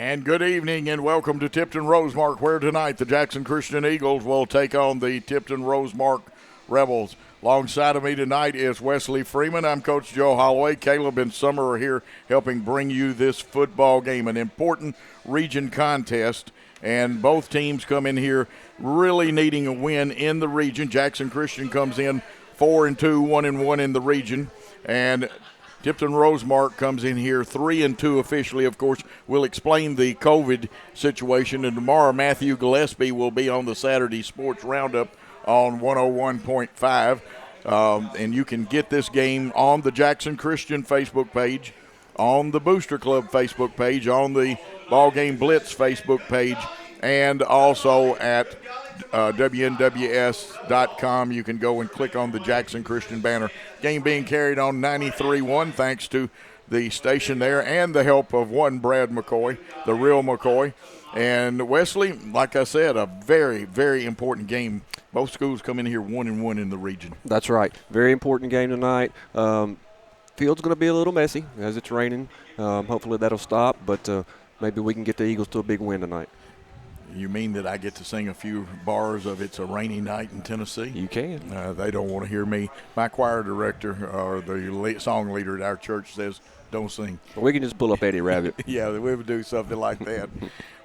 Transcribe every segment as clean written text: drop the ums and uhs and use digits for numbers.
And good evening and welcome to Tipton Rosemark, where tonight the Jackson Christian Eagles will take on the Tipton Rosemark Rebels. Alongside of me tonight is Wesley Freeman. I'm Coach Joe Holloway. Caleb and Summer are here helping bring you this football game, an important region contest. And both teams come in here really needing a win in the region. Jackson Christian comes in 4-2, 1-1 in the region. And Tipton Rosemark comes in here 3-2 officially. Of course, we'll explain the COVID situation. And tomorrow, Matthew Gillespie will be on the Saturday Sports Roundup on 101.5. And you can get this game on the Jackson Christian Facebook page, on the Booster Club Facebook page, on the BallGame Blitz Facebook page, and also at WNWS.com. You can go and click on the Jackson Christian banner. Game being carried on 93.1 thanks to the station there and the help of one Brad McCoy, the real McCoy. And Wesley, like I said, a very, very important game. Both schools come in here 1-1 in the region. That's right. Very important game tonight. Field's going to be a little messy as it's raining. Hopefully that'll stop, but maybe we can get the Eagles to a big win tonight. You mean that I get to sing a few bars of It's a Rainy Night in Tennessee? You can. They don't want to hear me. My choir director or the song leader at our church says, don't sing. We can just pull up Eddie Rabbit. Yeah, we would do something like that.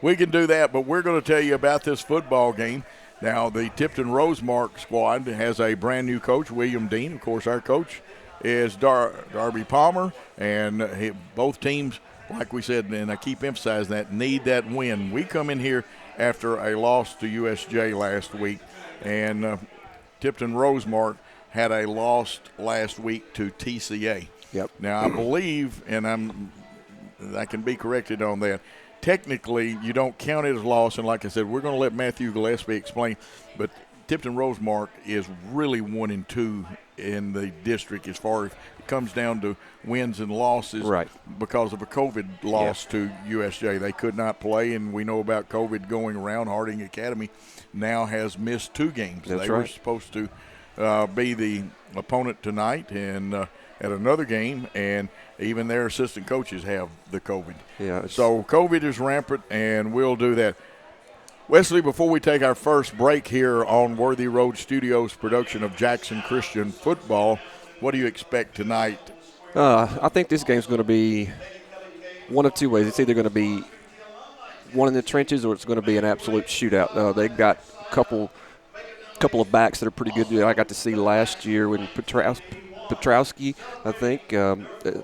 We can do that, but we're going to tell you about this football game. Now, the Tipton Rosemark squad has a brand-new coach, William Dean. Of course, our coach is Darby Palmer, and both teams, like we said, and I keep emphasizing that, need that win. We come in here after a loss to USJ last week, and Tipton Rosemark had a loss last week to TCA. Yep. Now, I believe, and I can be corrected on that, technically you don't count it as loss, and like I said, we're going to let Matthew Gillespie explain, but Tipton Rosemark is really 1-2 in the district as far as it comes down to wins and losses, right, because of a COVID loss to USJ. They could not play, and we know about COVID going around. Harding Academy now has missed 2 games. That's they right. were supposed to be the opponent tonight and at another game, and even their assistant coaches have the COVID. Yeah. So COVID is rampant, and we'll do that. Wesley, before we take our first break here on Worthy Road Studios production of Jackson Christian football, what do you expect tonight? I think this game's going to be one of two ways. It's either going to be one in the trenches or it's going to be an absolute shootout. They've got a couple of backs that are pretty good. I got to see last year when Petrowski, I think,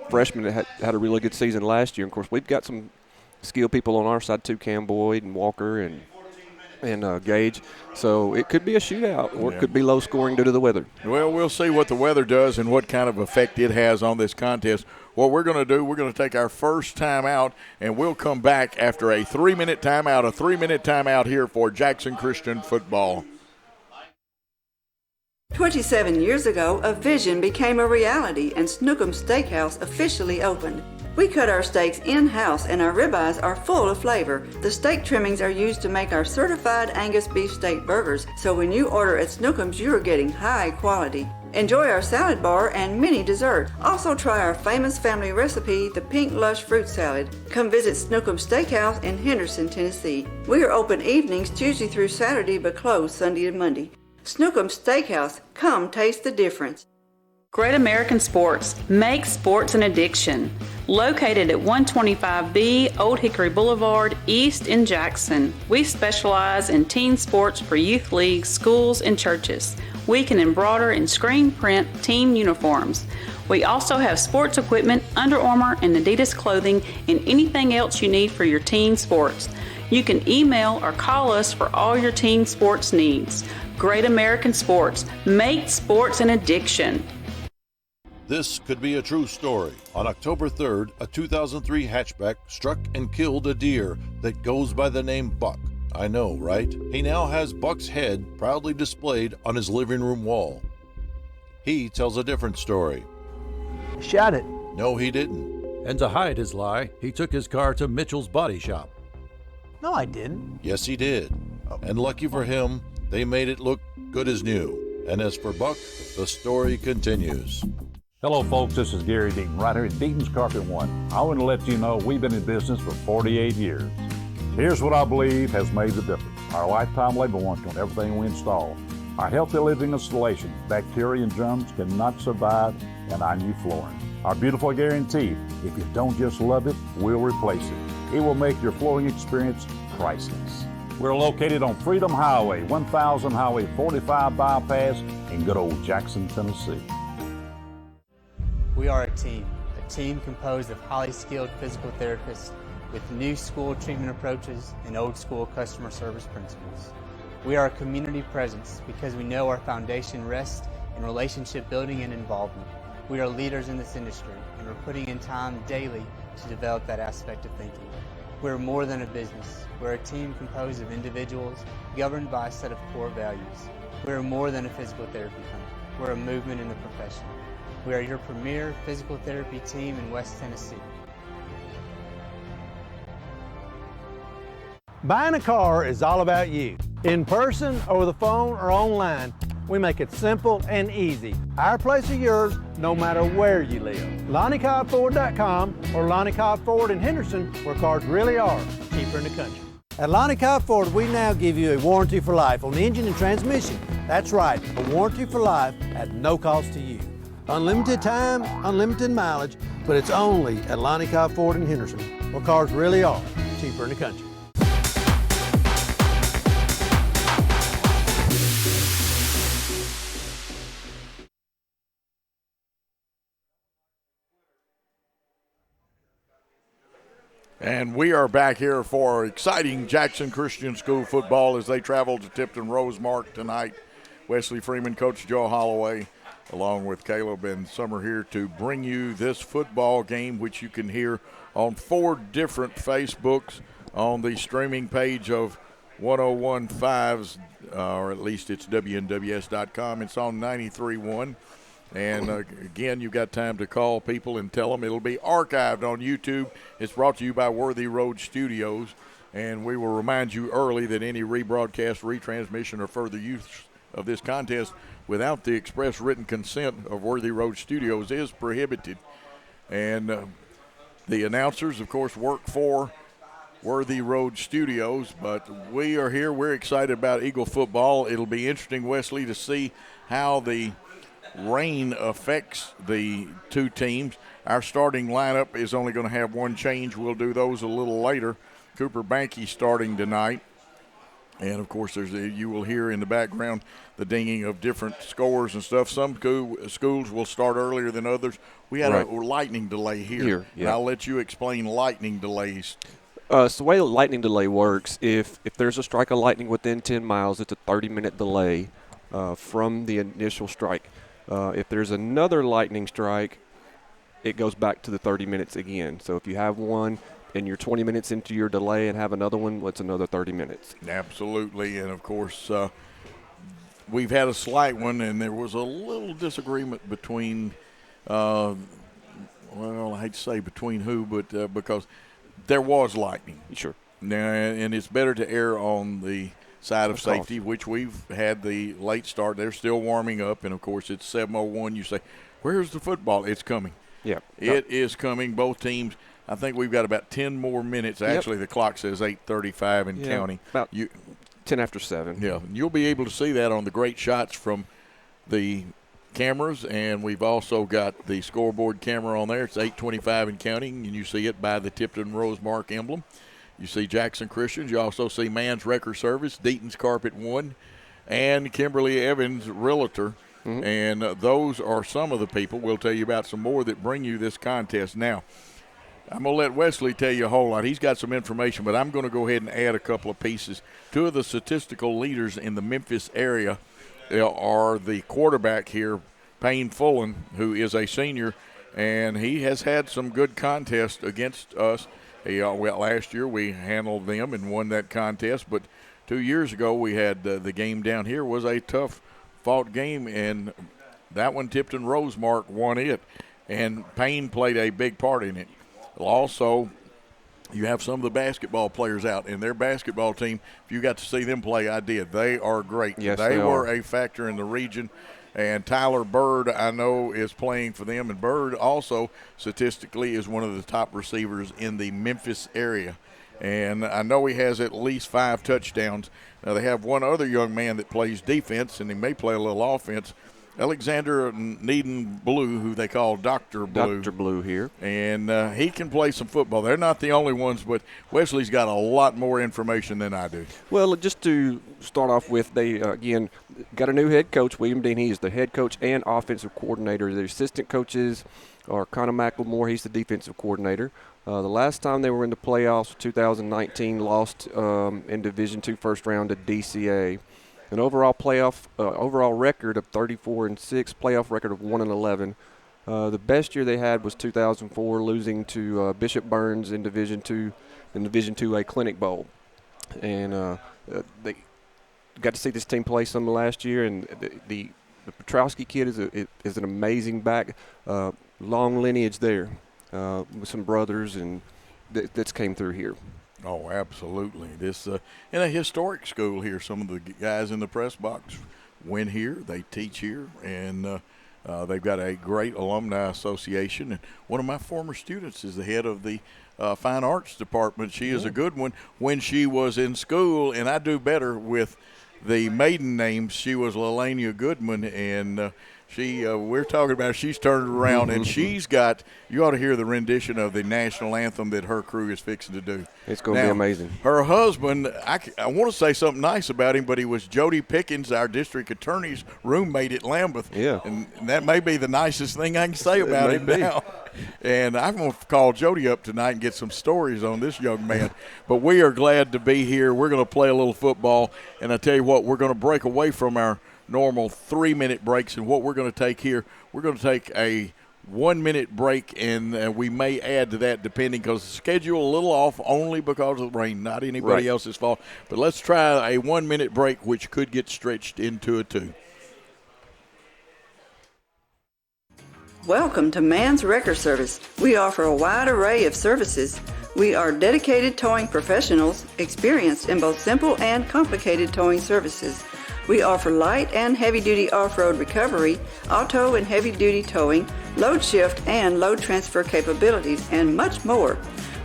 freshman that had a really good season last year. And, of course, we've got some skilled people on our side too, Cam Boyd and Walker and Gage. So it could be a shootout or it could be low scoring due to the weather. Well, we'll see what the weather does and what kind of effect it has on this contest. What we're going to do, we're going to take our first time out, and we'll come back after a 3-minute timeout, here for Jackson Christian football. 27 years ago, a vision became a reality and Snookum Steakhouse officially opened. We cut our steaks in-house and our ribeyes are full of flavor. The steak trimmings are used to make our certified Angus beef steak burgers, so when you order at Snookum's, you're getting high quality. Enjoy our salad bar and mini dessert. Also try our famous family recipe, the Pink Lush Fruit Salad. Come visit Snookum Steakhouse in Henderson, Tennessee. We are open evenings Tuesday through Saturday but closed Sunday and Monday. Snookum Steakhouse, come taste the difference. Great American Sports, make sports an addiction. Located at 125B Old Hickory Boulevard, East in Jackson. We specialize in teen sports for youth leagues, schools, and churches. We can embroider and screen print team uniforms. We also have sports equipment, Under Armour, and Adidas clothing, and anything else you need for your teen sports. You can email or call us for all your teen sports needs. Great American Sports, make sports an addiction. This could be a true story. On October 3rd, a 2003 hatchback struck and killed a deer that goes by the name Buck. I know, right? He now has Buck's head proudly displayed on his living room wall. He tells a different story. Shot it. No, he didn't. And to hide his lie, he took his car to Mitchell's Body Shop. No, I didn't. Yes, he did. And lucky for him, they made it look good as new. And as for Buck, the story continues. Hello folks, this is Gary Deaton, right here at Deaton's Carpet One. I want to let you know we've been in business for 48 years. Here's what I believe has made the difference. Our lifetime labor warranty on everything we install. Our healthy living installation, bacteria and germs cannot survive in our new flooring. Our beautiful guarantee, if you don't just love it, we'll replace it. It will make your flooring experience priceless. We're located on Freedom Highway, 1000 Highway 45 bypass in good old Jackson, Tennessee. We are a team composed of highly skilled physical therapists with new school treatment approaches and old school customer service principles. We are a community presence because we know our foundation rests in relationship building and involvement. We are leaders in this industry, and we're putting in time daily to develop that aspect of thinking. We're more than a business. We're a team composed of individuals governed by a set of core values. We're more than a physical therapy company. We're a movement in the profession. We are your premier physical therapy team in West Tennessee. Buying a car is all about you. In person, over the phone, or online, we make it simple and easy. Our place is yours, no matter where you live. LonnieCobbFord.com or Lonnie Cobb Ford in Henderson, where cars really are cheaper in the country. At Lonnie Cobb Ford, we now give you a warranty for life on engine and transmission. That's right, a warranty for life at no cost to you. Unlimited time, unlimited mileage, but it's only at Lonnie Cobb Ford in Henderson, where cars really are cheaper in the country. And we are back here for exciting Jackson Christian School football as they travel to Tipton Rosemark tonight. Wesley Freeman, Coach Joe Holloway, along with Caleb and Summer here to bring you this football game, which you can hear on 4 different Facebooks on the streaming page of 101.5's, or at least it's WNWS.com. It's on 93.1. And again, you've got time to call people and tell them it'll be archived on YouTube. It's brought to you by Worthy Road Studios. And we will remind you early that any rebroadcast, retransmission, or further use of this contest without the express written consent of Worthy Road Studios is prohibited. And the announcers, of course, work for Worthy Road Studios. But we are here. We're excited about Eagle football. It'll be interesting, Wesley, to see how the rain affects the two teams. Our starting lineup is only going to have one change. We'll do those a little later. Cooper Banky starting tonight. And, of course, you will hear in the background the dinging of different scores and stuff. Some schools will start earlier than others. We had a lightning delay here. Yeah. And I'll let you explain lightning delays. So the way the lightning delay works, if there's a strike of lightning within 10 miles, it's a 30-minute delay from the initial strike. If there's another lightning strike, it goes back to the 30 minutes again. So if you have one and you're 20 minutes into your delay and have another one, it's another 30 minutes. Absolutely. And, of course, we've had a slight one, and there was a little disagreement between, well, I hate to say between who, but because there was lightning. Sure. Now, and it's better to err on the side of safety, which we've had the late start. They're still warming up, and, of course, it's 7:01. You say, where's the football? It's coming. Yeah. It is coming. Both teams, I think we've got about 10 more minutes. Actually, the clock says 8:35 and counting. About 10 after 7. Yeah, you'll be able to see that on the great shots from the cameras, and we've also got the scoreboard camera on there. It's 8:25 and counting, and you see it by the Tipton Rosemark emblem. You see Jackson Christians. You also see Man's Wrecker Service, Deaton's Carpet 1, and Kimberly Evans Realtor. Mm-hmm. And those are some of the people. We'll tell you about some more that bring you this contest. Now, I'm going to let Wesley tell you a whole lot. He's got some information, but I'm going to go ahead and add a couple of pieces. 2 of the statistical leaders in the Memphis area are the quarterback here, Payne Fullen, who is a senior, and he has had some good contests against us. Last year we handled them and won that contest, but 2 years ago we had the game down here was a tough fought game, and that one Tipton Rosemark won it, and Payne played a big part in it. Also, you have some of the basketball players out, and their basketball team, if you got to see them play, I did. They are great. Yes, they were are a factor in the region. And Tyler Bird, I know, is playing for them. And Bird also, statistically, is one of the top receivers in the Memphis area. and I know he has at least 5 touchdowns. Now, they have one other young man that plays defense, and he may play a little offense, Alexander Needham Blue, who they call Dr. Blue. Dr. Blue here. And he can play some football. They're not the only ones, but Wesley's got a lot more information than I do. Well, just to start off with, they, again, got a new head coach, William Dean. He's the head coach and offensive coordinator. The assistant coaches are Connor McLemore. He's the defensive coordinator. The last time they were in the playoffs, 2019, lost in Division II first round to DCA. An overall record of 34-6, playoff record of 1-11. The best year they had was 2004, losing to Bishop Burns in Division II, in Division IIA Clinic Bowl, and they got to see this team play some last year. And the Petrowski kid is an amazing back, long lineage there with some brothers and that's came through here. Oh, absolutely. This in a historic school here. Some of the guys in the press box went here. They teach here, and they've got a great alumni association. And one of my former students is the head of the fine arts department. She is a good one when she was in school, and I do better with the maiden names. She was Lelania Goodman, and we're talking about she's turned around, and she's got, you ought to hear the rendition of the national anthem that her crew is fixing to do. It's going to be amazing. Her husband, I want to say something nice about him, but he was Jody Pickens, our district attorney's roommate at Lambeth. Yeah. And that may be the nicest thing I can say about him now. And I'm going to call Jody up tonight and get some stories on this young man. But we are glad to be here. We're going to play a little football, and I tell you what, we're going to break away from our normal 3-minute breaks, and what we're going to take here, we're going to take a 1-minute break, and we may add to that depending, because the schedule a little off only because of the rain, not anybody else's fault. But let's try a 1-minute break, which could get stretched into a 2. Welcome to Man's Wrecker Service. We offer a wide array of services. We are dedicated towing professionals, experienced in both simple and complicated towing services. We offer light and heavy-duty off-road recovery, auto and heavy-duty towing, load shift and load transfer capabilities, and much more.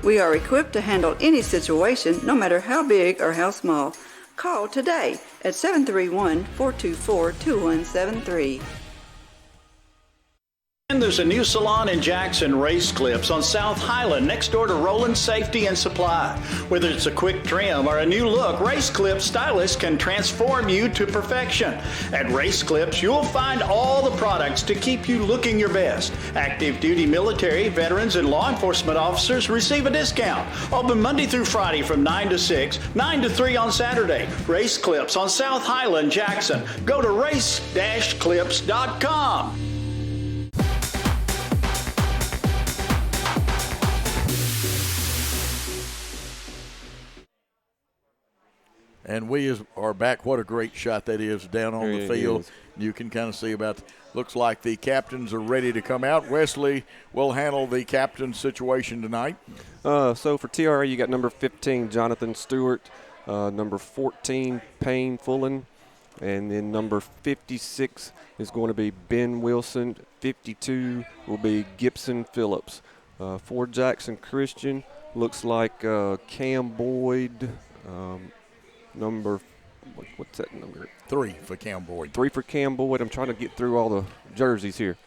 We are equipped to handle any situation, no matter how big or how small. Call today at 731-424-2173. And there's a new salon in Jackson, Race Clips, on South Highland, next door to Rowland Safety and Supply. Whether it's a quick trim or a new look, Race Clips stylists can transform you to perfection. At Race Clips, you'll find all the products to keep you looking your best. Active duty military, veterans, and law enforcement officers receive a discount. Open Monday through Friday from 9 to 6, 9 to 3 on Saturday. Race Clips on South Highland, Jackson. Go to race-clips.com. And we are back. What a great shot that is down on the field. You can kind of see looks like the captains are ready to come out. Wesley will handle the captain situation tonight. So for TRA, you got number 15, Jonathan Stewart, number 14, Payne Fullen, and then number 56 is going to be Ben Wilson. 52 will be Gibson Phillips. For Jackson Christian, looks like Cam Boyd, what's that number? 3 for Cam Boyd. 3 for Cam Boyd. I'm trying to get through all the jerseys here.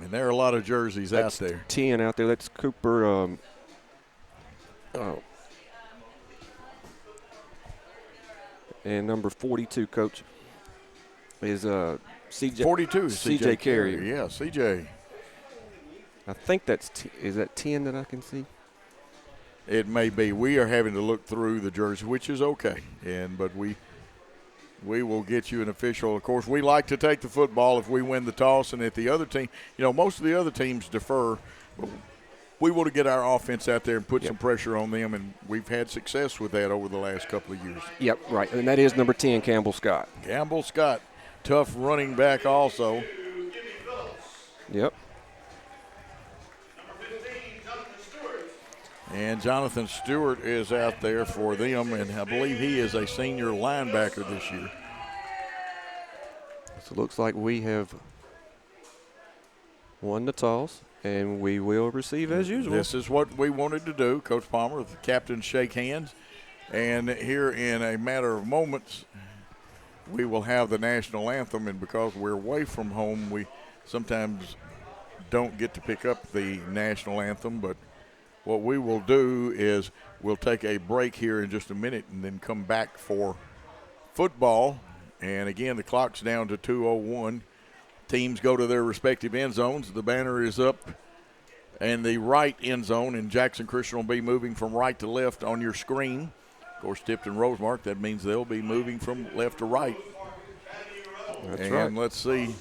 And there are a lot of jerseys out there. 10 out there. That's Cooper. And number 42, Coach, is CJ. 42 is CJ Carrier. Yeah, CJ. I think is that 10 that I can see? It may be. We are having to look through the jersey, which is okay. But we will get you an official. Of course, we like to take the football if we win the toss, and if the other team, most of the other teams defer. We want to get our offense out there and put some pressure on them, and we've had success with that over the last couple of years. Yep, right. And that is number 10, Campbell Scott. Campbell Scott, tough running back also. Yep. And Jonathan Stewart is out there for them, and I believe he is a senior linebacker this year. So it looks like we have Won the toss, and we will receive as usual. This is what we wanted to do. Coach Palmer, the captains shake hands. And here in a matter of moments, we will have the national anthem. And because we're away from home, we sometimes don't get to pick up the national anthem. But what we will do is we'll take a break here in just a minute and then come back for football. And again, the clock's down to 2:01. Teams go to their respective end zones. The banner is up in the right end zone, and Jackson Christian will be moving from right to left on your screen. Of course, Tipton Rosemark, that means they'll be moving from left to right. That's right. Let's see.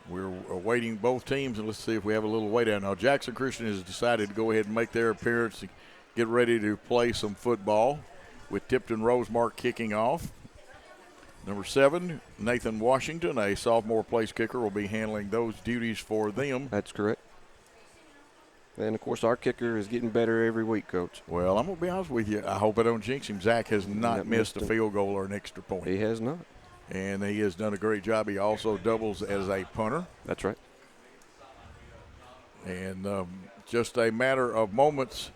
We're awaiting both teams, and let's see if we have a little way down. Now, Jackson Christian has decided to go ahead and make their appearance and get ready to play some football with Tipton Rosemark kicking off. Number 7, Nathan Washington, a sophomore place kicker, will be handling those duties for them. That's correct. And, of course, our kicker is getting better every week, Coach. Well, I'm going to be honest with you. I hope I don't jinx him. Zach has not missed a field goal or an extra point. He has not. And he has done a great job. He also doubles as a punter. That's right. And just a matter of moments.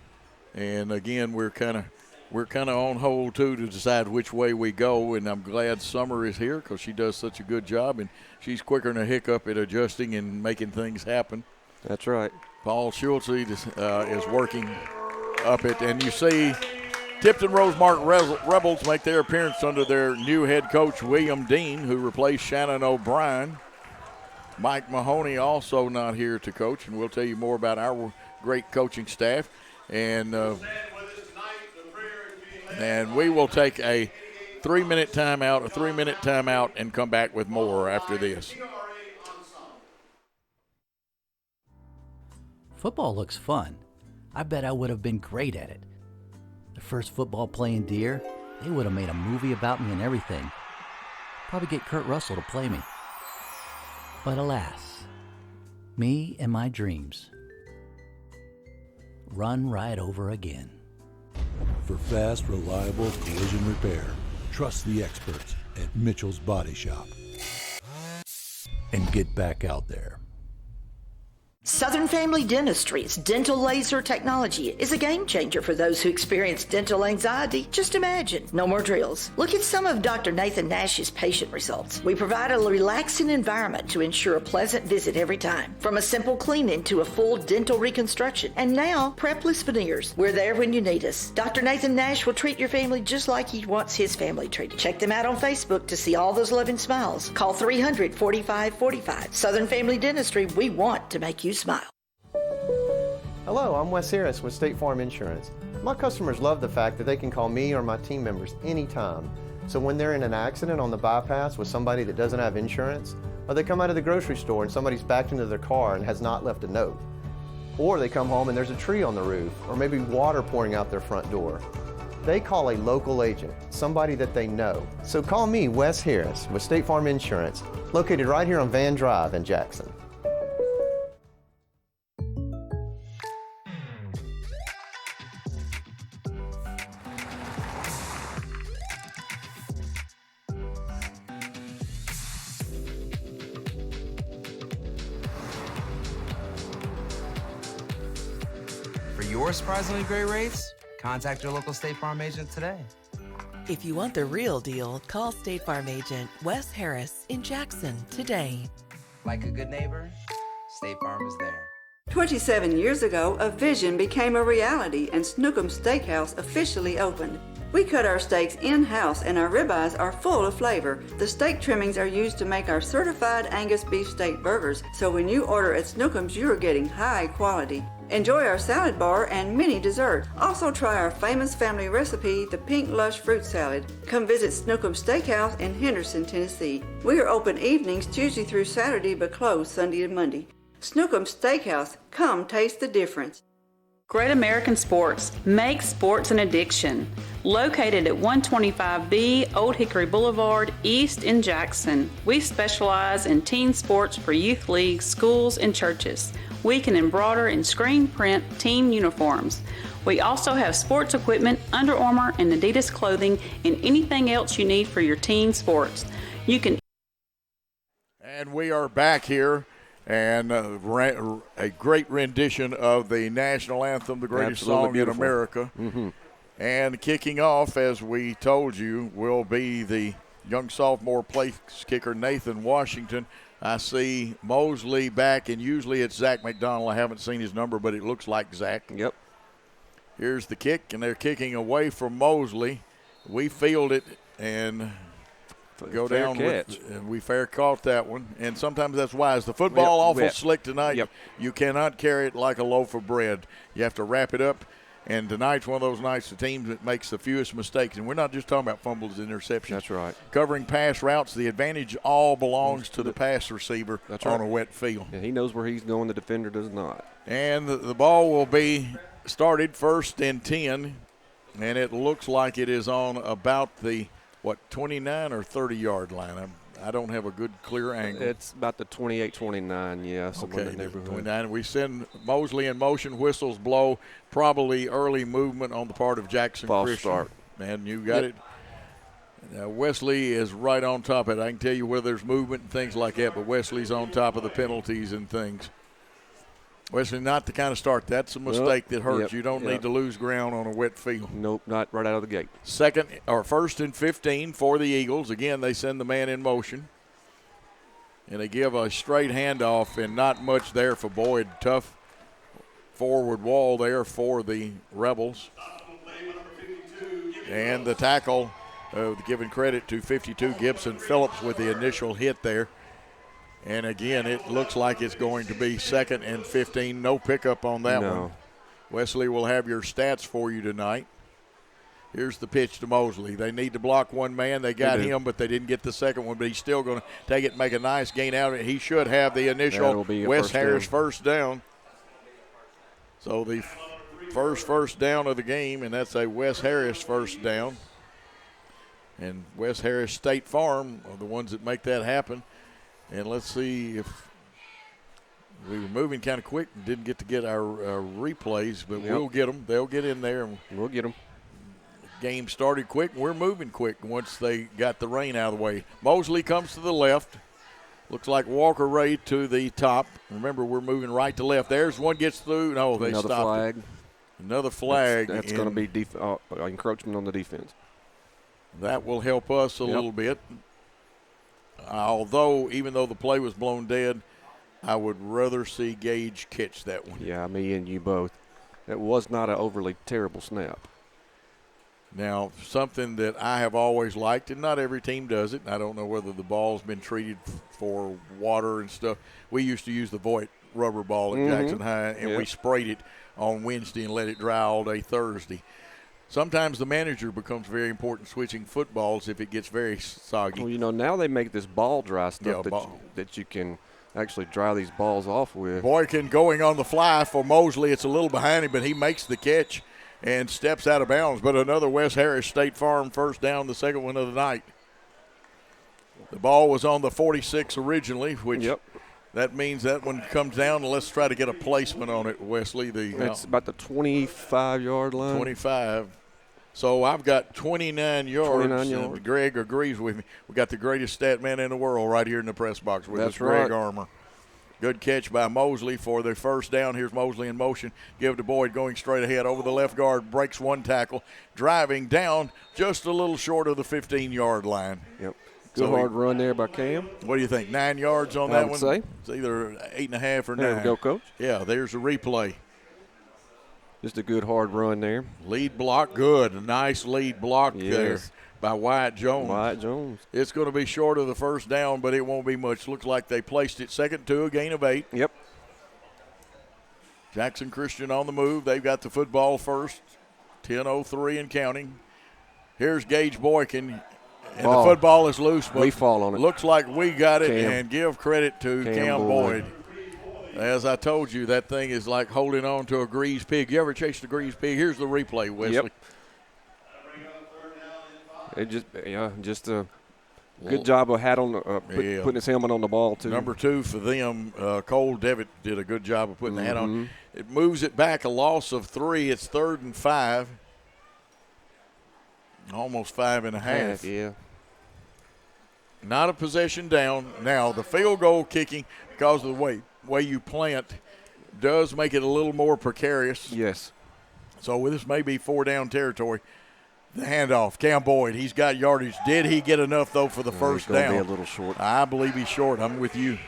And, again, we're kind of on hold, too, to decide which way we go. And I'm glad Summer is here because she does such a good job. And she's quicker than a hiccup at adjusting and making things happen. That's right. Paul Schultze is working up it. And you see Tipton Rosemark Rebels make their appearance under their new head coach, William Dean, who replaced Shannon O'Brien. Mike Mahoney also not here to coach. And we'll tell you more about our great coaching staff. And we will take a 3-minute timeout, and come back with more after this. Football looks fun. I bet I would have been great at it. The first football playing Deer, they would have made a movie about me and everything. Probably get Kurt Russell to play me. But alas, me and my dreams run right over again. For fast, reliable collision repair, trust the experts at Mitchell's Body Shop. And get back out there. Southern Family Dentistry's dental laser technology is a game changer for those who experience dental anxiety. Just imagine, no more drills. Look at some of Dr. Nathan Nash's patient results. We provide a relaxing environment to ensure a pleasant visit every time. From a simple cleaning to a full dental reconstruction. And now, prepless veneers. We're there when you need us. Dr. Nathan Nash will treat your family just like he wants his family treated. Check them out on Facebook to see all those loving smiles. Call 300-4545. Southern Family Dentistry, we want to make you smile. Hello, I'm Wes Harris with State Farm Insurance. My customers love the fact that they can call me or my team members anytime. So when they're in an accident on the bypass with somebody that doesn't have insurance, or they come out of the grocery store and somebody's backed into their car and has not left a note, or they come home and there's a tree on the roof, or maybe water pouring out their front door, they call a local agent, somebody that they know. So call me, Wes Harris, with State Farm Insurance, located right here on Van Drive in Jackson. Your surprisingly great rates? Contact your local State Farm agent today. If you want the real deal, call State Farm agent Wes Harris in Jackson today. Like a good neighbor, State Farm is there. 27 years ago, a vision became a reality and Snookum Steakhouse officially opened. We cut our steaks in-house and our ribeyes are full of flavor. The steak trimmings are used to make our certified Angus beef steak burgers, so when you order at Snookum's, you're getting high quality. Enjoy our salad bar and mini dessert. Also try our famous family recipe, the Pink Lush Fruit Salad. Come visit Snookum Steakhouse in Henderson, Tennessee. We are open evenings Tuesday through Saturday but closed Sunday and Monday. Snookum Steakhouse, come taste the difference. Great American Sports, make sports an addiction. Located at 125B Old Hickory Boulevard, East in Jackson. We specialize in teen sports for youth leagues, schools, and churches. We can embroider and screen print team uniforms. We also have sports equipment, Under Armour and Adidas clothing, and anything else you need for your teen sports. You can. And we are back here, and a great rendition of the national anthem, the greatest Absolutely song beautiful. in America. Mm-hmm. And kicking off, as we told you, will be the young sophomore place kicker, Nathan Washington. I see Mosley back, and usually it's Zach McDonald. I haven't seen his number, but it looks like Zach. Yep. Here's the kick, and they're kicking away from Mosley. We field it and go fair down catch. and we fair caught that one. And sometimes that's wise. The football awful Yep. slick tonight. Yep. You cannot carry it like a loaf of bread. You have to wrap it up. And tonight's one of those nights, the team that makes the fewest mistakes. And we're not just talking about fumbles and interceptions. That's right. Covering pass routes, the advantage all belongs to the pass receiver on a wet field. And he knows where he's going. The defender does not. And the ball will be started 1st and 10. And it looks like it is on about the, 29 or 30-yard line. I don't have a good, clear angle. It's about the 28-29, yeah, somewhere in the neighborhood. 29. We send Mosley in motion. Whistles blow. Probably early movement on the part of Jackson False Christian. start. And you got it. Now Wesley is right on top of it. I can tell you where there's movement and things like that, but Wesley's on top of the penalties and things. Wesley, not the kind of start. That's a mistake that hurts. Yep. You don't need to lose ground on a wet field. Nope, not right out of the gate. 1st and 15 for the Eagles. Again, they send the man in motion. And they give a straight handoff, and not much there for Boyd. Tough forward wall there for the Rebels. And the tackle, giving credit to 52 Gibson Phillips with the initial hit there. And again, it looks like it's going to be 2nd and 15. No pickup on that one. Wesley will have your stats for you tonight. Here's the pitch to Mosley. They need to block one man. They got him, but they didn't get the second one. But he's still going to take it and make a nice gain out of it. He should have the initial Wes Harris first down. So the first down of the game, and that's a Wes Harris first down. And Wes Harris State Farm are the ones that make that happen. And let's see if we were moving kind of quick and didn't get to get our replays, but we'll get them. They'll get in there. We'll get them. Game started quick, and we're moving quick once they got the rain out of the way. Mosley comes to the left. Looks like Walker Ray to the top. Remember, we're moving right to left. There's one gets through. No, they stopped flag. it. Another flag. That's going to be encroachment on the defense. That will help us a little bit. Even though the play was blown dead, I would rather see Gage catch that one. Yeah, me and you both. It was not an overly terrible snap. Now, something that I have always liked, and not every team does it, I don't know whether the ball's been treated for water and stuff. We used to use the Voight rubber ball at Jackson High, and we sprayed it on Wednesday and let it dry all day Thursday. Sometimes the manager becomes very important switching footballs if it gets very soggy. Well, now they make this ball dry stuff that you can actually dry these balls off with. Boykin going on the fly for Mosley. It's a little behind him, but he makes the catch and steps out of bounds. But another Wes Harris State Farm first down, the second one of the night. The ball was on the 46 originally, which that means that one comes down. And let's try to get a placement on it, Wesley. It's about the 25-yard line. 25. So I've got 29 yards. 29 yards. Greg agrees with me. We got the greatest stat man in the world right here in the press box with us, Greg Armour. Good catch by Mosley for the first down. Here's Mosley in motion. Give to Boyd going straight ahead over the left guard. Breaks one tackle. Driving down just a little short of the 15-yard line. Yep. Good hard run there by Cam. What do you think? 9 yards on that one? I would say. It's either 8.5 or 9. There we go, Coach. Yeah, there's a replay. Just a good hard run there. Lead block, good. A nice lead block there by Wyatt Jones. Wyatt Jones. It's going to be short of the first down, but it won't be much. Looks like they placed it 2nd to a gain of 8. Yep. Jackson Christian on the move. They've got the football first. 10:03 and counting. Here's Gage Boykin. And the football is loose, but we fall on it. Looks like we got it, and give credit to Cam Boyd. As I told you, that thing is like holding on to a greased pig. You ever chased a greased pig? Here's the replay, Wesley. It just a good job of putting his helmet on the ball too. Number 2 for them, Cole Devitt did a good job of putting the hat on. It moves it back a loss of 3. It's 3rd and 5. Almost 5.5. Yeah. not a possession down. Now, the field goal kicking, because of the way you plant, does make it a little more precarious. Yes. So this may be 4-down territory. The handoff, Cam Boyd, he's got yardage. Did he get enough, though, for the first down? Be a little short. I believe he's short. I'm with you.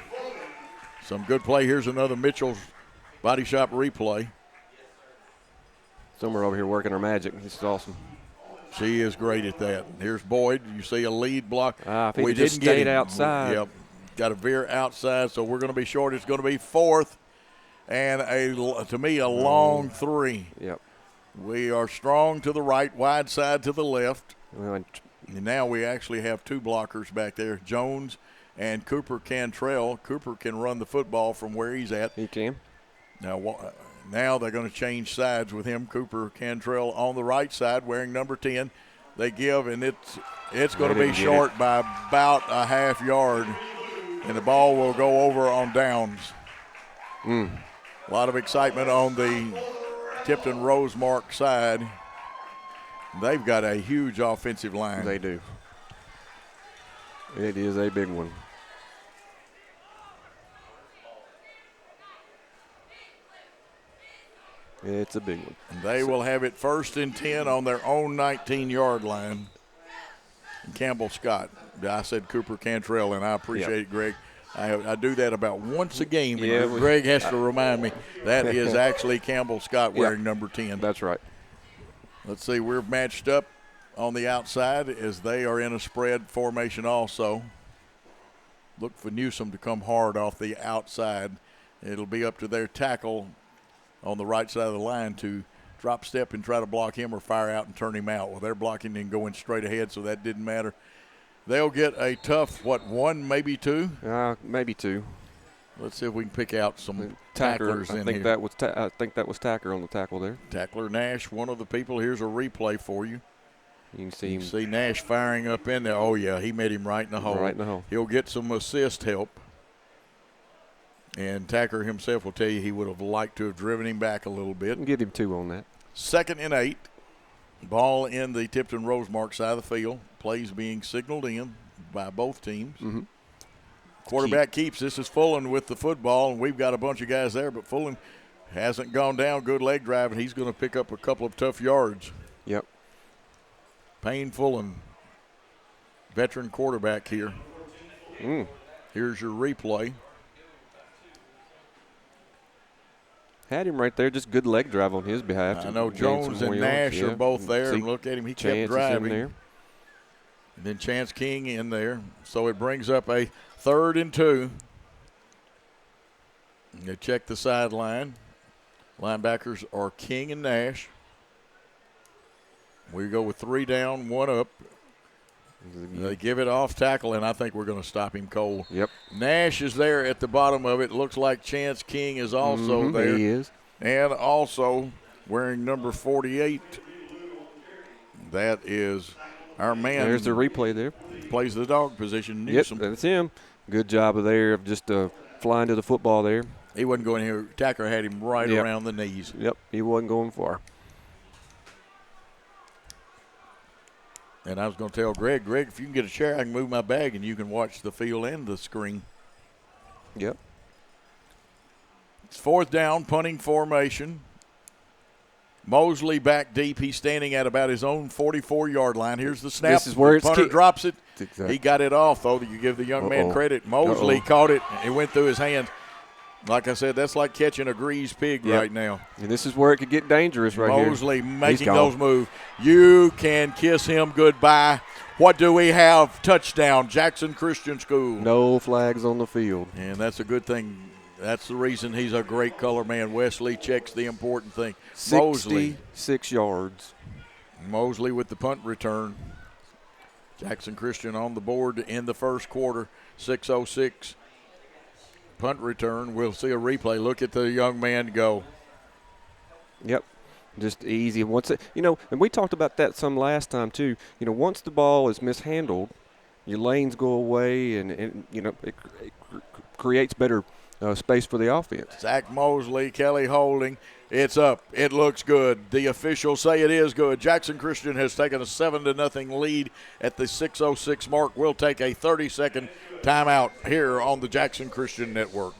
Some good play. Here's another Mitchell's Body Shop replay. Somewhere over here working her magic. This is awesome. She is great at that. Here's Boyd. You see a lead block. If he just stayed outside. Yep. Got a veer outside, so we're going to be short. It's going to be 4th and, to me, a long 3. Yep. We are strong to the right, wide side to the left. And now we actually have 2 blockers back there, Jones and Cooper Cantrell. Cooper can run the football from where he's at. He can. Now they're going to change sides with him, Cooper Cantrell, on the right side wearing number 10. They give, and it's going to be short by about a half yard, and the ball will go over on downs. A lot of excitement on the Tipton Rosemark side. They've got a huge offensive line. They do. It is a big one. It's a big one. They will have it 1st and 10 on their own 19-yard line. And Campbell Scott. I said Cooper Cantrell, and I appreciate it, Greg. I do that about once a game, and Greg has to remind me that is actually Campbell Scott wearing number 10. That's right. Let's see, we're matched up on the outside as they are in a spread formation also. Look for Newsom to come hard off the outside. It'll be up to their tackle on the right side of the line to drop step and try to block him or fire out and turn him out. Well, they're blocking and going straight ahead, so that didn't matter. They'll get a tough, 1, maybe 2? Maybe 2. Let's see if we can pick out some tacklers in here. I think that was Tacker on the tackle there. Tackler Nash, one of the people. Here's a replay for you. You can see Nash firing up in there. Oh, yeah, he met him right in the hole. Right in the hole. He'll get some assist help. And Tacker himself will tell you he would have liked to have driven him back a little bit. Give him 2 on that. 2nd and 8. Ball in the Tipton Rosemark side of the field. Plays being signaled in by both teams. Quarterback keeps. This is Fullen with the football, and we've got a bunch of guys there, but Fullen hasn't gone down. Good leg drive, and he's going to pick up a couple of tough yards. Yep. Payne Fullen, veteran quarterback here. Here's your replay. Had him right there, just good leg drive on his behalf. I know Jones and Nash are both there, and look at him, he kept driving. There. And then Chance King in there. So it brings up a 3rd and 2. And they check the sideline. Linebackers are King and Nash. We go with 3 down, 1 up. They give it off tackle, and I think we're going to stop him cold. Yep. Nash is there at the bottom of it. Looks like Chance King is also there. He is. And also wearing number 48. That is our man. There's the replay there. Plays the dog position, Newsom. Yep, that's him. Good job there of just flying to the football there. He wasn't going here. Tacker had him right around the knees. Yep, he wasn't going far. And I was going to tell Greg, if you can get a chair, I can move my bag and you can watch the field and the screen. Yep. It's 4th down, punting formation. Mosley back deep. He's standing at about his own 44-yard line. Here's the snap. This is where the punter drops it. Exactly. He got it off, though. You give the young man credit. Mosley caught it. It went through his hand. Like I said, that's like catching a greased pig right now. And this is where it could get dangerous right here. Mosley making those moves. You can kiss him goodbye. What do we have? Touchdown, Jackson Christian School. No flags on the field. And that's a good thing. That's the reason he's a great color man. Wesley checks the important thing. 66 yards. Mosley with the punt return. Jackson Christian on the board in the first quarter. 6:06. Punt return. We'll see a replay. Look at the young man go. Yep. Just easy. Once it, and we talked about that some last time too. Once the ball is mishandled, your lanes go away, and it creates better space for the offense. Zach Mosley, Kelly Holding. It's up. It looks good. The officials say it is good. Jackson Christian has taken a 7-0 lead at the 6:06 mark. We'll take a 30-second timeout here on the Jackson Christian Network.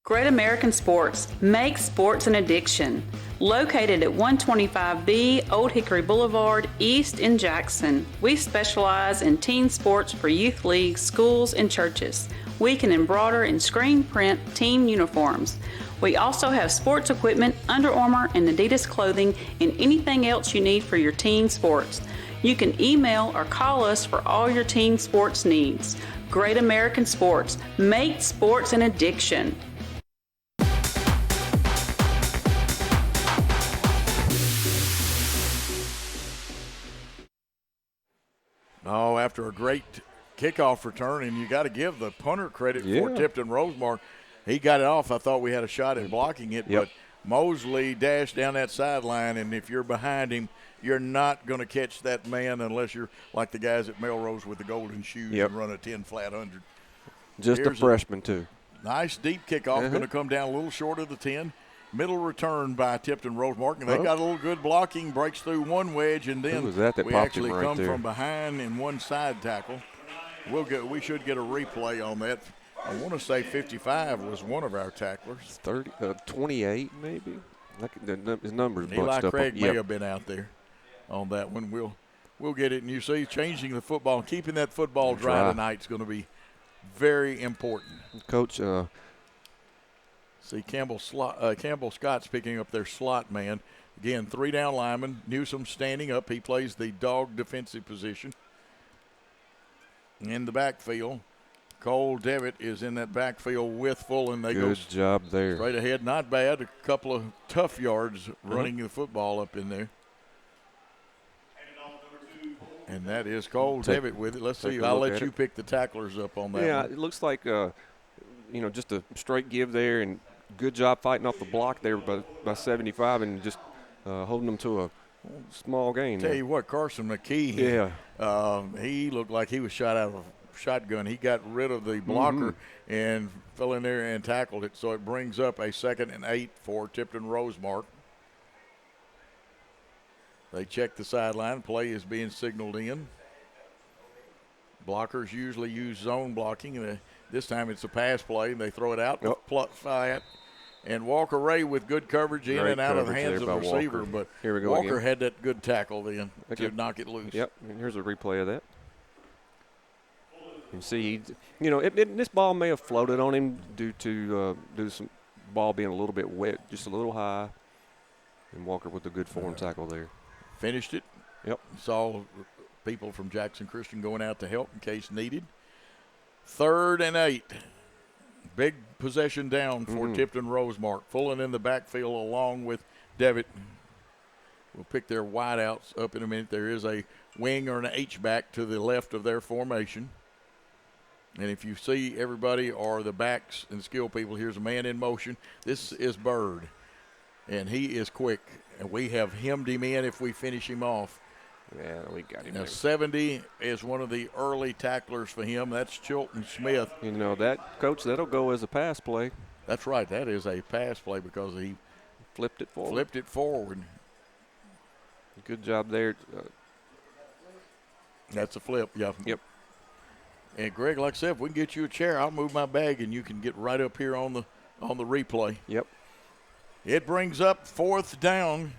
Great American Sports, make sports an addiction. Located at 125B Old Hickory Boulevard, East in Jackson, we specialize in teen sports for youth leagues, schools, and churches. We can embroider and screen print team uniforms. We also have sports equipment, Under Armour and Adidas clothing, and anything else you need for your teen sports. You can email or call us for all your teen sports needs. Great American Sports, make sports an addiction. Oh, after a great kickoff return, and you got to give the punter credit for Tipton Rosemark. He got it off. I thought we had a shot at blocking it, but Mosley dashed down that sideline, and if you're behind him, you're not going to catch that man unless you're like the guys at Melrose with the golden shoes and run a 10-flat 100. Just a freshman, too. Nice deep kickoff, going to come down a little short of the 10. Middle return by Tipton Rosemark, and they got a little good blocking, breaks through one wedge, and then we actually come from behind in one side tackle. We should get a replay on that. I want to say 55 was one of our tacklers. 28 maybe. His numbers bunched Eli up. Craig may have been out there on that one. We'll get it, and you see, changing the football, keeping that football dry tonight is going to be very important. Coach. See, Campbell Scott's picking up their slot man. Again, 3 down linemen. Newsom standing up. He plays the dog defensive position. In the backfield, Cole Devitt is in that backfield with Fullen. They Good go job there. Straight ahead. Not bad. A couple of tough yards running the football up in there. And that is Cole Devitt with it. Let's see. I'll let you pick the tacklers up on that one. Yeah, it looks like, just a straight give there, and good job fighting off the block there by 75 and just holding them to a small gain. Tell you what, Carson McKee, he looked like he was shot out of a shotgun. He got rid of the blocker and fell in there and tackled it. So it brings up a 2nd and 8 for Tipton Rosemark. They check the sideline. Play is being signaled in. Blockers usually use zone blocking. This time it's a pass play, and they throw it out. Flat. And Walker Ray with good coverage in and out of the hands of the receiver. Walker. But Here we go Walker again. had that good tackle then to knock it loose. Yep, and here's a replay of that. You see, this ball may have floated on him due to some ball being a little bit wet, just a little high. And Walker with a good form tackle there. Finished it. Yep. Saw people from Jackson Christian going out to help in case needed. 3rd and 8. Big possession down for Tipton Rosemark. Fullen in the backfield along with Devitt. We'll pick their wideouts up in a minute. There is a wing or an H-back to the left of their formation. And if you see everybody or the backs and skill people, here's a man in motion. This is Bird, and he is quick. And we have hemmed him in if we finish him off. Yeah, we got him. Now, 70 is one of the early tacklers for him. That's Chilton Smith. Coach, that'll go as a pass play. That's right. That is a pass play because he flipped it forward. Good job there. That's a flip, yeah. Yep. And, Greg, like I said, if we can get you a chair, I'll move my bag and you can get right up here on the replay. Yep. It brings up 4th down.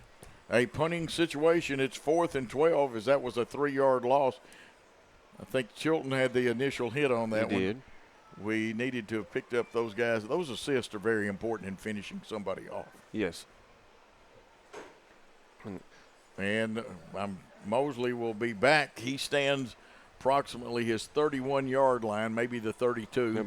A punting situation. It's 4th and 12 as that was a 3-yard loss. I think Chilton had the initial hit on that one. He did. We needed to have picked up those guys. Those assists are very important in finishing somebody off. Yes. And Mosley will be back. He stands approximately his 31-yard line, maybe the 32.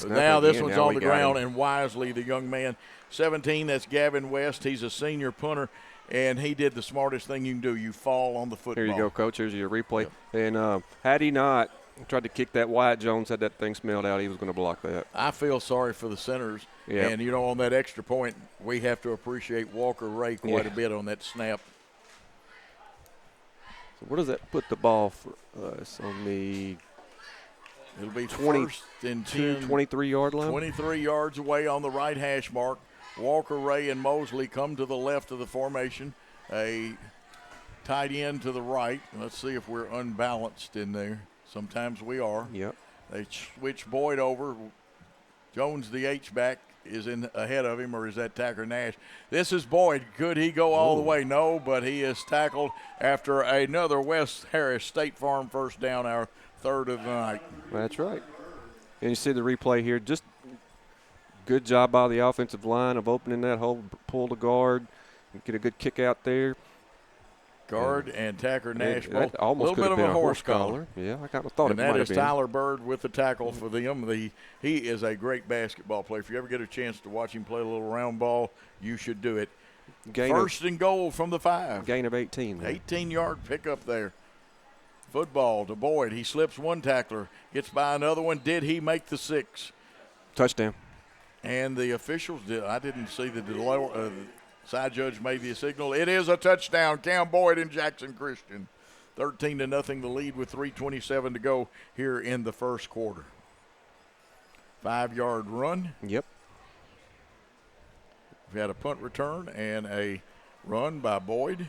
Now this one's on the ground, and Wisely, the young man, 17, that's Gavin West. He's a senior punter. And he did the smartest thing you can do. You fall on the football. Here you go, Coach. Here's your replay. Yep. And had he not tried to kick that, Wyatt Jones had that thing smelled out. He was going to block that. I feel sorry for the centers. Yep. And, on that extra point, we have to appreciate Walker Ray quite a bit on that snap. So where does that put the ball for us on the It'll be 20, first and 10. 23-yard line. 23 yards away on the right hash mark. Walker, Ray, and Mosley come to the left of the formation. A tight end to the right. Let's see if we're unbalanced in there. Sometimes we are. Yep. They switch Boyd over. Jones, the H-back, is in ahead of him, or is that Tacker Nash? This is Boyd. Could he go all the way? No, but he is tackled after another West Harris State Farm first down, our third of the night. That's right. And you see the replay here. Just good job by the offensive line of opening that hole, pull the guard, and get a good kick out there. Guard and Tacker Nash, both a almost little bit of a horse collar. Yeah, I kind of thought and it might have been. And that is Tyler Bird with the tackle for them. He is a great basketball player. If you ever get a chance to watch him play a little round ball, you should do it. First and goal from the 5. Gain of 18. 18-yard pickup there. Football to Boyd. He slips one tackler, gets by another one. Did he make the 6? Touchdown. And the officials did. I didn't see the side judge made the signal. It is a touchdown. Cam Boyd and Jackson Christian. 13-0 the lead with 3:27 to go here in the first quarter. 5-yard run. Yep. We had a punt return and a run by Boyd.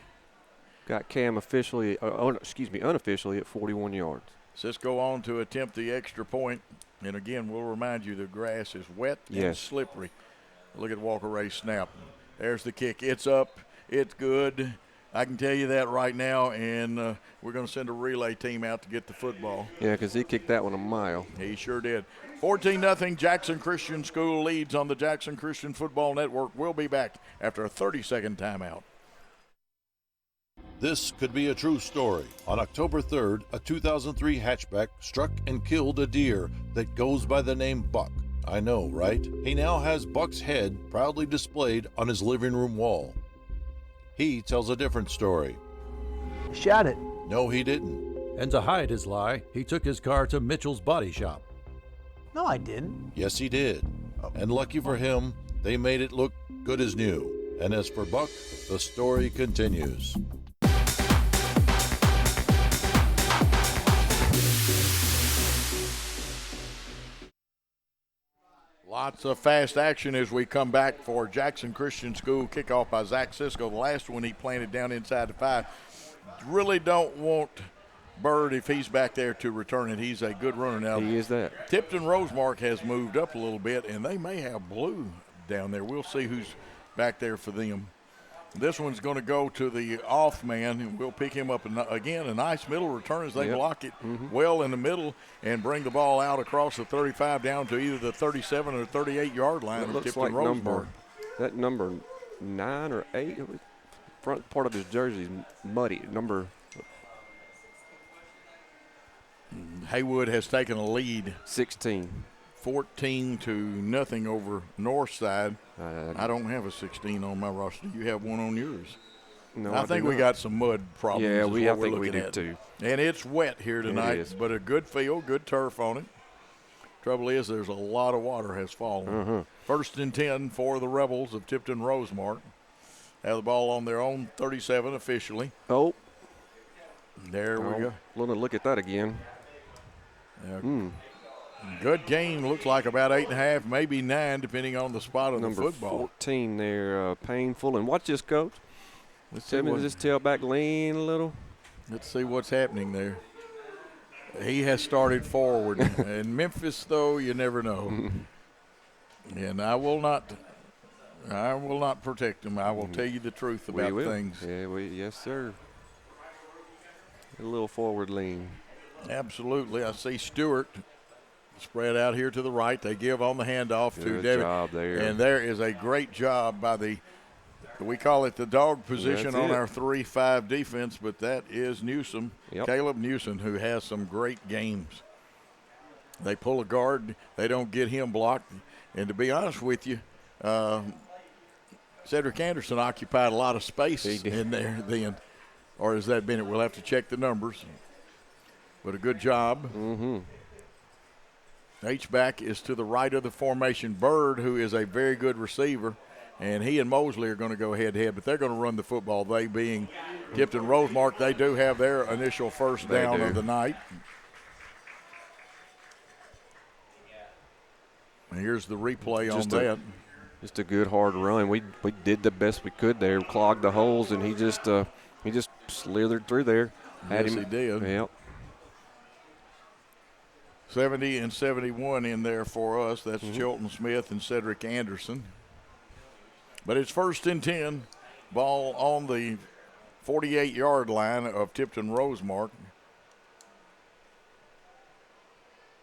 Got Cam unofficially at 41 yards. Cisco on to attempt the extra point. And again, we'll remind you the grass is wet and slippery. Look at Walker Ray's snap. There's the kick. It's up. It's good. I can tell you that right now, and we're going to send a relay team out to get the football. Yeah, because he kicked that one a mile. He sure did. 14-0 Jackson Christian School leads on the Jackson Christian Football Network. We'll be back after a 30-second timeout. This could be a true story. On October 3rd, a 2003 hatchback struck and killed a deer that goes by the name Buck. I know, right? He now has Buck's head proudly displayed on his living room wall. He tells a different story. Shot it. No, he didn't. And to hide his lie, he took his car to Mitchell's Body Shop. No, I didn't. Yes, he did. And lucky for him, they made it look good as new. And as for Buck, the story continues. Lots of fast action as we come back for Jackson Christian School kickoff by Zach Cisco. The last one he planted down inside the 5. Really don't want Bird, if he's back there, to return it. He's a good runner now. He is that. Tipton Rosemark has moved up a little bit, and they may have blue down there. We'll see who's back there for them. This one's going to go to the off man, and we'll pick him up. Again, a nice middle return as they block it well in the middle and bring the ball out across the 35 down to either the 37 or 38-yard line of Tipton Rosemark. That number 9 or 8, front part of his jersey is muddy. Number Haywood has taken a lead. 16. 14-0 over Northside. I don't have a 16 on my roster. You have one on yours. No, I think we got some mud problems. Yeah, I think we do too. And it's wet here tonight, but a good field, good turf on it. Trouble is, there's a lot of water has fallen. First and 10 for the Rebels of Tipton Rosemark. Have the ball on their own 37 officially. Oh. There we go. Look at that again. Good game. Looks like about 8.5, maybe 9, depending on the spot of the football. Number 14 there, Painful. And watch this, Coach. Let's see. Does this tailback lean a little? Let's see what's happening there. He has started forward. In Memphis, though, you never know. And I will not protect him. I will tell you the truth about things. Yeah, yes, sir. A little forward lean. Absolutely. I see Stewart spread out here to the right. They give on the handoff to David. Job there. And there is a great job by we call it the dog position on our 3-5 defense, but that is Newsom, Caleb Newsom, who has some great games. They pull a guard. They don't get him blocked. And to be honest with you, Cedric Anderson occupied a lot of space in there then. Or has that been it? We'll have to check the numbers. But a good job. H-back is to the right of the formation. Bird, who is a very good receiver, and he and Mosley are going to go head-to-head, but they're going to run the football. They being Tipton Rosemark, they do have their initial first down of the night. And here's the replay on that. Just a good hard run. We did the best we could there, clogged the holes, and he just slithered through there. Yes, he did. Yep. 70 and 71 in there for us. That's Chilton Smith and Cedric Anderson. But it's 1st and 10. Ball on the 48-yard line of Tipton Rosemark.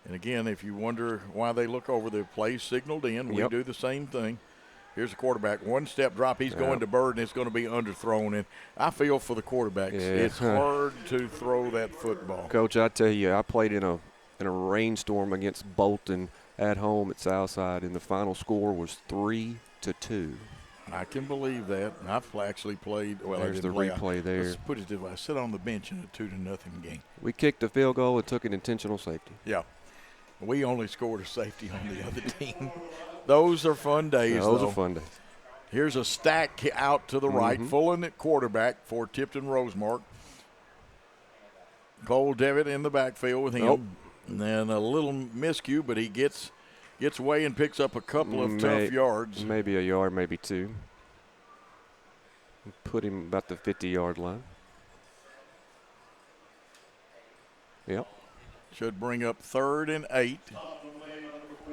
And again, if you wonder why they look over, the play signaled in. We do the same thing. Here's the quarterback. One step drop. He's going to Bird, and it's going to be underthrown. And I feel for the quarterbacks. Yeah. It's hard to throw that football. Coach, I tell you, I played in a rainstorm against Bolton at home at Southside, and the final score was 3-2. I can believe that. I've actually played. Well, there's I didn't the replay there. Let's put it this way. I sit on the bench in a 2-0 game. We kicked a field goal and took an intentional safety. Yeah. We only scored a safety on the other team. Those are fun days, Those are fun days. Here's a stack out to the right. Fullen at quarterback for Tipton Rosemark. Cole Devitt in the backfield with him. And then a little miscue, but he gets away and picks up a couple of tough yards. Maybe a yard, maybe two. Put him about the 50-yard line. Yep. Should bring up 3rd and 8.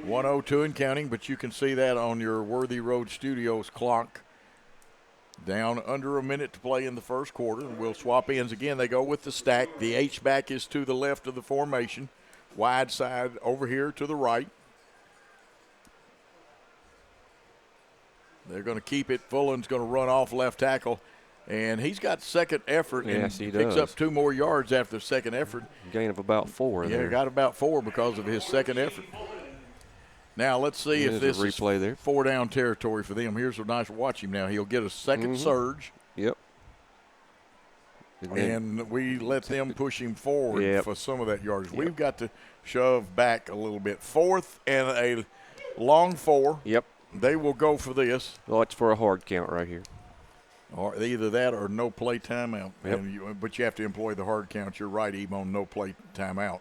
1:02 and counting, but you can see that on your Worthy Road Studios clock. Down under a minute to play in the first quarter. We'll swap ends again. They go with the stack. The H-back is to the left of the formation. Wide side over here to the right. They're going to keep it. Fullen's going to run off left tackle. And he's got second effort. Yes, and he picks does. up 2 more yards after second effort. Gain of about 4 Yeah, there. got about 4 because of his second effort. Now let's see if this is 4-down territory for them. Here's a nice watch him now. He'll get a second surge. Yep. And we let them push him forward for some of that yardage. We've got to shove back a little bit. 4th and a long 4. Yep. They will go for this. Well, it's for a hard count right here. Or either that or no play timeout. Yep. But you have to employ the hard count. You're right, even on no play timeout.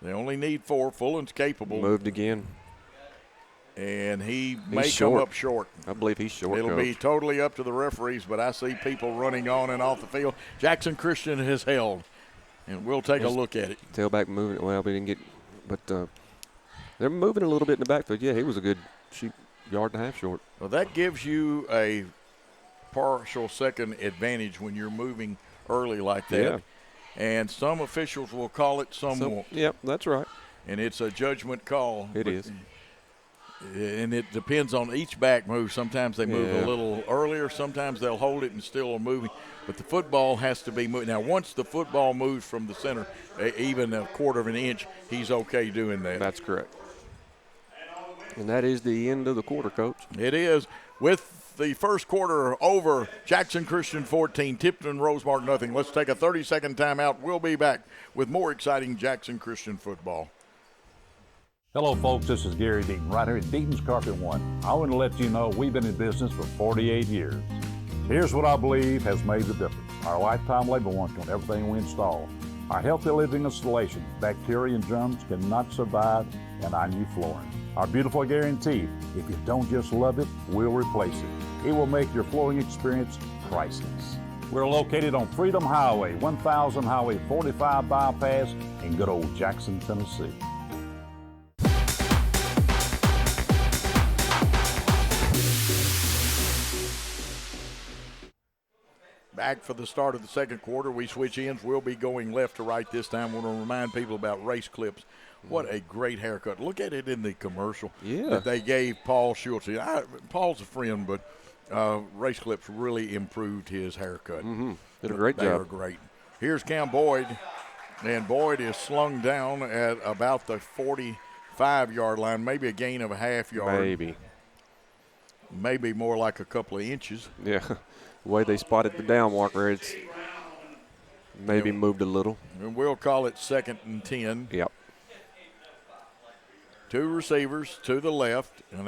They only need 4. Fullen's capable. Moved again. And he may come up short. I believe he's short. It'll be totally up to the referees, but I see people running on and off the field. Jackson Christian has held, and we'll take a look at it. Tailback moving. Well, we didn't get, but they're moving a little bit in the backfield. Yeah, he was a good yard and a half short. Well, that gives you a partial second advantage when you're moving early like that. Yeah. And some officials will call it, some won't. Yep, that's right. And it's a judgment call. It is. And it depends on each back move. Sometimes they move a little earlier. Sometimes they'll hold it and still are moving. But the football has to be moving. Now, once the football moves from the center, even a quarter of an inch, he's okay doing that. That's correct. And that is the end of the quarter, Coach. It is. With the first quarter over, Jackson Christian 14, Tipton Rosemark nothing. Let's take a 30-second timeout. We'll be back with more exciting Jackson Christian football. Hello, folks. This is Gary Deaton, right here at Deaton's Carpet One. I want to let you know we've been in business for 48 years. Here's what I believe has made the difference. Our lifetime labor warranty on everything we install. Our healthy living installation, bacteria and germs cannot survive in our new flooring. Our beautiful guarantee, if you don't just love it, we'll replace it. It will make your flooring experience priceless. We're located on Freedom Highway, 1000 Highway 45 bypass in good old Jackson, Tennessee. Back for the start of the second quarter. We switch ends. We'll be going left to right this time. I want to remind people about race clips. What a great haircut. Look at it in the commercial that they gave Paul Schultz. Paul's a friend, but race clips really improved his haircut. Did a great job. They are great. Here's Cam Boyd, and Boyd is slung down at about the 45-yard line, maybe a gain of a half yard. Maybe more like a couple of inches. Yeah. The way they spotted the down marker, it's maybe moved a little. And we'll call it 2nd and 10. Yep. 2 receivers to the left, and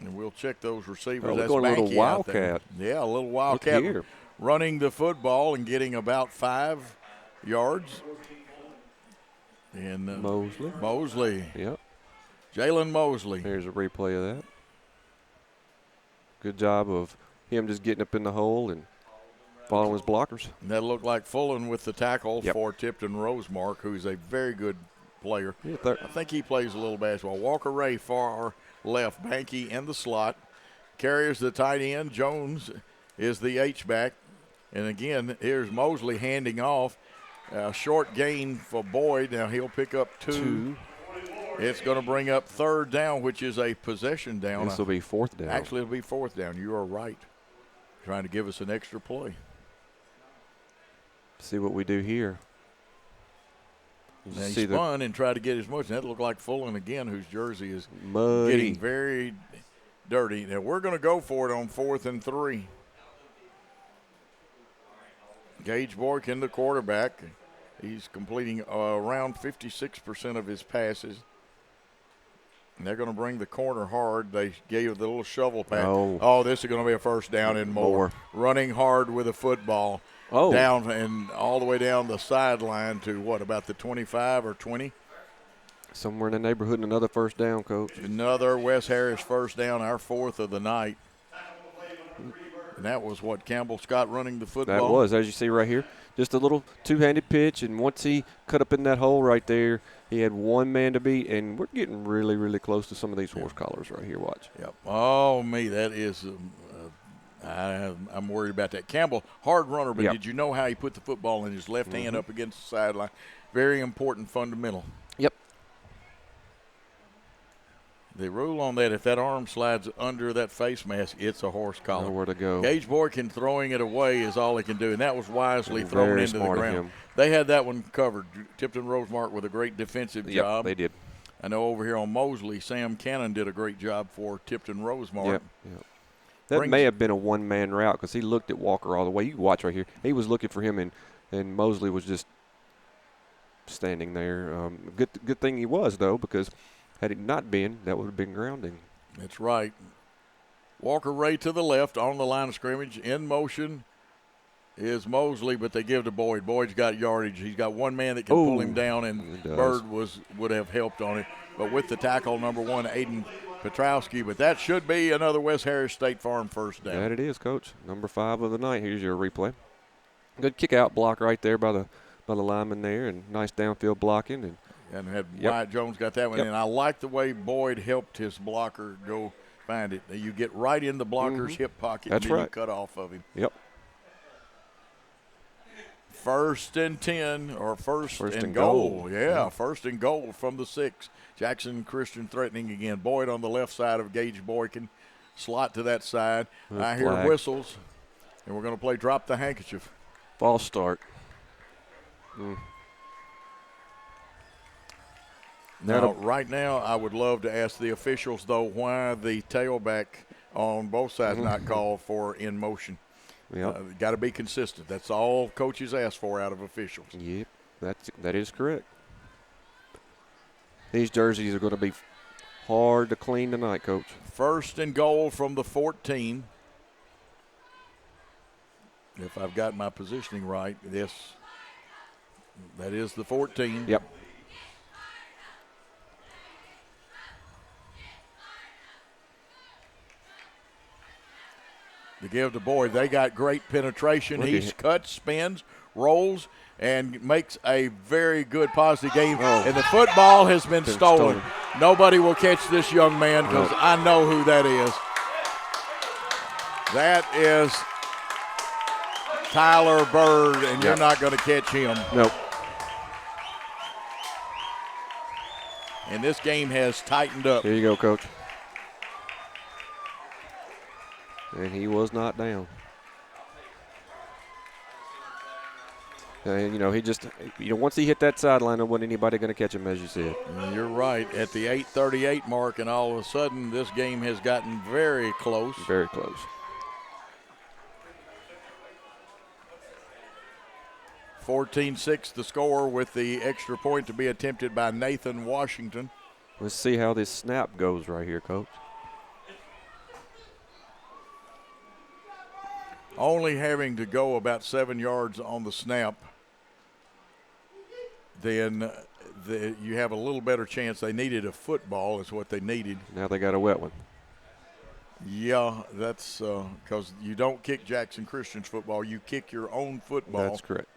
we'll check those receivers. That's going a little wildcat. Yeah, a little wildcat here. Running the football and getting about 5 yards. And Mosley. Mosley. Yep. Jalen Mosley. There's a replay of that. Good job of him just getting up in the hole and following his blockers. And that looked like Fullen with the tackle for Tipton Rosemark, who's a very good player. Yeah, I think he plays a little basketball. Walker Ray far left, Banky in the slot. Carriers the tight end. Jones is the H-back. And again, here's Mosley handing off. Short gain for Boyd. Now he'll pick up two. It's going to bring up third down, which is a possession down. This will be fourth down. Actually, it'll be fourth down. You are right. Trying to give us an extra play. See what we do here. Now he spun and tried to get his motion. That looked like Fullen again, whose jersey is muddy, getting very dirty. Now we're going to go for it on 4th and 3. Gage Boykin, the quarterback. He's completing around 56% of his passes. And they're going to bring the corner hard. They gave the little shovel pass. Oh, this is going to be a first down and more. Running hard with a football. Down and all the way down the sideline to what, about the 25 or 20? Somewhere in the neighborhood, and another first down, Coach. Another Wes Harris first down, our 4th of the night. And that was what, Campbell Scott running the football? That was, as you see right here. Just a little two-handed pitch, and once he cut up in that hole right there, he had one man to beat, and we're getting really, really close to some of these horse collars right here. Watch. Yep. Oh, me, that is I'm worried about that. Campbell, hard runner, but did you know how he put the football in his left hand up against the sideline? Very important fundamental. Yep. The rule on that, if that arm slides under that face mask, it's a horse collar. Nowhere to go. Gage Boykin throwing it away is all he can do, and that was wisely thrown into the ground. They had that one covered. Tipton Rosemark with a great defensive job. They did. I know over here on Mosley, Sam Cannon did a great job for Tipton Rosemark. Yep. That may have been a one-man route because he looked at Walker all the way. You can watch right here. He was looking for him, and Mosley was just standing there. Good thing he was, though, because had it not been, that would have been grounding. That's right. Walker Ray to the left on the line of scrimmage. In motion is Mosley, but they give to Boyd. Boyd's got yardage. He's got one man that can pull him down, and Bird would have helped on it. But with the tackle, number 1, Aiden Petrowski. But that should be another West Harris State Farm first down. That it is, Coach. Number 5 of the night. Here's your replay. Good kick-out block right there by the lineman there, and nice downfield blocking. And had Wyatt Jones got that one in. I like the way Boyd helped his blocker go find it. You get right in the blocker's hip pocket and then you cut off of him. Yep. 1st and 10 or first and goal. Yeah, 1st and goal from the 6. Jackson Christian threatening again. Boyd on the left side of Gage Boykin. Slot to that side. I hear whistles, and we're going to play drop the handkerchief. False start. Now, right now, I would love to ask the officials, though, why the tailback on both sides not called for in motion. Yep. Got to be consistent. That's all coaches ask for out of officials. Yep, that is correct. These jerseys are going to be hard to clean tonight, Coach. 1st and goal from the 14. If I've got my positioning right, yes, that is the 14. Yep. To give to Boyd, they got great penetration. He cuts, spins, rolls, and makes a very good positive game. And the football has been stolen. Nobody will catch this young man because I know who that is. That is Tyler Bird, and you're not going to catch him. Nope. And this game has tightened up. Here you go, Coach. And he was not down. And, he just, once he hit that sideline, there wasn't anybody going to catch him, as you said. You're right. At the 8:38 mark, and all of a sudden, this game has gotten very close. Very close. (14-6) the score, with the extra point to be attempted by Nathan Washington. Let's see how this snap goes right here, Coach. Only having to go about 7 yards on the snap, then you have a little better chance. They needed a football is what they needed. Now they got a wet one. Yeah, that's because you don't kick Jackson Christian's football. You kick your own football. That's correct.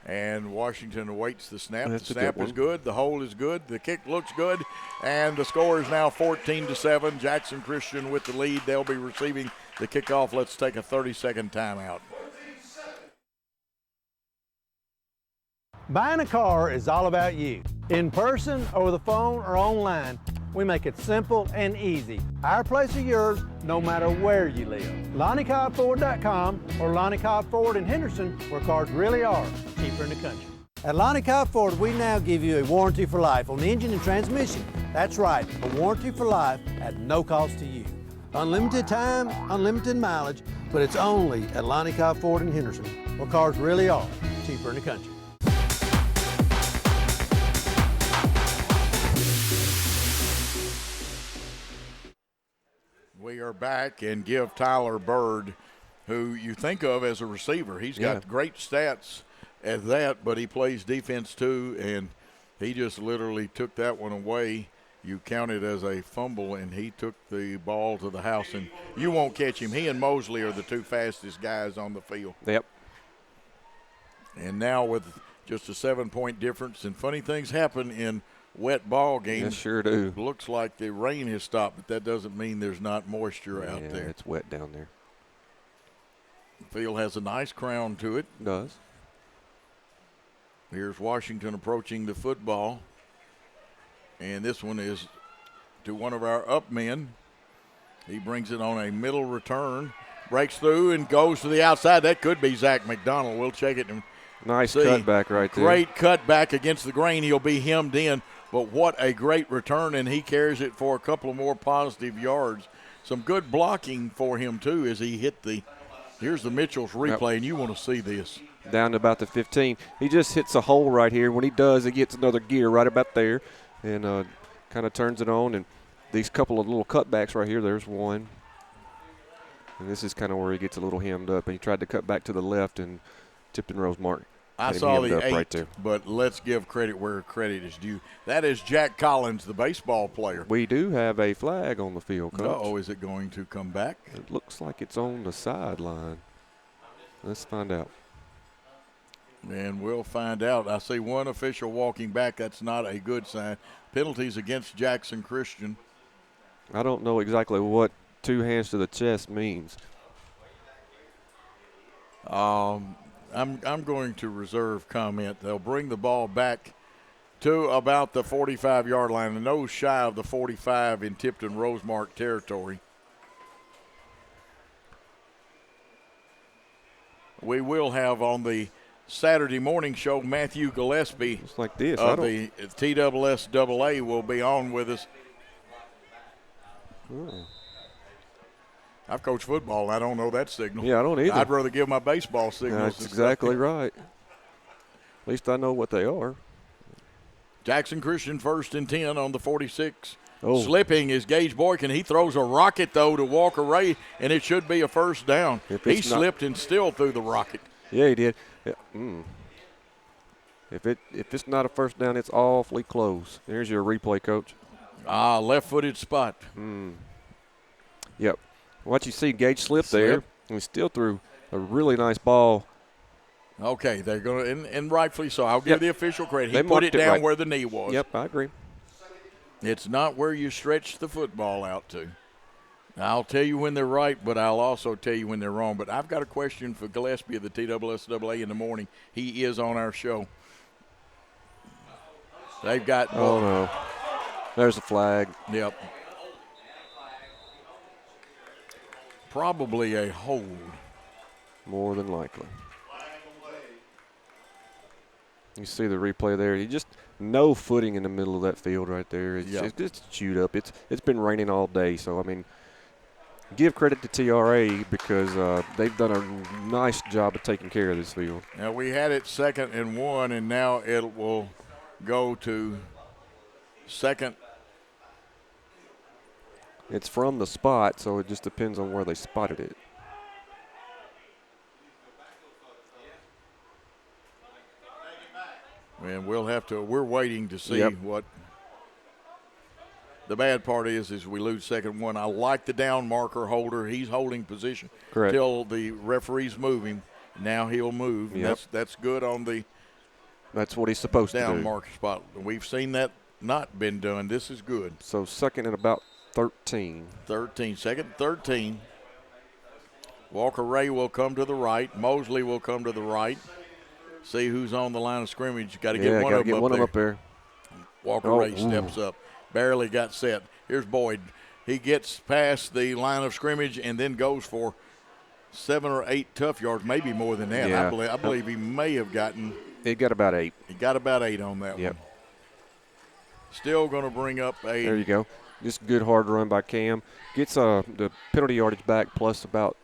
And Washington awaits the snap. That's the snap is good. The hold is good. The kick looks good. And the score is now 14-7. Jackson Christian with the lead. They'll be receiving the kickoff. Let's take a 30-second timeout. Buying a car is all about you. In person, over the phone, or online, we make it simple and easy. Our place or yours, no matter where you live. LonnieCobbFord.com or Lonnie Cobb Ford in Henderson, where cars really are cheaper in the country. At Lonnie Cobb Ford, we now give you a warranty for life on the engine and transmission. That's right, a warranty for life at no cost to you. Unlimited time, unlimited mileage, but it's only at Lonnie Cobb Ford in Henderson, where cars really are cheaper in the country. We are back and give Tyler Bird, who you think of as a receiver. He's got great stats at that, but he plays defense too, and he just literally took that one away. You count it as a fumble, and he took the ball to the house, and you won't catch him. He and Mosley are the two fastest guys on the field. Yep. And now with just a 7-point difference, and funny things happen in wet ball games. Yes, sure do. Looks like the rain has stopped, but that doesn't mean there's not moisture out there. It's wet down there. The field has a nice crown to it. It does. Here's Washington approaching the football. And this one is to one of our up men. He brings it on a middle return, breaks through and goes to the outside. That could be Zach McDonald. We'll check it and nice see. cutback right there. Great cutback against the grain. He'll be hemmed in, but what a great return, and he carries it for a couple of more positive yards. Some good blocking for him, too, as he hit the – here's the Mitchell's replay, and you want to see this. Down to about the 15. He just hits a hole right here. When he does, he gets another gear right about there and kind of turns it on. And these couple of little cutbacks right here, there's one. And this is kind of where he gets a little hemmed up. And he tried to cut back to the left, and Tipton Rosemark. I saw the 8, right there. But let's give credit where credit is due. That is Jack Collins, the baseball player. We do have a flag on the field, Coach. Uh-oh, is it going to come back? It looks like it's on the sideline. Let's find out. And we'll find out. I see one official walking back. That's not a good sign. Penalties against Jackson Christian. I don't know exactly what 2 hands to the chest means. I'm going to reserve comment. They'll bring the ball back to about the 45-yard line, and no shy of the 45 in Tipton Rosemark territory. We will have on the Saturday morning show Matthew Gillespie just like this. of the TSSAA will be on with us. I've coached football, and I don't know that signal. Yeah, I don't either. I'd rather give my baseball signals. That's exactly right. At least I know what they are. Jackson Christian 1st and 10 on the 46. Oh. Slipping is Gage Boykin. He throws a rocket, though, to Walker Ray, and it should be a first down. He slipped and still threw the rocket. Yeah, he did. If it's not a first down, it's awfully close. There's your replay, Coach. Left-footed spot. Yep. What you see, Gage slipped there, and he still threw a really nice ball. Okay, they're going to, and rightfully so. I'll give the official credit. He They put it marked down right. where the knee was. Yep, I agree. It's not where you stretch the football out to. I'll tell you when they're right, but I'll also tell you when they're wrong. But I've got a question for Gillespie of the TSSAA in the morning. He is on our show. They've got. Oh, no. There's a flag. Yep. Probably a hold. More than likely. You see the replay there. You just no footing in the middle of that field right there. It's just chewed up. It's been raining all day, so I mean, give credit to TRA because they've done a nice job of taking care of this field. Now we had it 2nd and 1, and now it will go to 2nd. It's from the spot, so it just depends on where they spotted it. And we're waiting to see what the bad part is we lose second one. I like the down marker holder. He's holding position till the referees move him. Now he'll move. Yep. That's good on the That's what he's supposed to do. Down marker spot. We've seen that not been done. This is good. So second and about 13. 13. Second, 13. Walker Ray will come to the right. Mosley will come to the right. See who's on the line of scrimmage. Got to get one of them up there. Walker Ray steps up. Barely got set. Here's Boyd. He gets past the line of scrimmage and then goes for 7 or 8 tough yards, maybe more than that. Yeah. I believe he may have gotten. He got about 8. He got about 8 on that one. Still going to bring up a. There you go. Just good hard run by Cam. Gets the penalty yardage back plus about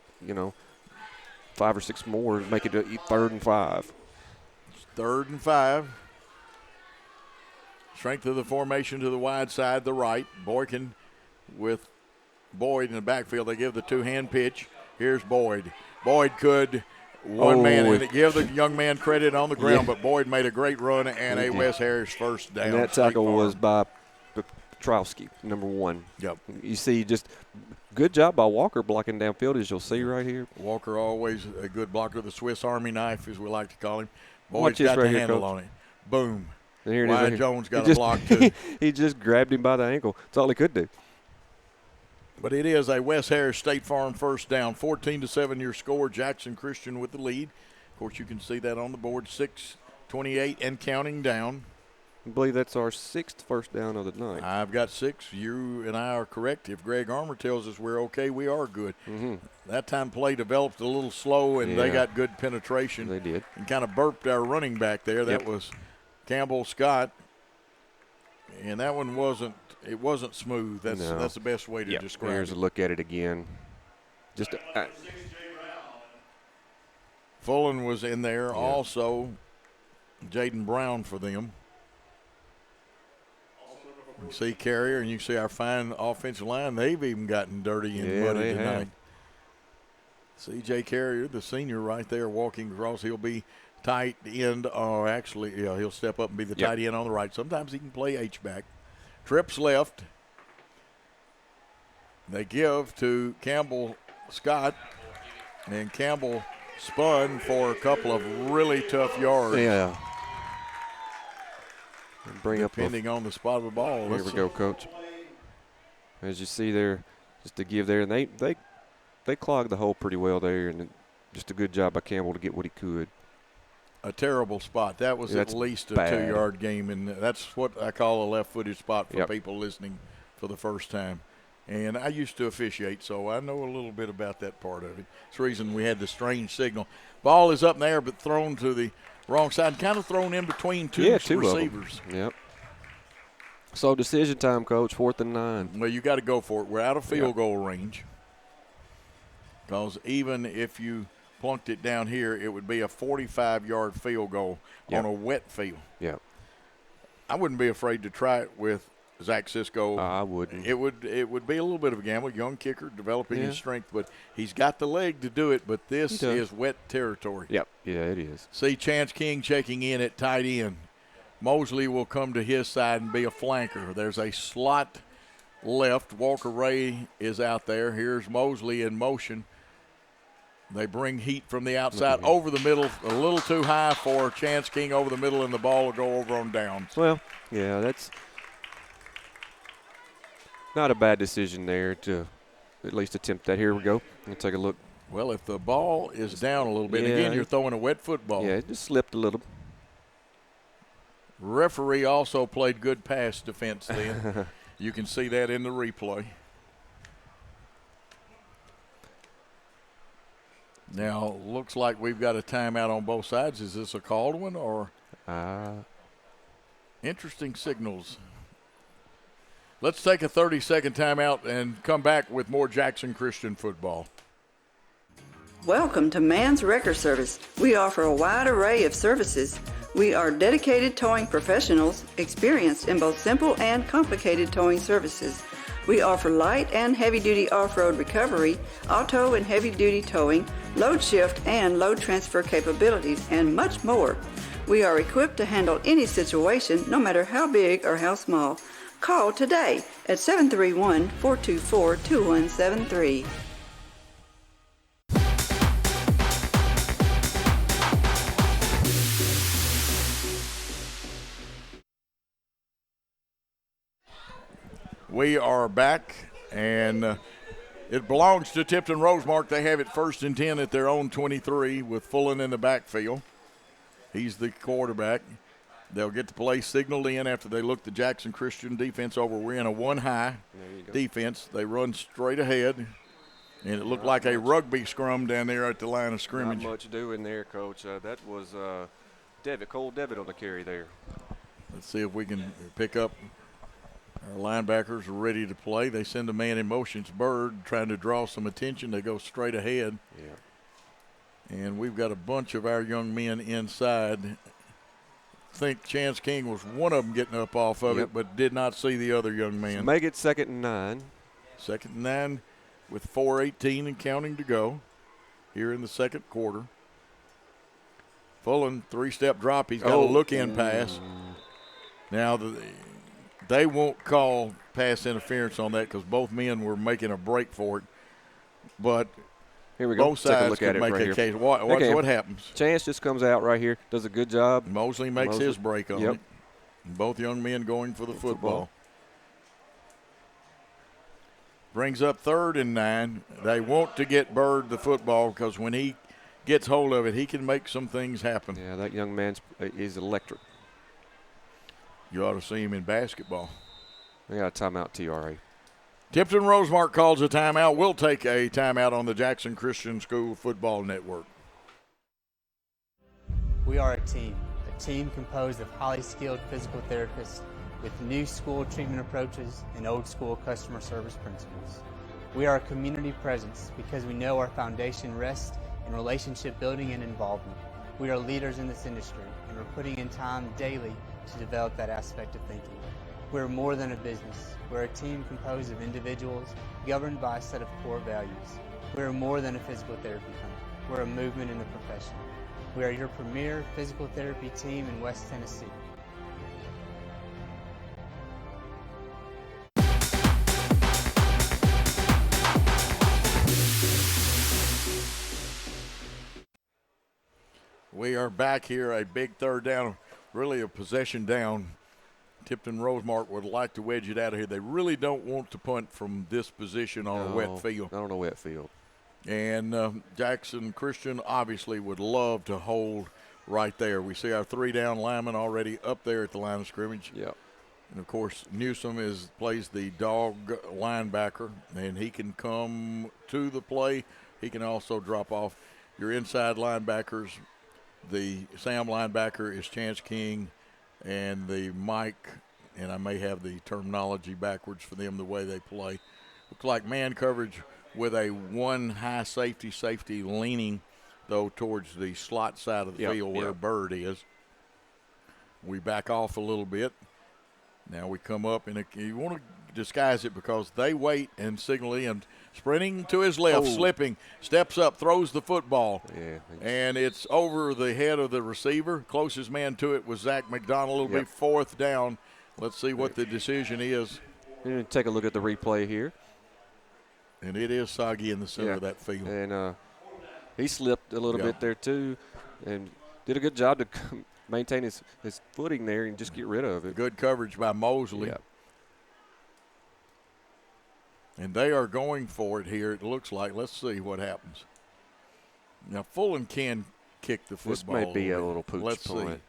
5 or 6 more, make it a 3rd and 5. 3rd and 5. Strength of the formation to the wide side, the right. Boykin with Boyd in the backfield. They give the 2-hand pitch. Here's Boyd. Boyd could one man and give the young man credit on the ground, but Boyd made a great run and a Wes Harris first down. And that tackle was by Petrowski, number 1. Yep. You see, just good job by Walker blocking downfield, as you'll see right here. Walker always a good blocker, the Swiss Army knife, as we like to call him. Boyd's Watch this got right the here, handle Coach. on it. Boom. And here it is Wyatt right here. Jones got a block, too. He just grabbed him by the ankle. That's all he could do. But it is a Wes Harris State Farm first down. 14-7 your score. Jackson Christian with the lead. Of course, you can see that on the board. 6:28 and counting down. I believe that's our 6th first down of the night. I've got 6. You and I are correct. If Greg Armour tells us we're okay, we are good. Mm-hmm. That time play developed a little slow, and they got good penetration. They did. And kind of burped our running back there. That was Campbell Scott. And that one wasn't smooth. That's the best way to describe Here's it. a look at it again. Just Fullen was in there also. Jaden Brown for them. You see Carrier and you see our fine offensive line. They've even gotten dirty and muddy tonight. C.J. Carrier, the senior right there walking across. He'll be tight end. Or actually, he'll step up and be the tight end on the right. Sometimes he can play H-back. Trips left. They give to Campbell Scott. And Campbell spun for a couple of really tough yards. Yeah. Depending on the spot of the ball. Here we go, Coach. As you see there, just to give there, and they clogged the hole pretty well there, and just a good job by Campbell to get what he could. A terrible spot. That was at least a 2-yard game, and that's what I call a left-footed spot for people listening for the first time. And I used to officiate, so I know a little bit about that part of it. It's the reason we had the strange signal. Ball is up in the air, but thrown to the wrong side, kind of thrown in between two receivers. Yep. So decision time, Coach, 4th and 9. Well, you got to go for it. We're out of field goal range. Because even if you plunked it down here, it would be a 45-yard field goal on a wet field. Yep. I wouldn't be afraid to try it with Zach Cisco. I wouldn't. It would be a little bit of a gamble. Young kicker, developing his strength, but he's got the leg to do it, but this is wet territory. Yep. Yeah, it is. See Chance King checking in at tight end. Mosley will come to his side and be a flanker. There's a slot left. Walker Ray is out there. Here's Mosley in motion. They bring heat from the outside over the middle, a little too high for Chance King over the middle, and the ball will go over on downs. Well, yeah, that's not a bad decision there to at least attempt that. Here we go. Let's take a look. Well, if the ball is down a little bit, again, you're throwing a wet football. Yeah, it just slipped a little. Referee also played good pass defense then. You can see that in the replay. Now, looks like we've got a timeout on both sides. Is this a called one or interesting signals? Let's take a 30-second timeout and come back with more Jackson Christian football. Welcome to Mann's Wrecker Service. We offer a wide array of services. We are dedicated towing professionals, experienced in both simple and complicated towing services. We offer light and heavy-duty off-road recovery, auto and heavy-duty towing, load shift and load transfer capabilities, and much more. We are equipped to handle any situation, no matter how big or how small. Call today at 731-424-2173. We are back, and it belongs to Tipton Rosemark. They have it 1st and 10 at their own 23 with Fullen in the backfield. He's the quarterback. They'll get the play signaled in after they look the Jackson Christian defense over. We're in a one-high defense. They run straight ahead, and it looked like a rugby scrum down there at the line of scrimmage. Not much doing there, Coach. That was Cole Devitt on the carry there. Let's see if we can pick up. Our linebackers are ready to play. They send a man in motion. It's Bird trying to draw some attention. They go straight ahead. Yeah. And we've got a bunch of our young men inside. I think Chance King was one of them getting up off of it, but did not see the other young man. So make it 2nd and 9. 2nd and 9 with 4:18 and counting to go here in the second quarter. Fullen, 3-step drop. He's got a look-in pass. Now, they won't call pass interference on that because both men were making a break for it. But here we go. Both sides could make a case. What happens? Chance just comes out right here, does a good job. Mosley makes his break on it. And both young men going for the football. Brings up 3rd and 9. They want to get Bird the football because when he gets hold of it, he can make some things happen. Yeah, that young man is electric. You ought to see him in basketball. They got a timeout, TRA. Tipton Rosemark calls a timeout. We'll take a timeout on the Jackson Christian School Football Network. We are a team composed of highly skilled physical therapists with new school treatment approaches and old school customer service principles. We are a community presence because we know our foundation rests in relationship building and involvement. We are leaders in this industry, and we're putting in time daily to develop that aspect of thinking. We're more than a business. We're a team composed of individuals governed by a set of core values. We're more than a physical therapy company. We're a movement in the profession. We are your premier physical therapy team in West Tennessee. We are back here, a big 3rd down, really a possession down. Tipton Rosemark would like to wedge it out of here. They really don't want to punt from this position on a wet field. Not on a wet field. And Jackson Christian obviously would love to hold right there. We see our 3 down linemen already up there at the line of scrimmage. Yep. And, of course, Newsom plays the dog linebacker, and he can come to the play. He can also drop off. Your inside linebackers, the Sam linebacker is Chance King, and the Mike, and I may have the terminology backwards for them the way they play. Looks like man coverage with a 1 high safety leaning, though, towards the slot side of the field where Bird is. We back off a little bit. Now we come up, and you want to disguise it because they wait and signal in. Sprinting to his left, slipping, steps up, throws the football. Yeah, and it's over the head of the receiver. Closest man to it was Zach McDonald. It'll be 4th down. Let's see what the decision is. Take a look at the replay here. And it is soggy in the center of that field. And he slipped a little bit there too and did a good job to maintain his footing there and just get rid of it. Good coverage by Mosley. Yeah. And they are going for it here, it looks like. Let's see what happens. Now, Fullen can kick the football. This may be a little pooch Let's point.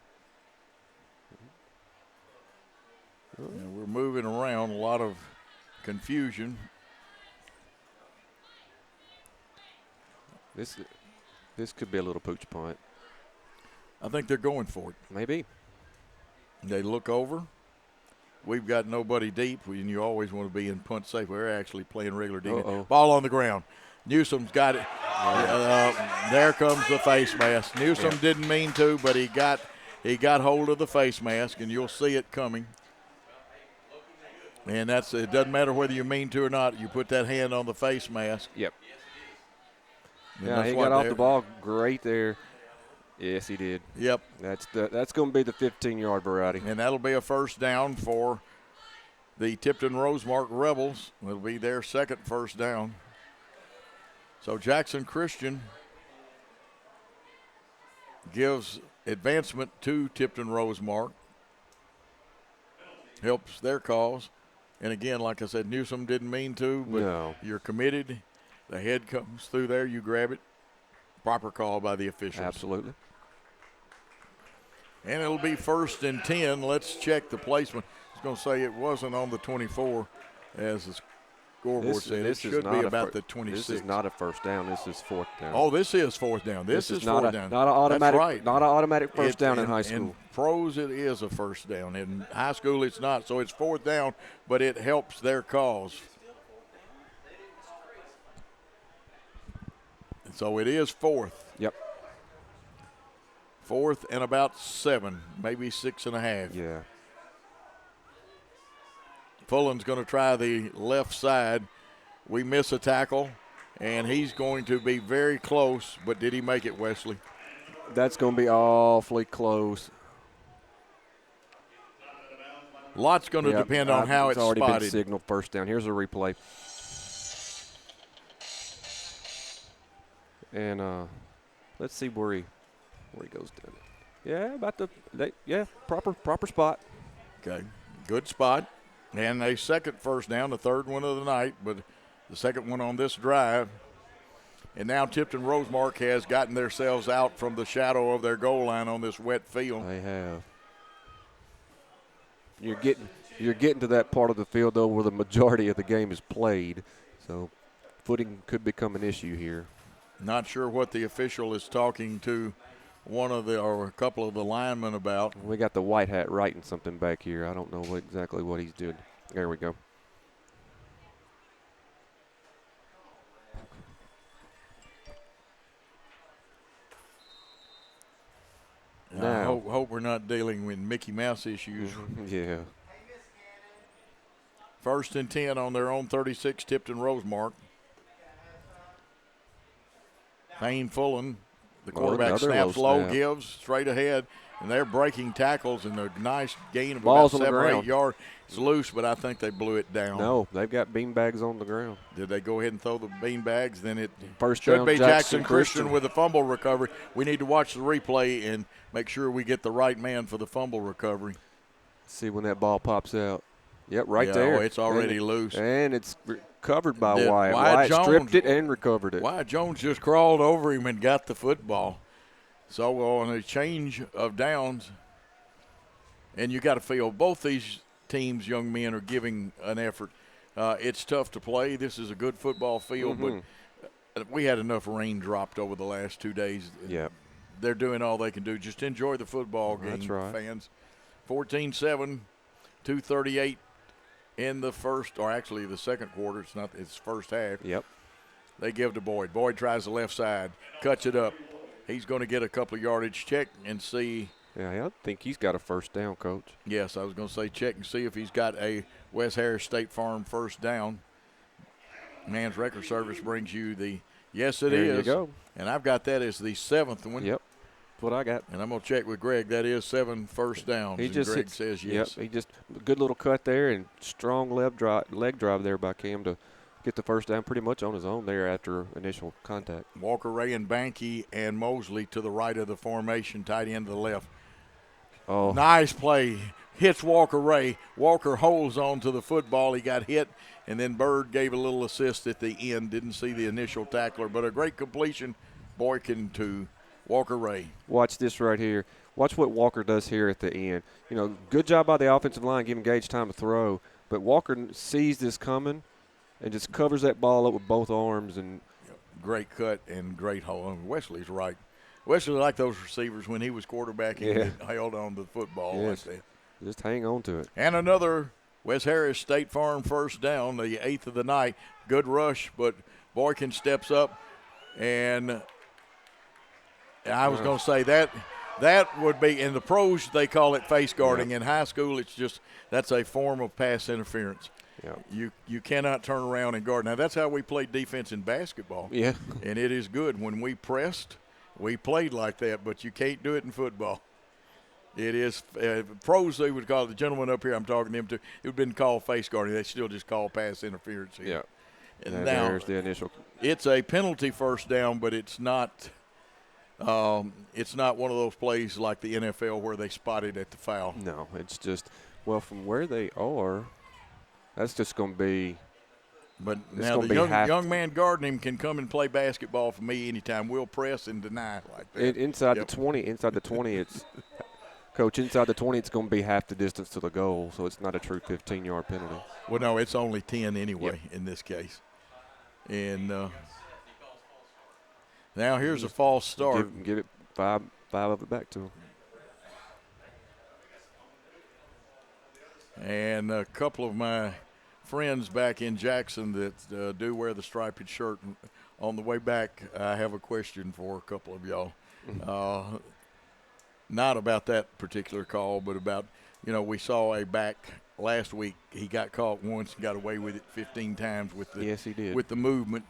See. We're moving around, a lot of confusion. This could be a little pooch punt. I think they're going for it. Maybe. They look over. We've got nobody deep, and you always want to be in punt safe. We're actually playing regular defense. Ball on the ground. Newsom's got it. There comes the face mask. Newsom didn't mean to, but he got hold of the face mask, and you'll see it coming. And it doesn't matter whether you mean to or not. You put that hand on the face mask. Yep. Yeah, he got off the ball great there. Yes, he did. Yep. That's going to be the 15-yard variety. And that'll be a first down for the Tipton Rosemark Rebels. It'll be their second first down. So Jackson Christian gives advancement to Tipton Rosemark. Helps their cause. And again, like I said, Newsom didn't mean to, but you're committed. The head comes through there, you grab it. Proper call by the officials. Absolutely. And it'll be 1st and 10. Let's check the placement. I was going to say it wasn't on the 24, as the scoreboard said. It should be about the 26. This is not a first down. This is 4th down. Oh, this is 4th down. This is 4th down. Not an automatic. That's right. Not an automatic first down in high school. In pros, it is a first down. In high school, it's not. So it's 4th down, but it helps their cause. So it is 4th. Yep. 4th and about 7, maybe 6.5. Yeah. Fullen's going to try the left side. We miss a tackle, and he's going to be very close. But did he make it, Wesley? That's going to be awfully close. Lots going to depend on how it's already spotted. Been signaled first down. Here's a replay. And let's see where he goes down. Yeah, proper spot. Okay, good spot. And a second first down, the third one of the night, but the second one on this drive. And now Tipton Rosemark has gotten themselves out from the shadow of their goal line on this wet field. They have. You're getting to that part of the field, though, where the majority of the game is played. So footing could become an issue here. Not sure what the official is talking to or a couple of the linemen about. We got the white hat writing something back here. I don't know exactly what he's doing. There we go. I hope we're not dealing with Mickey Mouse issues. Yeah. 1st and 10 on their own 36, Tipton Rosemark. Payne Fullen, the quarterback, snaps low, gives straight ahead, and they're breaking tackles, and a nice gain of Ball's about 7 or 8 yards. It's loose, but I think they blew it down. No, they've got bean bags on the ground. Did they go ahead and throw the bean bags? Then it First should down, be Jackson Christian with a fumble recovery. We need to watch the replay and make sure we get the right man for the fumble recovery. See when that ball pops out. Yep, right there. Oh, it's already loose. And it's covered by Wyatt. Wyatt Jones stripped it and recovered it. Wyatt Jones just crawled over him and got the football. So on a change of downs, and you got to feel both these teams, young men, are giving an effort. It's tough to play. This is a good football field, but we had enough rain dropped over the last 2 days. Yeah. They're doing all they can do. Just enjoy the football game, That's right. fans. 14-7, 2:38 in the first, or actually the second quarter. It's first half. Yep. They give to Boyd. Boyd tries the left side, cuts it up. He's going to get a couple of yardage. Check and see. Yeah, I think he's got a first down, Coach. Yes, I was going to say check and see if he's got a West Harris State Farm first down. Man's Record Service brings you the – yes, it is. There you go. And I've got that as the 7th one. Yep. That's what I got. And I'm going to check with Greg. That is 7 first downs. He just Greg says yes. Yep, he just good little cut there and strong leg drive there by Cam to get the first down pretty much on his own there after initial contact. Walker Ray and Banky and Mosley to the right of the formation, tight end to the left. Oh, nice play. Hits Walker Ray. Walker holds on to the football. He got hit, and then Bird gave a little assist at the end. Didn't see the initial tackler, but a great completion. Boykin to Walker Ray. Watch this right here. Watch what Walker does here at the end. You know, good job by the offensive line giving Gage time to throw, but Walker sees this coming and just covers that ball up with both arms. And great cut and great hold. Wesley's right. Wesley liked those receivers when he was quarterbacking and held on to the football like that. Just hang on to it. And another West Harris State Farm first down, the 8th of the night. Good rush, but Boykin steps up, and I was going to say that would be, in the pros they call it face guarding. In high school it's just, that's a form of pass interference. Yeah. You cannot turn around and guard. Now that's how we played defense in basketball. Yeah. And it is good. When we pressed We played like that, but you can't do it in football. It is pros. They would call it, the gentleman up here I'm talking to him to. It would have been called face guarding. They still just call pass interference here. Yeah. And now there's the initial. It's a penalty first down, but it's not. It's not one of those plays like the NFL where they spot it at the foul. No, it's just from where they are. That's just going to be. But now the young man guarding him can come and play basketball for me anytime. We'll press and deny like that. Inside the 20, it's Coach, inside the 20, it's going to be half the distance to the goal, so it's not a true 15-yard penalty. Well, no, it's only 10 anyway in this case. And now here's a false start. Give it five of it back to him. And a couple of my friends back in Jackson that do wear the striped shirt, on the way back, I have a question for a couple of y'all. Not about that particular call, but about, we saw a back last week. He got caught once and got away with it 15 times with the yes, he did. With the movement.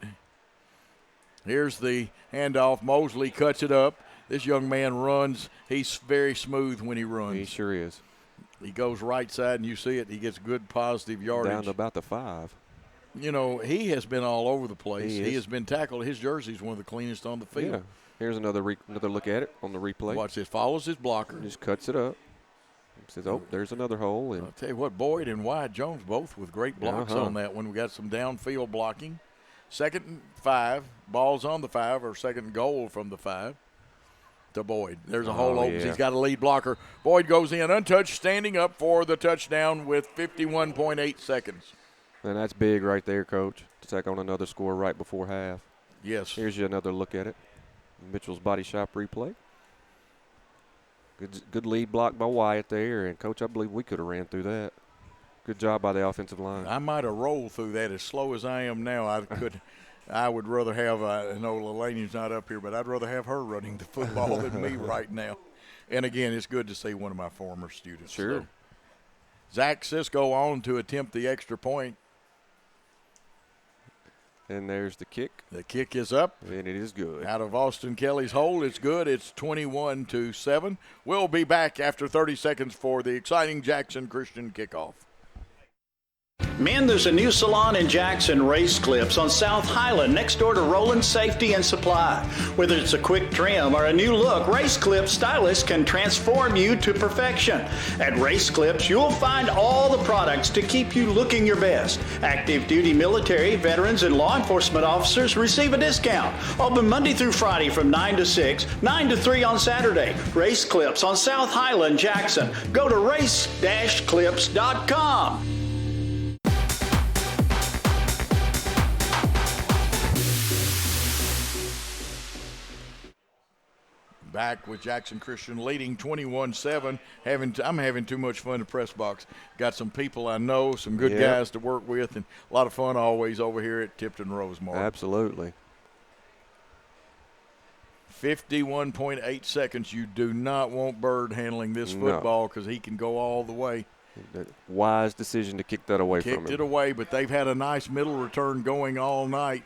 Here's the handoff. Mosley cuts it up. This young man runs. He's very smooth when he runs. He sure is. He goes right side, and you see it. He gets good positive yardage. Down to about the 5. He has been all over the place. He has been tackled. His jersey's one of the cleanest on the field. Yeah. Here's another look at it on the replay. Watch this. Follows his blocker. Just cuts it up. Says, there's another hole. And I'll tell you what, Boyd and Wyatt Jones both with great blocks on that one. We got some downfield blocking. 2nd and 5. Ball's on the 5, or 2nd goal from the 5 to Boyd. There's a hole opens. He's got a lead blocker. Boyd goes in untouched, standing up for the touchdown with 51.8 seconds. And that's big right there, Coach, to tack on another score right before half. Yes. Here's you another look at it. Mitchell's Body Shop replay. Good lead block by Wyatt there, and Coach, I believe we could have ran through that. Good job by the offensive line. I might have rolled through that as slow as I am now. I would rather have, Lelania's not up here, but I'd rather have her running the football than me right now. And again, it's good to see one of my former students. Sure. So. Zach Sisko on to attempt the extra point. And there's the kick. The kick is up. And it is good. Out of Austin Kelly's hole, it's good. It's 21-7. We'll be back after 30 seconds for the exciting Jackson Christian kickoff. Men, there's a new salon in Jackson, Race Clips, on South Highland, next door to Rowland Safety and Supply. Whether it's a quick trim or a new look, Race Clips stylists can transform you to perfection. At Race Clips, you'll find all the products to keep you looking your best. Active duty military, veterans, and law enforcement officers receive a discount. Open Monday through Friday from 9 to 6, 9 to 3 on Saturday. Race Clips on South Highland, Jackson. Go to race-clips.com. Back with Jackson Christian leading 21-7. I'm having too much fun in the press box. Got some people I know, some good guys to work with, and a lot of fun always over here at Tipton Rosemark. Absolutely. 51.8 seconds. You do not want Bird handling this football because he can go all the way. Wise decision to kick that away from him. Kicked it away, but they've had a nice middle return going all night.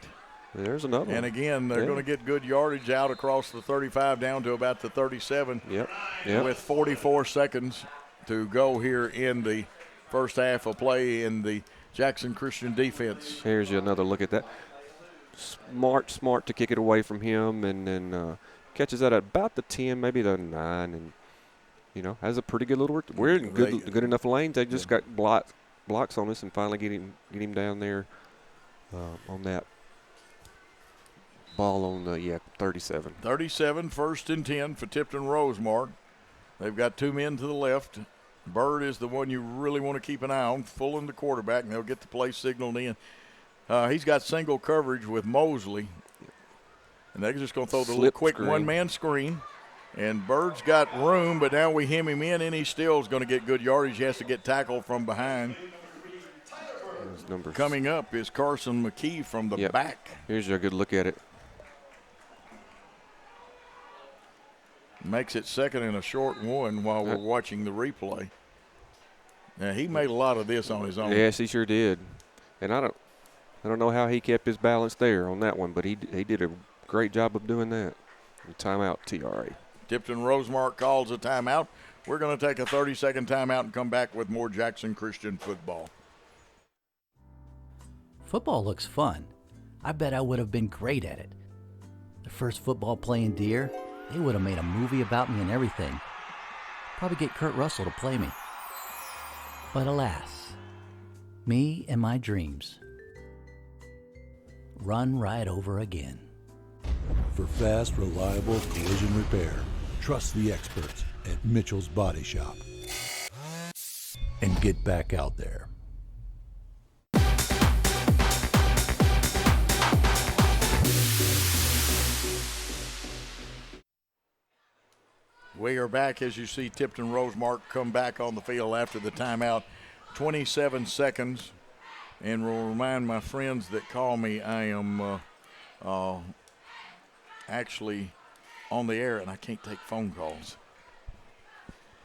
There's another one. And again, they're going to get good yardage out across the 35 down to about the 37. Yep. With 44 seconds to go here in the first half of play in the Jackson Christian defense. Here's another look at that. Smart to kick it away from him, and then catches that at about the 10, maybe the 9, and has a pretty good little. We're in good enough lanes. They just got blocks on us, and finally get him down there on that. Ball on the 37. 37, 1st and 10 for Tipton Rosemark. They've got 2 men to the left. Bird is the one you really want to keep an eye on, fooling the quarterback, and they'll get the play signaled in. He's got single coverage with Mosley, and they're just going to throw the little quick one-man screen. And Bird's got room, but now we hem him in, and he still is going to get good yardage. He has to get tackled from behind. Coming up is Carson McKee from the back. Here's a good look at it. Makes it 2nd and a short 1 while we're watching the replay. Now, he made a lot of this on his own. Yes, he sure did. And I don't know how he kept his balance there on that one, but he did a great job of doing that. Timeout, TRA. Tipton Rosemark calls a timeout. We're going to take a 30-second timeout and come back with more Jackson Christian football. Football looks fun. I bet I would have been great at it. The first football playing Deer, they would have made a movie about me and everything. Probably get Kurt Russell to play me. But alas, me and my dreams run right over again. For fast, reliable collision repair, trust the experts at Mitchell's Body Shop. And get back out there. We are back as you see Tipton Rosemark come back on the field after the timeout. 27 seconds. And will remind my friends that call me, I am actually on the air and I can't take phone calls.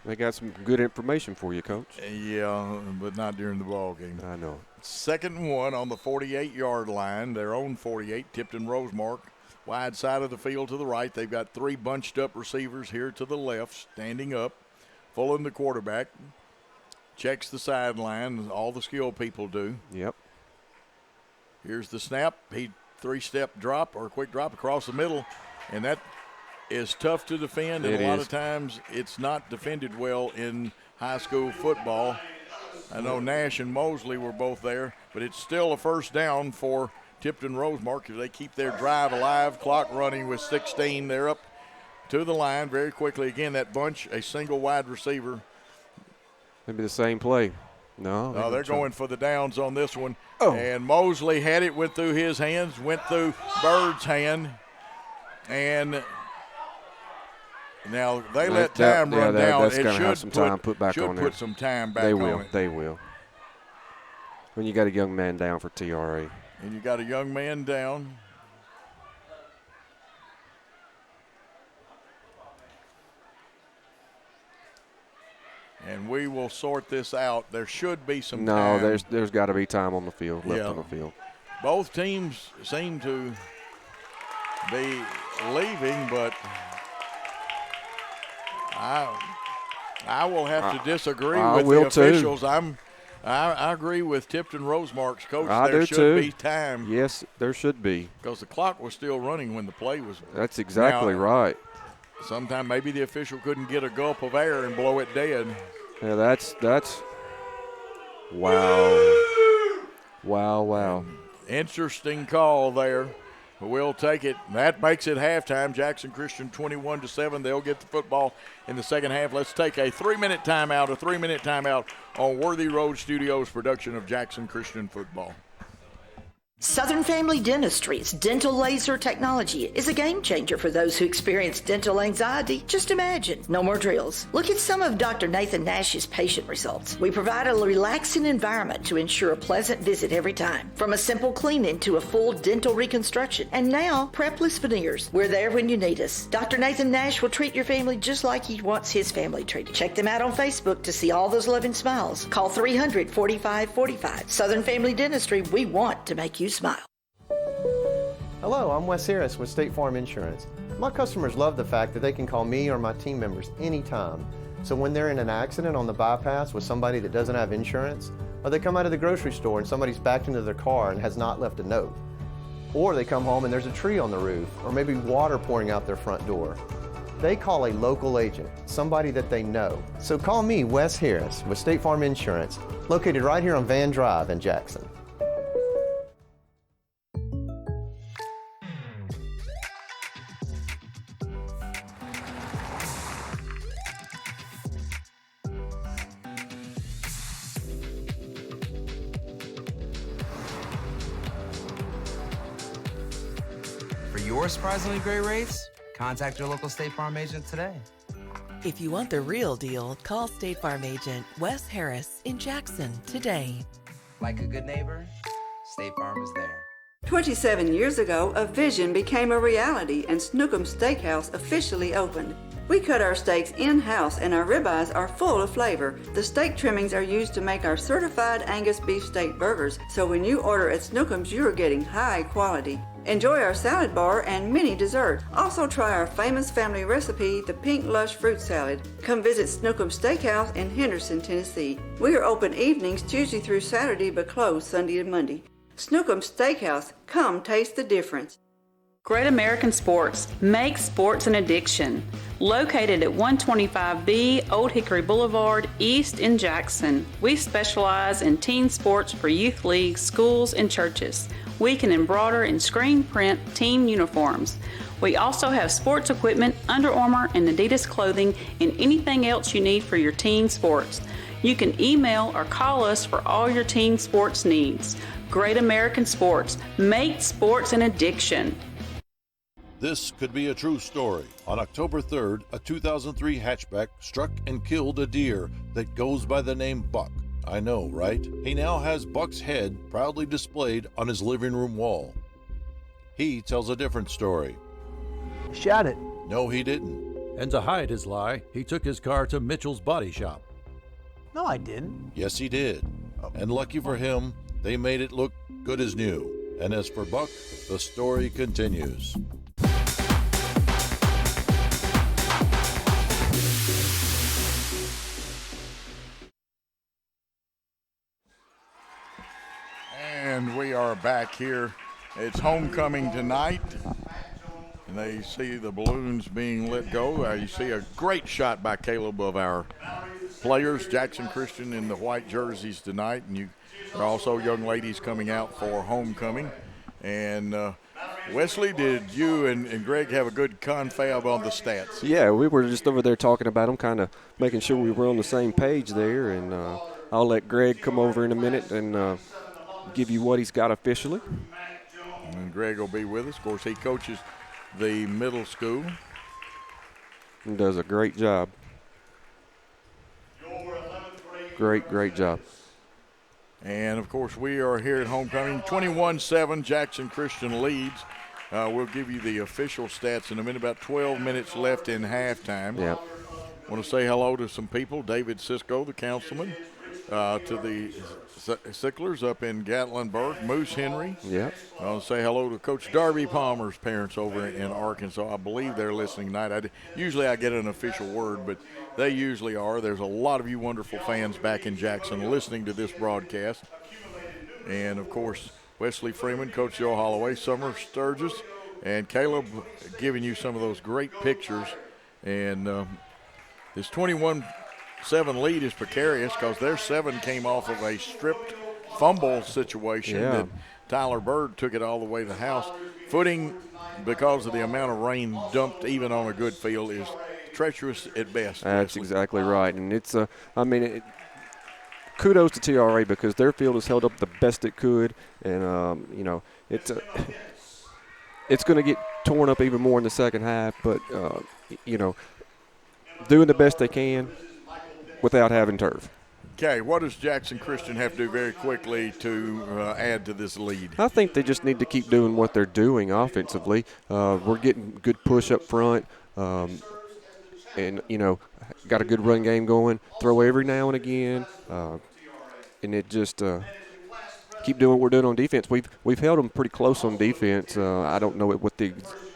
They got some good information for you, Coach. Yeah, but not during the ball game. I know. 2nd and 1 on the 48-yard line, their own 48, Tipton Rosemark. Wide side of the field to the right. They've got 3 bunched up receivers here to the left, standing up. Fulham, the quarterback, checks the sideline. All the skilled people do. Yep. Here's the snap. He 3-step drop or quick drop across the middle, and that is tough to defend. And a lot of times it's not defended well in high school football. I know Nash and Mosley were both there, but it's still a first down for Tipton Rosemark if they keep their drive alive. Clock running with 16. They're up to the line very quickly. Again, that bunch, a single wide receiver. Maybe the same play. No, they're going for the downs on this one. Oh. And Mosley had it, went through his hands, went through Bird's hand. And now they let time run down. That's going to have some time put back on there. Should put some time back on it. They will. When you got a young man down for TRA. And you got a young man down. And we will sort this out. There should be some time. No, there's got to be time on the field, left on the field. Both teams seem to be leaving, but I will have to disagree with the officials. I agree with Tipton Rosemark's coach. There should be time. Yes, there should be. Because the clock was still running when the play was. That's exactly right. Sometime maybe the official couldn't get a gulp of air and blow it dead. Yeah, that's wow. Interesting call there. But we'll take it. That makes it halftime. Jackson Christian 21-7. They'll get the football in the second half. Let's take a 3-minute timeout on Worthy Road Studios production of Jackson Christian football. Southern Family Dentistry's dental laser technology is a game changer for those who experience dental anxiety. Just imagine, no more drills. Look at some of Dr. Nathan Nash's patient results. We provide a relaxing environment to ensure a pleasant visit every time. From a simple cleaning to a full dental reconstruction. And now, prepless veneers. We're there when you need us. Dr. Nathan Nash will treat your family just like he wants his family treated. Check them out on Facebook to see all those loving smiles. Call 300-4545. Southern Family Dentistry, we want to make you smile. Hello, I'm Wes Harris with State Farm Insurance. My customers love the fact that they can call me or my team members anytime. So when they're in an accident on the bypass with somebody that doesn't have insurance, or they come out of the grocery store and somebody's backed into their car and has not left a note, or they come home and there's a tree on the roof, or maybe water pouring out their front door, they call a local agent, somebody that they know. So call me, Wes Harris, with State Farm Insurance, located right here on Van Drive in Jackson. For your surprisingly great rates, contact your local State Farm agent today. If you want the real deal, call State Farm agent Wes Harris in Jackson today. Like a good neighbor, State Farm is there. 27 years ago, a vision became a reality and Snookum Steakhouse officially opened. We cut our steaks in-house and our ribeyes are full of flavor. The steak trimmings are used to make our certified Angus beef steak burgers, so when you order at Snookum's, you are getting high quality. Enjoy our salad bar and mini dessert. Also try our famous family recipe, the Pink Lush Fruit Salad. Come visit Snookum Steakhouse in Henderson, Tennessee. We are open evenings Tuesday through Saturday but closed Sunday and Monday. Snookum Steakhouse, come taste the difference. Great American Sports, make sports an addiction. Located at 125B Old Hickory Boulevard, East in Jackson. We specialize in teen sports for youth leagues, schools, and churches. We can embroider and screen print team uniforms. We also have sports equipment, Under Armour and Adidas clothing, and anything else you need for your teen sports. You can email or call us for all your teen sports needs. Great American Sports, make sports an addiction. This could be a true story. On October 3rd, a 2003 hatchback struck and killed a deer that goes by the name Buck. I know, right? He now has Buck's head proudly displayed on his living room wall. He tells a different story. Shot it. No, he didn't. And to hide his lie, he took his car to Mitchell's body shop. No, I didn't. Yes, he did. And lucky for him, they made it look good as new. And as for Buck, the story continues. And we are back here. It's homecoming tonight, and they see the balloons being let go. You see a great shot by Caleb of our players, Jackson Christian in the white jerseys tonight, and there are also young ladies coming out for homecoming. And Wesley, did you and Greg have a good confab on the stats? Yeah, we were just over there talking about them, kind of making sure we were on the same page there, and I'll let Greg come over in a minute and give you what he's got officially. And Greg will be with us. Of course, he coaches the middle school. And does a great job. Great job. And, of course, we are here at homecoming. 21-7, Jackson Christian leads. We'll give you the official stats in a minute. About 12 minutes left in halftime. Yeah. Want to say hello to some people. David Cisco, the councilman, to the Sicklers up in Gatlinburg, Moose Henry. Yeah. I want to say hello to Coach Darby Palmer's parents over in Arkansas. I believe they're listening tonight. Usually I get an official word, but they usually are. There's a lot of you wonderful fans back in Jackson listening to this broadcast. And, of course, Wesley Freeman, Coach Joe Holloway, Summer Sturgis, and Caleb giving you some of those great pictures. And this 21-7 lead is precarious because their 7 came off of a stripped fumble situation that Tyler Bird took it all the way to the house. Footing, because of the amount of rain dumped even on a good field, is treacherous at best. That's exactly right. And it's kudos to TRA because their field has held up the best it could. And, it's going to get torn up even more in the second half. But, doing the best they can without having turf. Okay, what does Jackson Christian have to do very quickly to add to this lead? I think they just need to keep doing what they're doing offensively. We're getting good push up front, and, got a good run game going. Throw every now and again, and it just keep doing what we're doing on defense. We've held them pretty close on defense. I don't know what the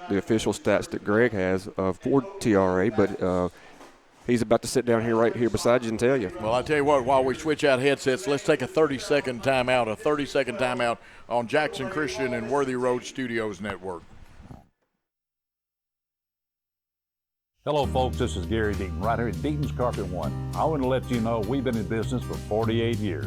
official stats that Greg has for TRA, but he's about to sit down here right here beside you and tell you. Well, I tell you what, while we switch out headsets, let's take a 30-second timeout on Jackson Christian and Worthy Road Studios Network. Hello, folks. This is Gary Deaton, right here at Deaton's Carpet One. I want to let you know we've been in business for 48 years.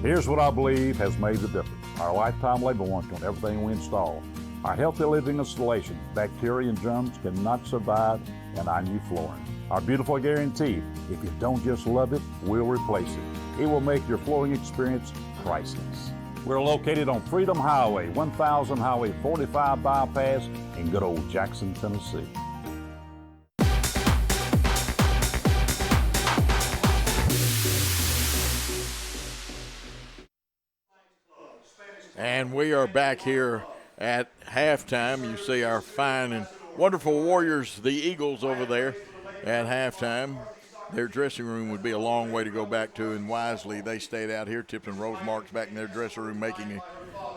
Here's what I believe has made the difference. Our lifetime labor warranty on everything we install. Our healthy living installation, bacteria and germs cannot survive in our new flooring. Our beautiful guarantee, if you don't just love it, we'll replace it. It will make your flooring experience priceless. We're located on Freedom Highway, 1000 Highway 45 bypass in good old Jackson, Tennessee. And we are back here at halftime. You see our fine and wonderful Warriors, the Eagles, over there at halftime. Their dressing room would be a long way to go back to, and wisely they stayed out here. Tipton Rosemark's back in their dressing room making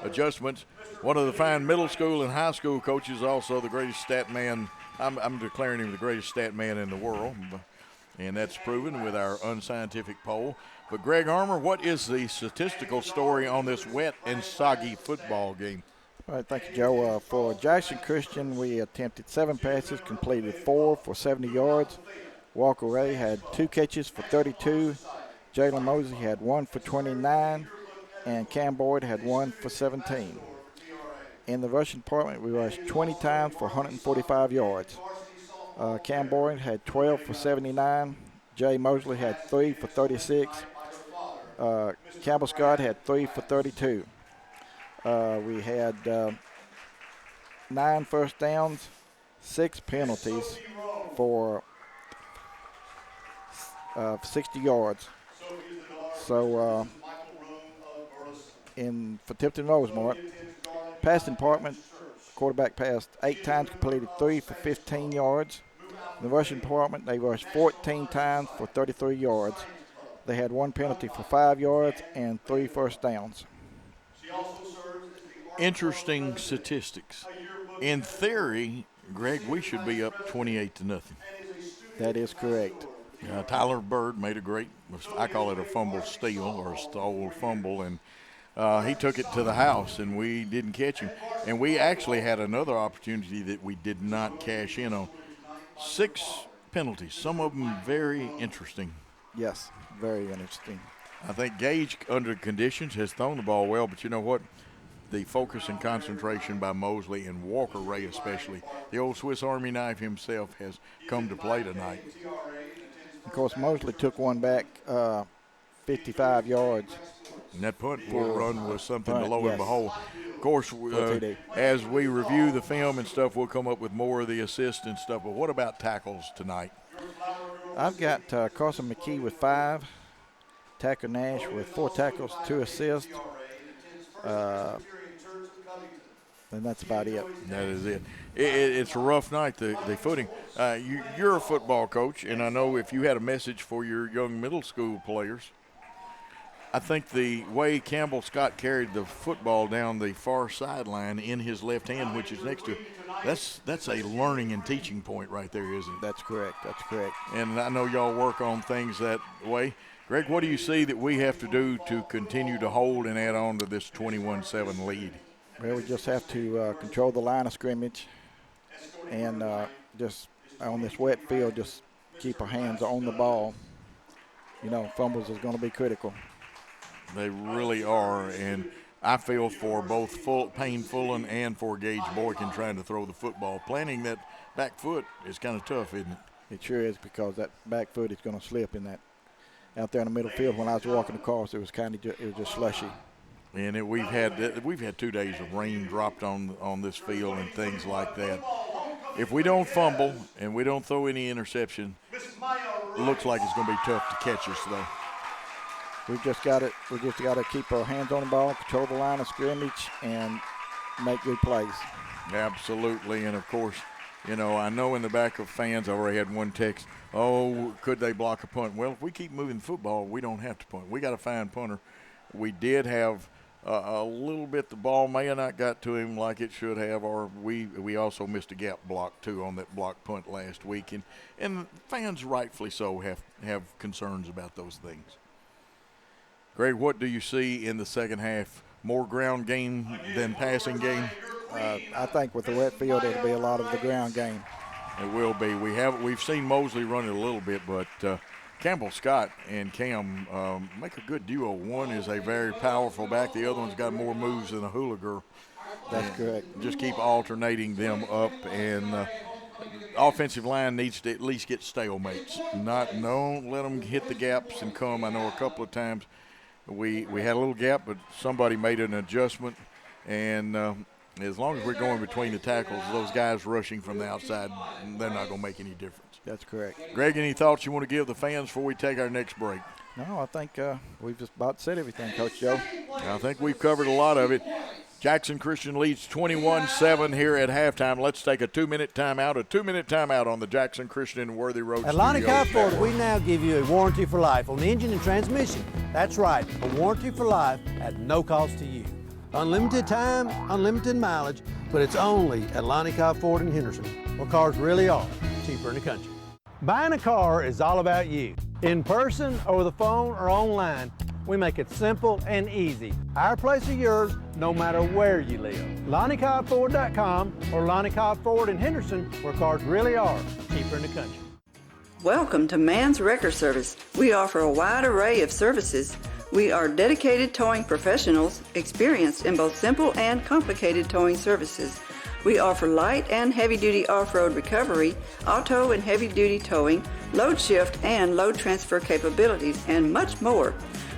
adjustments. One of the fine middle school and high school coaches, also the greatest stat man. I'm declaring him the greatest stat man in the world, and that's proven with our unscientific poll. But Greg Armour, what is the statistical story on this wet and soggy football game? All right, thank you, Joe. For Jackson Christian, we attempted 7 passes, completed 4 for 70 yards. Walker Ray had 2 catches for 32. Jalen Mosley had 1 for 29. And Cam Boyd had 1 for 17. In the rushing department, we rushed 20 times for 145 yards. Cam Boyd had 12 for 79. Jay Mosley had 3 for 36. Campbell Scott had 3 for 32. We had 9 first downs, 6 penalties for 60 yards. So for Tipton Rosemark, passing department, quarterback passed 8 times, completed 3 for 15 yards. In the rushing department, they rushed 14 times for 33 yards. They had 1 penalty for 5 yards and 3 first downs. Interesting statistics. In theory, Greg, we should be up 28-0. That is correct. Tyler Bird made a great, I call it a fumble steal or a stole fumble, and he took it to the house, and we didn't catch him. And we actually had another opportunity that we did not cash in on. 6 penalties, some of them very interesting. Yes, very interesting. I think Gage, under conditions, has thrown the ball well, but you know what? The focus and concentration by Mosley and Walker Ray especially, the old Swiss Army knife himself, has come to play tonight. Of course, Mosley took one back 55 yards. And that punt run was something to lo and behold. Of course, as we review the film and stuff, we'll come up with more of the assists and stuff. But what about tackles tonight? I've got Carson McKee with 5, Tacker Nash with 4 tackles, 2 assists. And that's about it. That is it. It's a rough night, the footing. You're a football coach, and I know if you had a message for your young middle school players, I think the way Campbell Scott carried the football down the far sideline in his left hand, which is next to it, that's a learning and teaching point right there, isn't it? That's correct. That's correct. And I know y'all work on things that way. Greg, what do you see that we have to do to continue to hold and add on to this 21-7 lead? Well, we just have to control the line of scrimmage and just on this wet field, just keep our hands on the ball. You know, fumbles is going to be critical. They really are, and I feel for both Payne Fullen and for Gage Boykin trying to throw the football. Planting that back foot is kind of tough, isn't it? It sure is, because that back foot is going to slip in that. Out there in the middle field, when I was walking across, it was just slushy. And we've had 2 days of rain dropped on this field and things like that. If we don't fumble and we don't throw any interception, it looks like it's going to be tough to catch us, though. We just got to keep our hands on the ball, control the line of scrimmage, and make good plays. Absolutely, and of course, you know, I know in the back of fans, I already had one text, oh, could they block a punt? Well, if we keep moving the football, we don't have to punt. We got to find punter. We did have a little bit, the ball may have not got to him like it should have, or we also missed a gap block, too, on that block punt last week. And fans, rightfully so, have concerns about those things. Greg, what do you see in the second half? More ground game than passing game? I think with the wet field, it'll be a lot of the ground game. It will be. We've seen Mosley run it a little bit, but Campbell Scott and Cam make a good duo. One is a very powerful back. The other one's got more moves than a hula girl. That's correct. Just keep alternating them up, and offensive line needs to at least get stalemates. Don't let them hit the gaps and come. I know a couple of times we had a little gap, but somebody made an adjustment, and as long as we're going between the tackles, those guys rushing from the outside, they're not going to make any difference. That's correct. Greg, any thoughts you want to give the fans before we take our next break? No, I think we've just about said everything, Coach Joe. I think we've covered a lot of it. Jackson Christian leads 21-7 here at halftime. Let's take a 2-minute timeout. A 2-minute timeout on the Jackson Christian Worthy Road At Lonnie Car Ford, we now give you a warranty for life on the engine and transmission. That's right, a warranty for life at no cost to you. Unlimited time, unlimited mileage, but it's only at Lonnie Cobb Ford in Henderson, where cars really are cheaper in the country. Buying a car is all about you. In person, over the phone, or online, we make it simple and easy. Our place or yours, no matter where you live. LonnieCobbFord.com or Lonnie Cobb Ford in Henderson, where cars really are cheaper in the country. Welcome to Mann's Wrecker Service. We offer a wide array of services. We are dedicated towing professionals, experienced in both simple and complicated towing services. We offer light and heavy-duty off-road recovery, auto and heavy-duty towing, load shift and load transfer capabilities, and much more.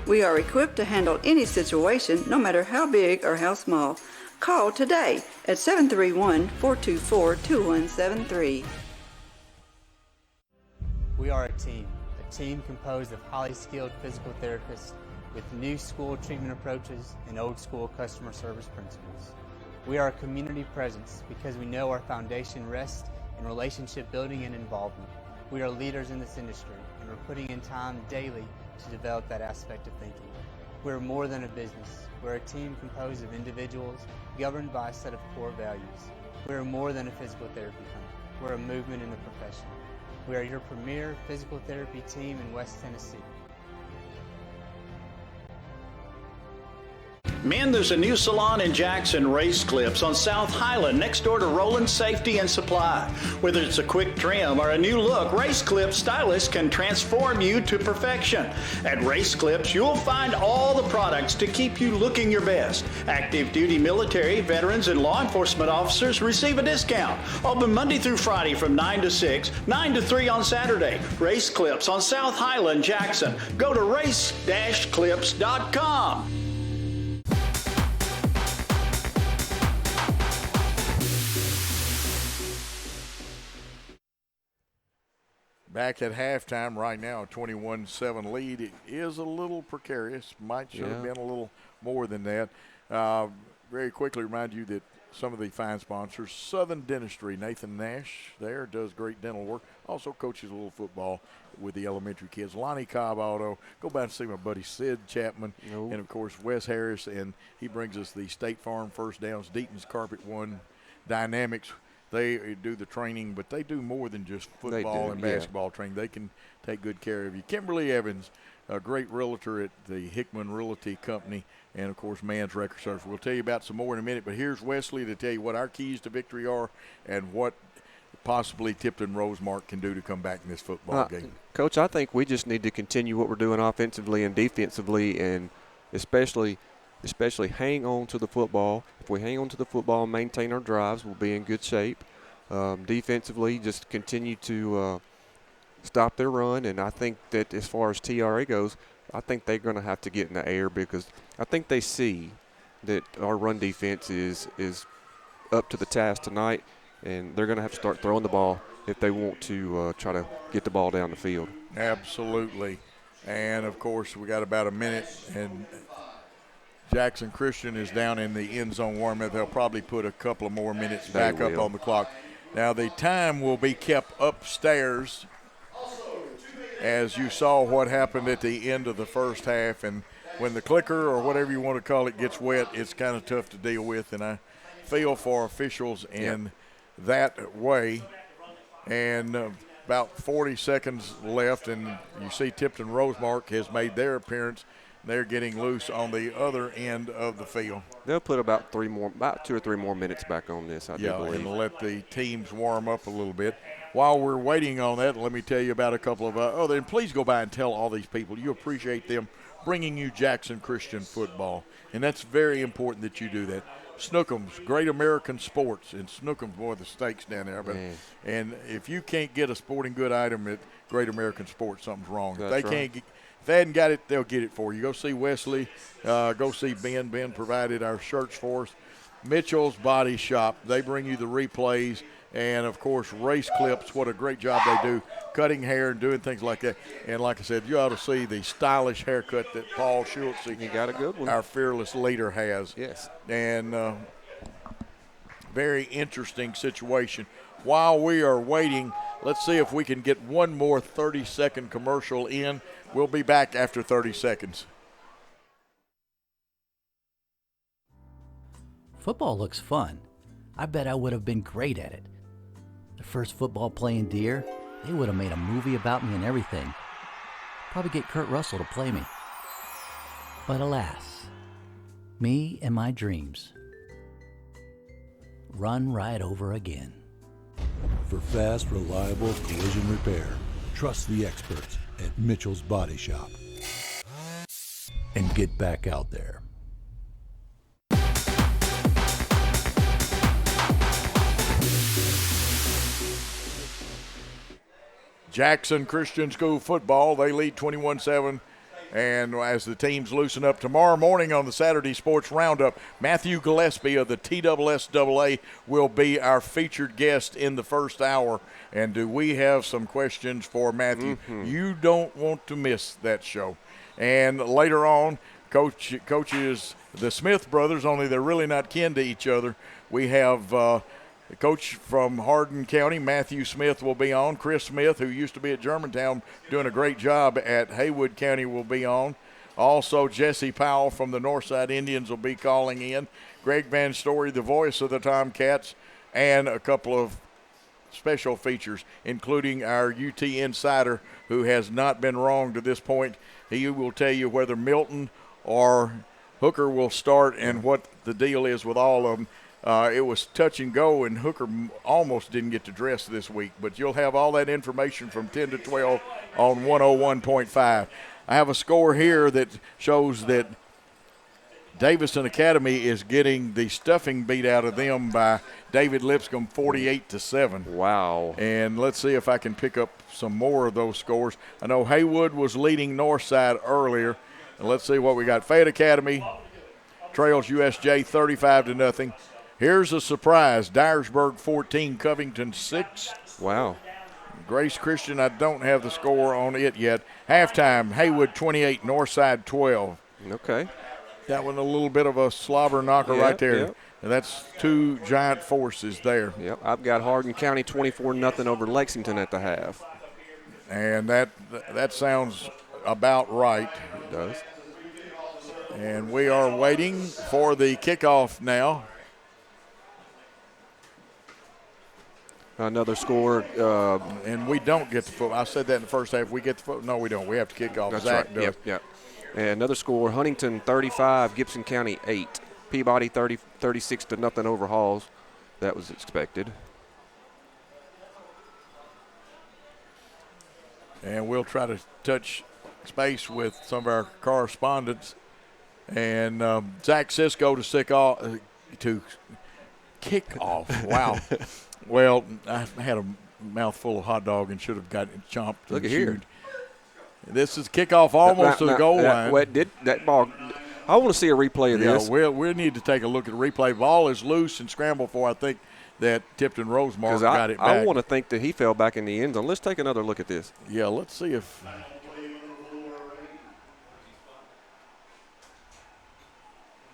We are equipped to handle any situation, no matter how big or how small. Call today at 731-424-2173. We are a team composed of highly skilled physical therapists with new school treatment approaches and old school customer service principles. We are a community presence because we know our foundation rests in relationship building and involvement. We are leaders in this industry, and we're putting in time daily to develop that aspect of thinking. We're more than a business. We're a team composed of individuals governed by a set of core values. We're more than a physical therapy company. We're a movement in the profession. We are your premier physical therapy team in West Tennessee. Men, there's a new salon in Jackson, Race Clips, on South Highland, next door to Rowland Safety and Supply. Whether it's a quick trim or a new look, Race Clips stylists can transform you to perfection. At Race Clips, you'll find all the products to keep you looking your best. Active duty military, veterans, and law enforcement officers receive a discount. Open Monday through Friday from 9 to 6, 9 to 3 on Saturday. Race Clips on South Highland, Jackson. Go to race-clips.com. Back at halftime right now, 21-7 lead. It is a little precarious. Should have been a little more than that. Very quickly remind you that some of the fine sponsors, Southern Dentistry, Nathan Nash there does great dental work. Also coaches a little football with the elementary kids. Lonnie Cobb Auto. Go by and see my buddy Sid Chapman. And, of course, Wes Harris. And he brings us the State Farm First Downs, Deaton's Carpet One, Dynamics. They do the training, but they do more than just football and basketball training. They can take good care of you. Kimberly Evans, a great realtor at the Hickman Realty Company, and, of course, Mann's Wrecker Service. We'll tell you about some more in a minute, but here's Wesley to tell you what our keys to victory are and what possibly Tipton Rosemark can do to come back in this football game. Coach, I think we just need to continue what we're doing offensively and defensively, and especially hang on to the football. If we hang on to the football and maintain our drives, we'll be in good shape. Defensively, just continue to stop their run. And I think that as far as TRA goes, I think they're going to have to get in the air because I think they see that our run defense is up to the task tonight, and they're going to have to start throwing the ball if they want to try to get the ball down the field. Absolutely. And, of course, we got about a minute, and Jackson Christian is down in the end zone warm-up. They'll probably put a couple of more minutes back up on the clock. Now the time will be kept upstairs, as you saw what happened at the end of the first half. And when the clicker or whatever you want to call it gets wet, it's kind of tough to deal with. And I feel for officials in that way. And about 40 seconds left, and you see Tipton Rosemark has made their appearance. They're getting loose on the other end of the field. They'll put about 2 or 3 more minutes back on this, I do believe. And let the teams warm up a little bit. While we're waiting on that, let me tell you about a couple of then please go by and tell all these people you appreciate them bringing you Jackson Christian football. And that's very important that you do that. Snookums, Great American Sports, and Snookums, boy, the steaks down there. But, and if you can't get a sporting good item at Great American Sports, something's wrong. If they hadn't got it, they'll get it for you. Go see Wesley. Go see Ben. Ben provided our shirts for us. Mitchell's Body Shop. They bring you the replays. And, of course, Race Clips. What a great job they do cutting hair and doing things like that. And, like I said, you ought to see the stylish haircut that Paul Schultz, you got a good one, our fearless leader, has. Yes. And very interesting situation. While we are waiting, let's see if we can get one more 30-second commercial in. We'll be back after 30 seconds. Football looks fun. I bet I would have been great at it. The first football playing deer, they would have made a movie about me and everything. Probably get Kurt Russell to play me. But alas, me and my dreams run right over again. For fast, reliable collision repair, trust the experts at Mitchell's Body Shop. And get back out there. Jackson Christian School football, they lead 21-7. And as the teams loosen up tomorrow morning on the Saturday Sports Roundup, Matthew Gillespie of the TSSAA will be our featured guest in the first hour. And do we have some questions for Matthew? You don't want to miss that show. And later on, coaches, the Smith brothers, only they're really not kin to each other. We have the coach from Hardin County, Matthew Smith, will be on. Chris Smith, who used to be at Germantown, doing a great job at Haywood County, will be on. Also, Jesse Powell from the Northside Indians will be calling in. Greg Van Story, the voice of the Tomcats, and a couple of special features, including our UT insider, who has not been wrong to this point. He will tell you whether Milton or Hooker will start and what the deal is with all of them. It was touch and go, and Hooker almost didn't get to dress this week. But you'll have all that information from 10 to 12 on 101.5. I have a score here that shows that Davison Academy is getting the stuffing beat out of them by David Lipscomb 48-7. Wow. And let's see if I can pick up some more of those scores. I know Haywood was leading Northside earlier. And let's see what we got. Fayette Academy trails USJ 35-0. Here's a surprise. Dyersburg 14, Covington 6. Wow. Grace Christian, I don't have the score on it yet. Halftime, Haywood 28, Northside 12. Okay. That one a little bit of a slobber knocker right there. Yep. And that's two giant forces there. Yep. I've got Hardin County 24-0 over Lexington at the half. And that sounds about right. It does. And we are waiting for the kickoff now. Another score. And we don't get the football. I said that in the first half. We get the football. No, we don't. We have to kick off. That's Zach right. does. Yep. And another score, Huntington 35, Gibson County 8. Peabody 36-0 over Halls. That was expected. And we'll try to touch space with some of our correspondents. And Zach Cisco to kick off. Wow. Well, I had a mouthful of hot dog and should have gotten it chomped. Look at here. This is kickoff almost to the goal line. That ball, I want to see a replay of this. We need to take a look at the replay. Ball is loose and scrambled for, I think, that Tipton Rosemark got it back. I want to think that he fell back in the end zone. Let's take another look at this. Yeah, let's see if –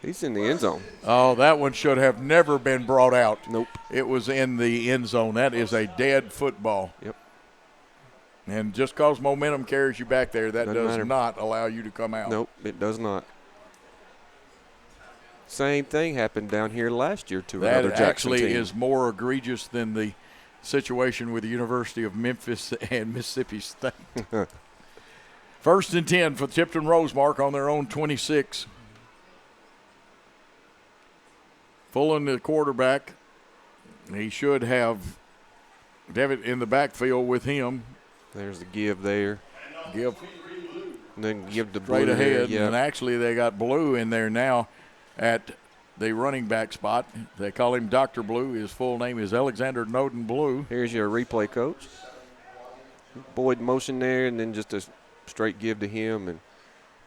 he's in the end zone. Oh, that one should have never been brought out. Nope. It was in the end zone. That is a dead football. Yep. And just because momentum carries you back there, that Doesn't does matter. not allow you to come out. Nope, it does not. Same thing happened down here last year to another That Jackson actually team. is more egregious than the situation with the University of Memphis and Mississippi State. 1st and 10 for Tipton Rosemark on their own 26. Fullen, the quarterback. He should have Devitt in the backfield with him. There's the give there. Give. And then give the Straight blue ahead. There. And actually they got Blue in there now at the running back spot. They call him Dr. Blue. His full name is Alexander Noden Blue. Here's your replay coach. Boyd motion there, and then just a straight give to him.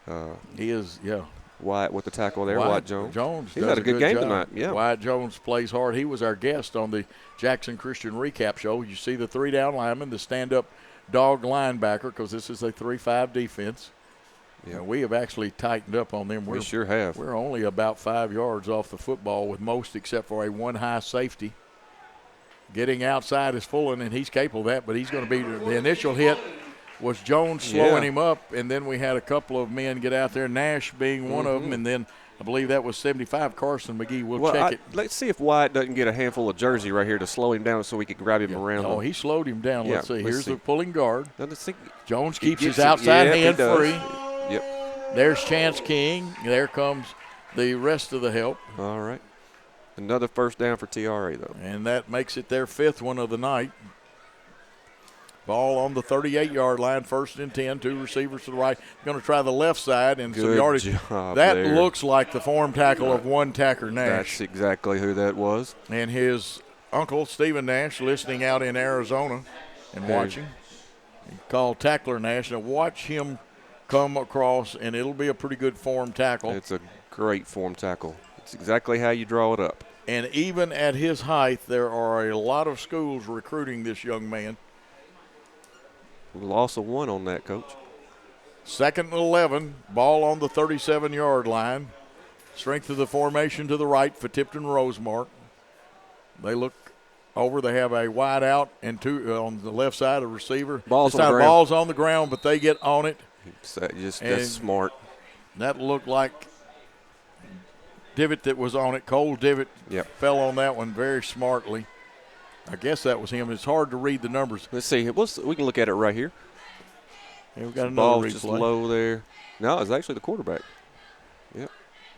And he is, yeah. Wyatt with the tackle there, Wyatt Jones. He's does had a good game job tonight, yeah. Wyatt Jones plays hard. He was our guest on the Jackson Christian Recap Show. You see the 3 down lineman, the stand-up dog linebacker, because this is a 3-5 defense. Yeah, we have actually tightened up on them. We sure have. We're only about 5 yards off the football with most except for a one high safety. Getting outside is Fullen, and he's capable of that, but he's going to be the initial hit was Jones slowing him up, and then we had a couple of men get out there, Nash being one of them, and then I believe that was 75. Carson McGee. We'll check it. Let's see if Wyatt doesn't get a handful of jersey right here to slow him down so we can grab him around. Oh, he slowed him down. Let's see. Here's the pulling guard. Jones keeps his outside hand free. Yep. There's Chance King. There comes the rest of the help. All right. Another first down for TRA, though. And that makes it their 5th one of the night. Ball on the 38-yard line, 1st and 10, 2 receivers to the right. Going to try the left side and some yardage. Job that there. looks like the form tackle of one Tacker Nash. That's exactly who that was. And his uncle, Stephen Nash, listening out in Arizona and watching. He called Tackler Nash. Now watch him come across, and it'll be a pretty good form tackle. It's a great form tackle. It's exactly how you draw it up. And even at his height, there are a lot of schools recruiting this young man. Loss of 1 on that, Coach. 2nd and 11, ball on the 37-yard line. Strength of the formation to the right for Tipton Rosemark. They look over. They have a wide out and 2 on the left side, a receiver. Ball's this on time the ground. Ball's on the ground, but they get on it. That's smart. That looked like Divot that was on it. Cole Divot fell on that one very smartly. I guess that was him. It's hard to read the numbers. Let's see. We can look at it right here. Yeah, we've got another ball replay. Just low there. No, it's actually the quarterback. Yep.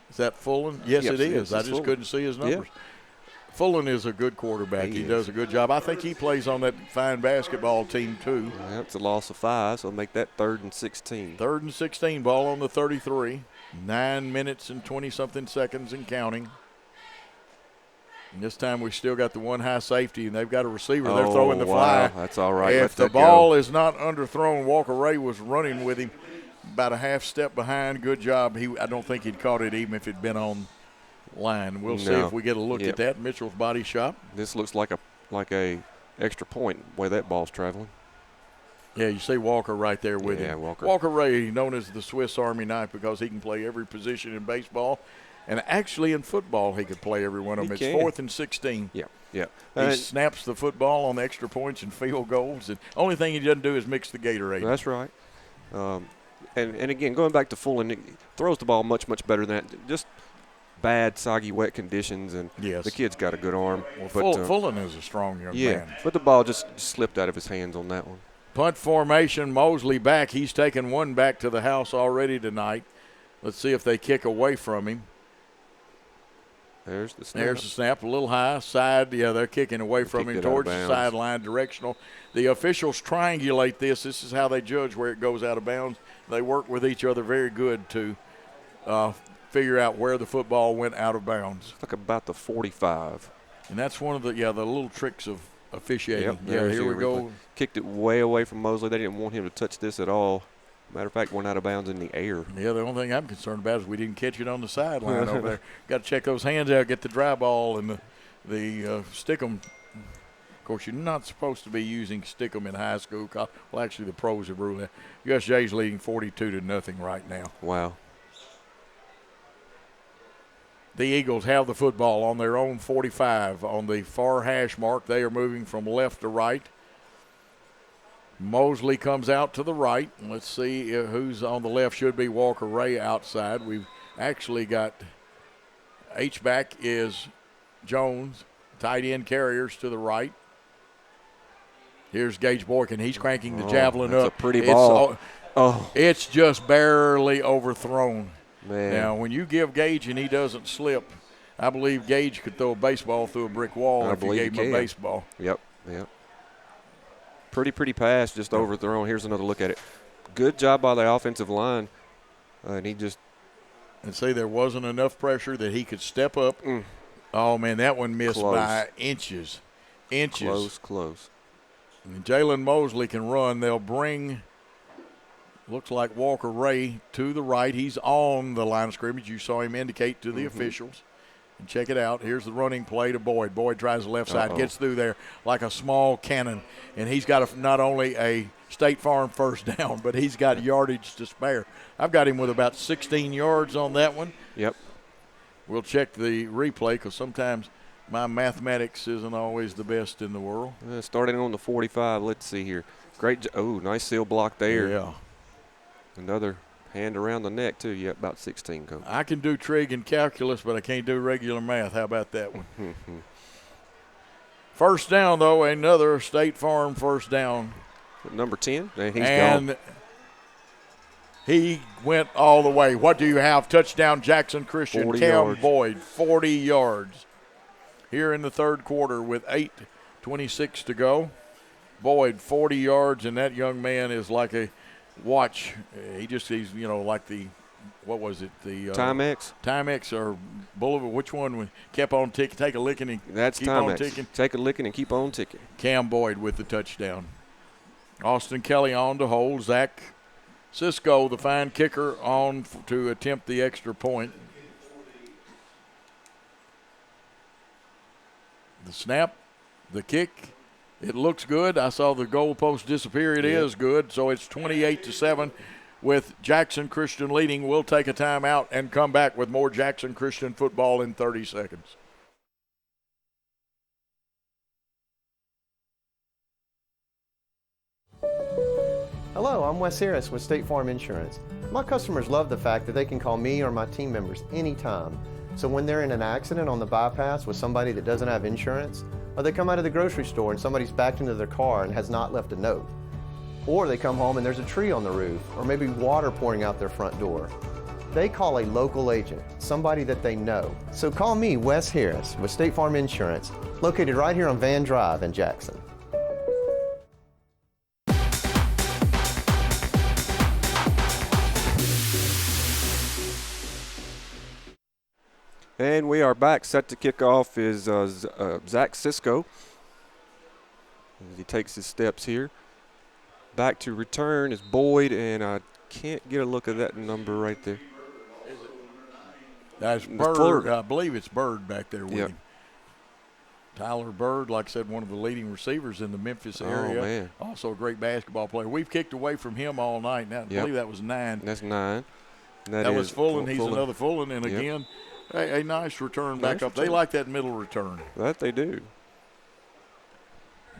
Is that Fullen? Yes, it is. I just couldn't see his numbers. Yeah. Fullen is a good quarterback. He does a good job. I think he plays on that fine basketball team too. Yeah, it's a loss of 5, so make that 3rd and 16. 3rd and 16, ball on the 33. 9 minutes and 20-something seconds and counting. And this time we still got the one high safety, and they've got a receiver. They're throwing the fly. That's all right. If the ball is not underthrown, Walker Ray was running with him about a half step behind. Good job. I don't think he'd caught it even if it'd been on line. We'll see if we get a look at that. Mitchell's Body Shop. This looks like a extra point where that ball's traveling. Yeah, you see Walker right there with him. Walker Ray, known as the Swiss Army knife because he can play every position in baseball. And actually in football, he could play every one of them. It's 4th and 16. Yeah. He snaps the football on the extra points and field goals. And only thing he doesn't do is mix the Gatorade. That's right. And again, going back to Fullen, he throws the ball much, much better than that. Just bad, soggy, wet conditions, and the kid's got a good arm. Well, Fullen is a strong young man. But the ball just slipped out of his hands on that one. Punt formation, Mosley back. He's taken one back to the house already tonight. Let's see if they kick away from him. There's the snap. There's the snap, a little high, side. Yeah, they're kicking away from him towards the sideline, directional. The officials triangulate this. This is how they judge where it goes out of bounds. They work with each other very good to figure out where the football went out of bounds. Like about the 45. And that's one of the little tricks of officiating. Here we go. Kicked it way away from Mosley. They didn't want him to touch this at all. Matter of fact, went out of bounds in the air. Yeah, the only thing I'm concerned about is we didn't catch it on the sideline over there. Got to check those hands out, get the dry ball and the stick 'em. Of course, you're not supposed to be using stick 'em in high school. Well, actually, the pros have ruled that. USJ's leading 42-0 right now. Wow. The Eagles have the football on their own 45 on the far hash mark. They are moving from left to right. Mosley comes out to the right. Let's see who's on the left. Should be Walker Ray outside. We've actually got H-back is Jones. Tight end Carriers to the right. Here's Gage Boykin. He's cranking the javelin up. That's a pretty ball. It's just barely overthrown. Man. Now, when you give Gage and he doesn't slip, I believe Gage could throw a baseball through a brick wall if you gave him a baseball. Yep. Pretty pass, just overthrown. Here's another look at it. Good job by the offensive line. And he just. And see, there wasn't enough pressure that he could step up. Oh, man, that one missed by inches. Close. And Jalen Mosley can run. They'll bring, looks like Walker Ray to the right. He's on the line of scrimmage. You saw him indicate to the officials. And check it out. Here's the running play to Boyd. Boyd tries the left side, gets through there like a small cannon. And he's got not only a State Farm first down, but he's got yardage to spare. I've got him with about 16 yards on that one. Yep. We'll check the replay because sometimes my mathematics isn't always the best in the world. Starting on the 45, let's see here. Nice seal block there. Yeah. Another Hand around the neck, too. Yep, about 16, Coach. I can do trig and calculus, but I can't do regular math. How about that one? First down, though, another State Farm first down. Number 10, and he's gone. He went all the way. What do you have? Touchdown, Jackson Christian. 40 Cam yards. Boyd, 40 yards. Here in the third quarter with 8:26 to go. Boyd, 40 yards, and that young man is like a watch. He's like the, what was it? The Timex? Timex or Boulevard. Which one kept on ticking? Take a licking and That's keep Timex. on ticking. Take a licking and keep on ticking. Cam Boyd with the touchdown. Austin Kelly on to hold. Zach Cisco, the fine kicker, on to attempt the extra point. The snap, the kick, it looks good. I saw the goalpost disappear. It is good. So it's 28-7 with Jackson Christian leading. We'll take a timeout and come back with more Jackson Christian football in 30 seconds. Hello, I'm Wes Harris with State Farm Insurance. My customers love the fact that they can call me or my team members anytime. So when they're in an accident on the bypass with somebody that doesn't have insurance, or they come out of the grocery store and somebody's backed into their car and has not left a note, or they come home and there's a tree on the roof, or maybe water pouring out their front door, they call a local agent, somebody that they know. So call me, Wes Harris, with State Farm Insurance, located right here on Van Drive in Jackson. And we are back. Set to kick off is Zach Cisco. As he takes his steps here. Back to return is Boyd, and I can't get a look at that number right there. That's Bird. I believe it's Bird back there with him. Tyler Bird, like I said, one of the leading receivers in the Memphis area. Oh, man. Also a great basketball player. We've kicked away from him all night. Now, I believe that was 9. That's 9. That was Fullen. He's another Fullen. And again, a nice return back up. They like that middle return. That they do.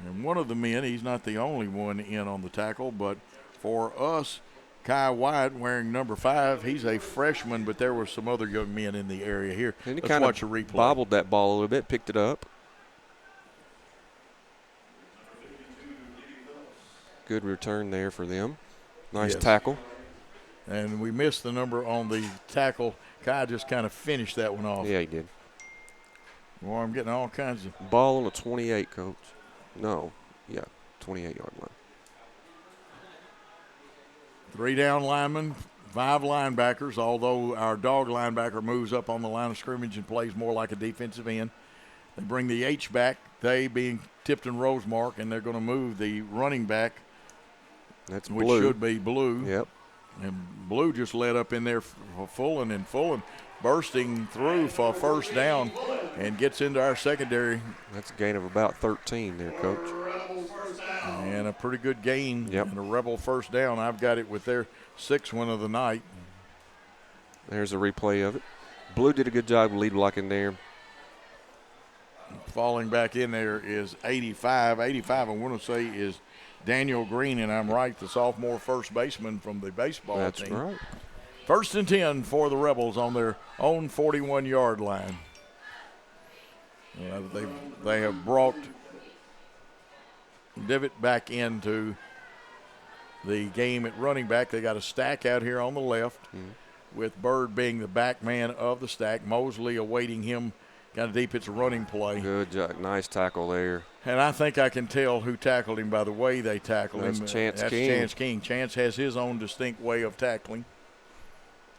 And one of the men, he's not the only one in on the tackle, but for us, Kai White wearing number 5, he's a freshman, but there were some other young men in the area here. And he Let's watch a replay. Bobbled that ball a little bit, picked it up. Good return there for them. Nice tackle. And we missed the number on the tackle. Kai just kind of finished that one off. Yeah, he did. Well, I'm getting all kinds of. Ball on the 28, Coach. No. Yeah, 28-yard line. 3 down linemen, 5 linebackers, although our dog linebacker moves up on the line of scrimmage and plays more like a defensive end. They bring the H back, they being Tipton Rosemark, and they're going to move the running back. That's which Blue. Should be Blue. Yep. And Blue just led up in there for Fullen, and Fullen bursting through for a first down and gets into our secondary. That's a gain of about 13 there, Coach. And a pretty good gain and a Rebel first down. I've got it with their 6th one of the night. There's a replay of it. Blue did a good job lead blocking there. Falling back in there is 85. 85, I want to say, is Daniel Green, and I'm right, the sophomore first baseman from the baseball team. That's right. 1st and 10 for the Rebels on their own 41-yard line. They have brought Divot back into the game at running back. They got a stack out here on the left with Bird being the back man of the stack. Mosley awaiting him kind of deep. It's a running play. Good job. Nice tackle there. And I think I can tell who tackled him by the way they tackled him. That's Chance King. Chance King. Chance has his own distinct way of tackling.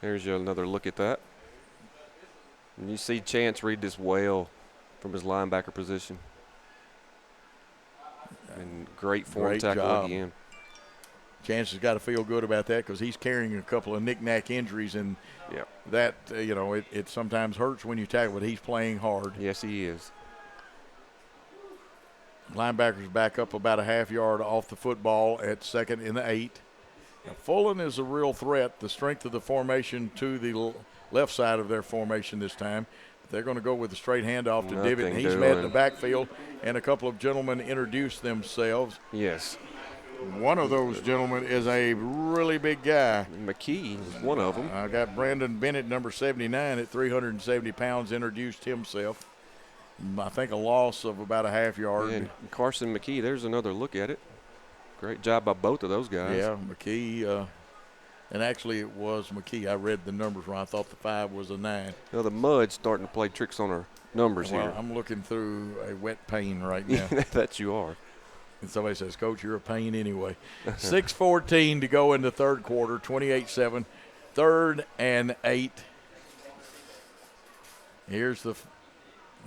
There's another look at that. And you see Chance read this well from his linebacker position. And great form tackle job. again. Chance has got to feel good about that because he's carrying a couple of knick-knack injuries, and that, it sometimes hurts when you tackle, but he's playing hard. Yes, he is. Linebackers back up about a half yard off the football at 2nd and 8. Now, Fullen is a real threat. The strength of the formation to the left side of their formation this time. They're going to go with a straight handoff to Divot. He's met in the backfield, and a couple of gentlemen introduced themselves. Yes. One of those gentlemen is a really big guy. McKee is one of them. I got Brandon Bennett, number 79, at 370 pounds, introduced himself. I think a loss of about a half yard. And Carson McKee, there's another look at it. Great job by both of those guys. Yeah, McKee. And actually it was McKee. I read the numbers wrong. I thought the 5 was a 9. Now the mud's starting to play tricks on our numbers here. I'm looking through a wet pain right now. That you are. And somebody says, Coach, you're a pain anyway. 6:14 to go in the third quarter, 28-7. 3rd and 8. Here's the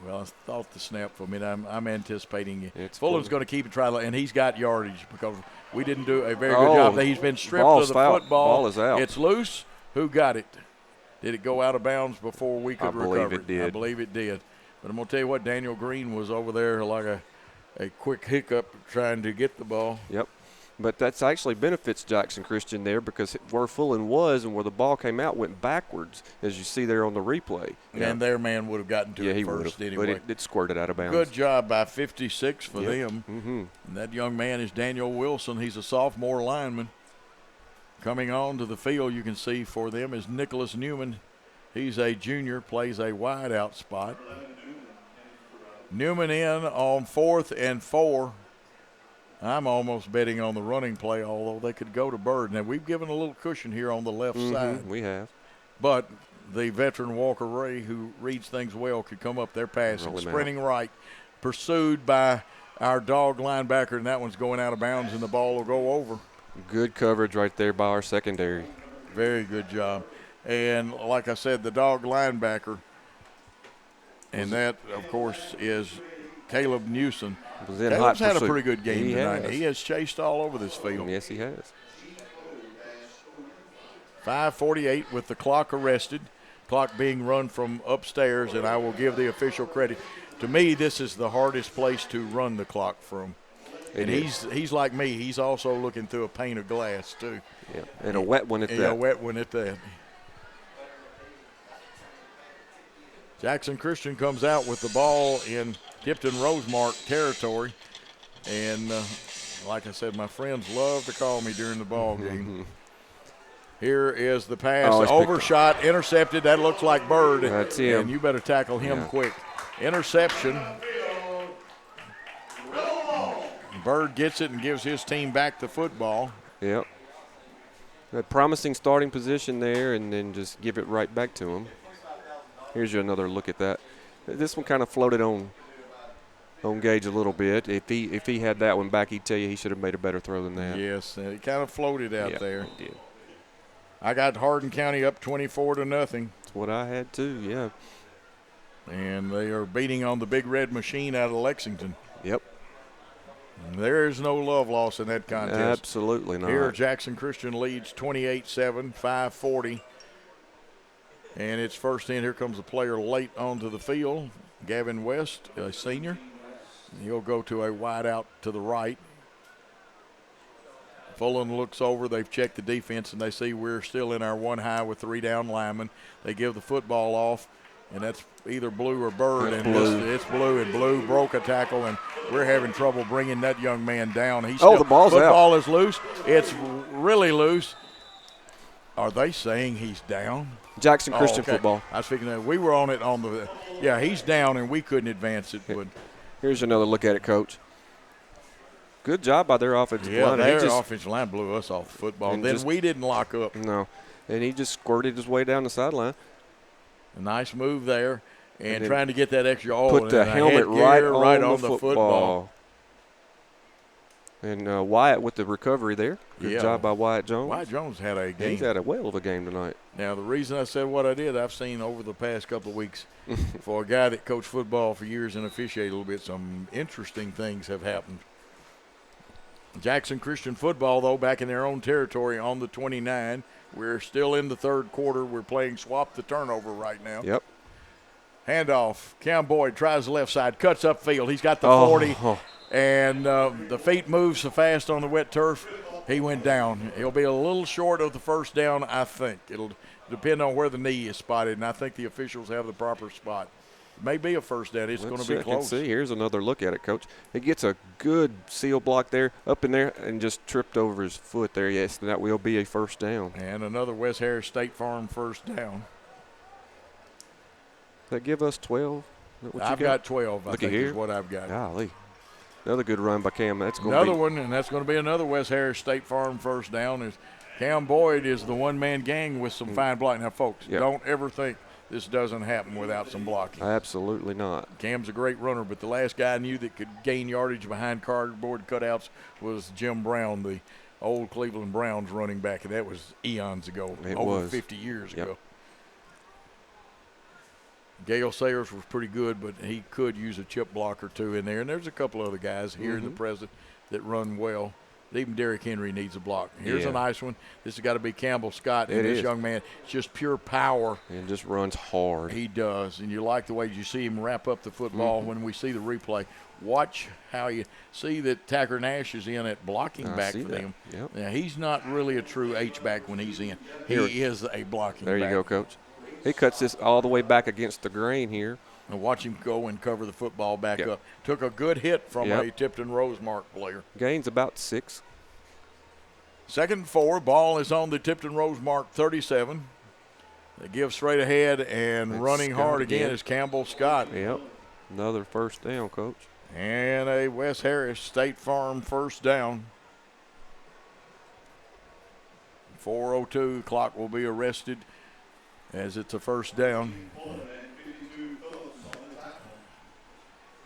well, I thought the snap for me. I'm anticipating it. Fulham's going to keep it trial, and he's got yardage because we didn't do a very good job. He's been stripped of the football. Ball is out. It's loose. Who got it? Did it go out of bounds before we could recover? I believe it did. I believe it did. But I'm going to tell you what, Daniel Green was over there like a quick hiccup trying to get the ball. Yep. But that's actually benefits Jackson Christian there because where Fulham was and where the ball came out went backwards, as you see there on the replay. And their man would have gotten to it first anyway. But it squirted out of bounds. Good job by 56 for them. Mm-hmm. And that young man is Daniel Wilson. He's a sophomore lineman. Coming on to the field, you can see for them is Nicholas Newman. He's a junior, plays a wide out spot. Newman in on 4th and 4. I'm almost betting on the running play, although they could go to Bird. Now, we've given a little cushion here on the left side. We have. But the veteran Walker Ray, who reads things well, could come up there passing, sprinting right, pursued by our dog linebacker, and that one's going out of bounds, and the ball will go over. Good coverage right there by our secondary. Very good job. And like I said, the dog linebacker, and that, of course, is Caleb Newsom. Caleb's had a pretty good game tonight. He has chased all over this field. Yes, he has. 5:48 with the clock arrested. Clock being run from upstairs, and I will give the official credit. To me, this is the hardest place to run the clock from. And he's like me. He's also looking through a pane of glass, too. Yeah, and a wet one at that. Yeah, a wet one at that. Jackson Christian comes out with the ball in Tipton Rosemark territory. And like I said, my friends love to call me during the ball game. Here is the pass. Overshot, intercepted. That looks like Bird. That's him. And you better tackle him quick. Interception. Bird gets it and gives his team back the football. Yep. A promising starting position there, and then just give it right back to him. Here's another look at that. This one kind of floated on Gage a little bit. If he had that one back, he'd tell you he should have made a better throw than that. Yes, it kind of floated out there. It did. I got Hardin County up 24-0. That's what I had too, yeah. And they are beating on the Big Red Machine out of Lexington. Yep. And there is no love loss in that contest. Absolutely not. Here, Jackson Christian leads 28-7, 5:40. And it's first in. Here comes a player late onto the field. Gavin West, a senior. He'll go to a wide out to the right. Fulham looks over. They've checked the defense, and they see we're still in our one high with 3 down linemen. They give the football off, and that's either Blue or Bird. It's and Blue. It's Blue, and Blue broke a tackle, and we're having trouble bringing that young man down. The ball's out. Football is loose. It's really loose. Are they saying he's down? Jackson Christian football. I was thinking that we were on it on the – yeah, he's down, and we couldn't advance it. But here's another look at it, Coach. Good job by their offensive line. Yeah, their offensive line blew us off the football. Then we didn't lock up. No, and he just squirted his way down the sideline. A nice move there, and trying to get that extra – put the helmet right on the football. And Wyatt with the recovery there. Good job by Wyatt Jones. Wyatt Jones had a game. He's had a whale of a game tonight. Now, the reason I said what I did, I've seen over the past couple of weeks for a guy that coached football for years and officiated a little bit, some interesting things have happened. Jackson Christian football, though, back in their own territory on the 29. We're still in the third quarter. We're playing swap the turnover right now. Yep. Handoff. Cam Boyd tries the left side, cuts upfield. He's got the 40. And the feet move so fast on the wet turf, he went down. He'll be a little short of the first down, I think. It'll depend on where the knee is spotted, and I think the officials have the proper spot. may be a first down. It's going to be Let's check close. and see. Here's another look at it, Coach. He gets a good seal block there, up in there, and just tripped over his foot there. Yes, that will be a first down. And another West Harris State Farm first down. Does that give us 12? I've got 12, Look I think here. is what I've got. Golly. Another good run by Cam. That's going Another to be one, and that's going to be another West Harris State Farm first down. Is Cam Boyd is the one-man gang with some fine blocking. Now, folks, don't ever think this doesn't happen without some blocking. Absolutely not. Cam's a great runner, but the last guy I knew that could gain yardage behind cardboard cutouts was Jim Brown, the old Cleveland Browns running back, and that was eons ago, over 50 years ago. Gale Sayers was pretty good, but he could use a chip block or two in there. And there's a couple other guys here in the present that run well. Even Derrick Henry needs a block. Here's a nice one. This has got to be Campbell Scott. And this young man, it's just pure power. And just runs hard. He does. And you like the way you see him wrap up the football when we see the replay. Watch how you see that Tacker Nash is in at blocking back for them. Yep. Now, he's not really a true H-back when he's in. He is a blocking There back. you go, Coach. He cuts this all the way back against the grain here. And watch him go and cover the football back up. Took a good hit from a Tipton Rosemark player. Gains about 6. 2nd and 4. Ball is on the Tipton Rosemark 37. They give straight ahead, and running hard again is Campbell Scott. Yep. Another first down, Coach. And a West Harris State Farm first down. 4:02. Clock will be arrested as it's a first down.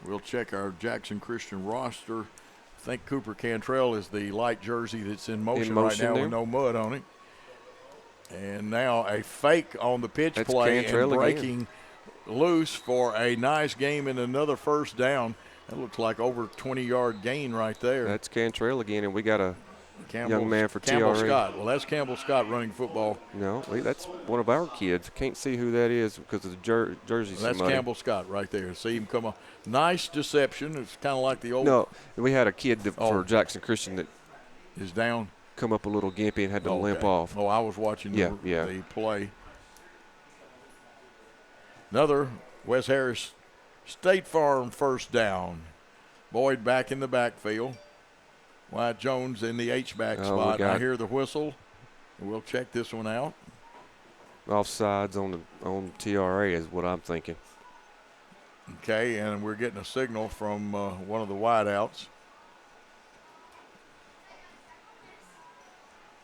We'll check our Jackson Christian roster. I think Cooper Cantrell is the light jersey that's in motion right now with no mud on it. And now a fake on the pitch play Cantrell and breaking loose for a nice game and another first down. That looks like over 20-yard gain right there. That's Cantrell again, and we got a young man for Campbell TRA. Scott. Well, that's Campbell Scott running football. No, that's one of our kids. Can't see who that is because of the jersey. That's Campbell Scott right there. See him come up. Nice deception. It's kind of like the old. No, we had a kid for Jackson Christian that is down. Come up a little gimpy and had to limp off. Oh, I was watching the play. Another West Harris State Farm first down. Boyd back in the backfield. Wyatt Jones in the H-back spot. I hear the whistle. We'll check this one out. Offsides on TRA is what I'm thinking. Okay, and we're getting a signal from one of the wideouts.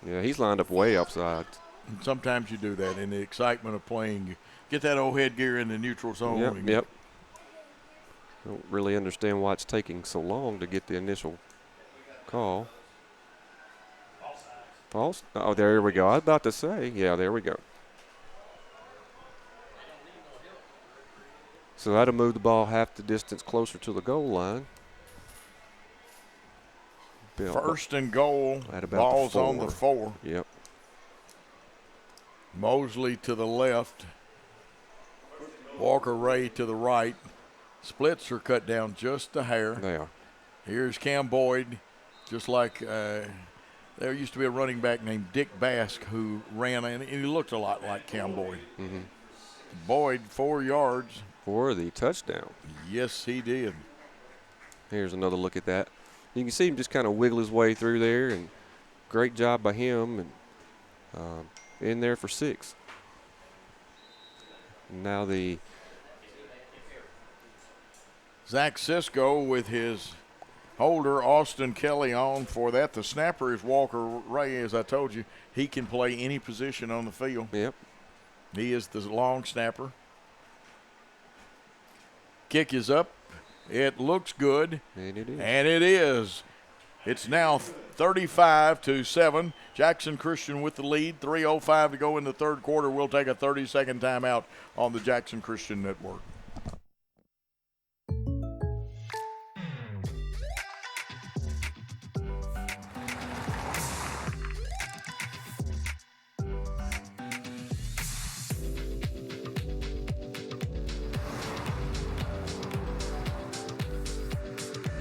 Yeah, he's lined up way offside. And sometimes you do that in the excitement of playing. You get that old headgear in the neutral zone. Yep. Don't really understand why it's taking so long to get the initial call. False? Oh, there we go. I was about to say. Yeah, there we go. So that'll move the ball half the distance closer to the goal line. First and goal. At about Ball's on the 4. Yep. Mosley to the left. Walker Ray to the right. Splits are cut down just a hair. They are. Here's Cam Boyd. Just like there used to be a running back named Dick Bask who ran, and he looked a lot like Cam Boyd. Mm-hmm. Boyd, 4 yards. For the touchdown. Yes, he did. Here's another look at that. You can see him just kind of wiggle his way through there, and great job by him, and in there for 6. Now the Zach Sisko with his holder, Austin Kelly on for that. The snapper is Walker Ray, as I told you. He can play any position on the field. Yep. He is the long snapper. Kick is up. It looks good. And it is. And it is. It's now 35-7. Jackson Christian with the lead. 3:05 to go in the third quarter. We'll take a 30-second timeout on the Jackson Christian Network.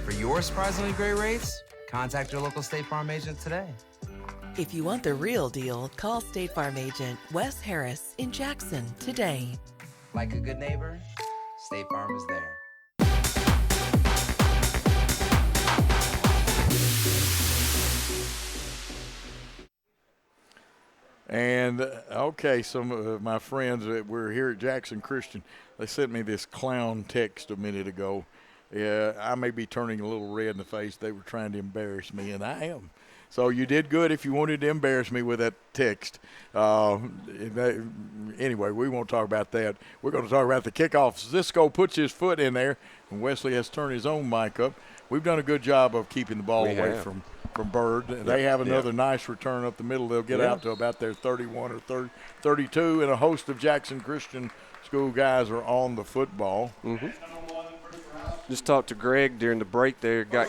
For your surprisingly great rates, contact your local State Farm agent today. If you want the real deal, call State Farm agent Wes Harris in Jackson today. Like a good neighbor, State Farm is there. And, okay, some of my friends that were here at Jackson Christian, they sent me this clown text a minute ago. Yeah, I may be turning a little red in the face. They were trying to embarrass me, and I am. So you did good if you wanted to embarrass me with that text. Anyway, we won't talk about that. We're going to talk about the kickoff. Zisco puts his foot in there, and Wesley has turned his own mic up. We've done a good job of keeping the ball away from Bird. They have another nice return up the middle. They'll get out to about their 31 or 32, and a host of Jackson Christian School guys are on the football. Just talked to Greg during the break there. Got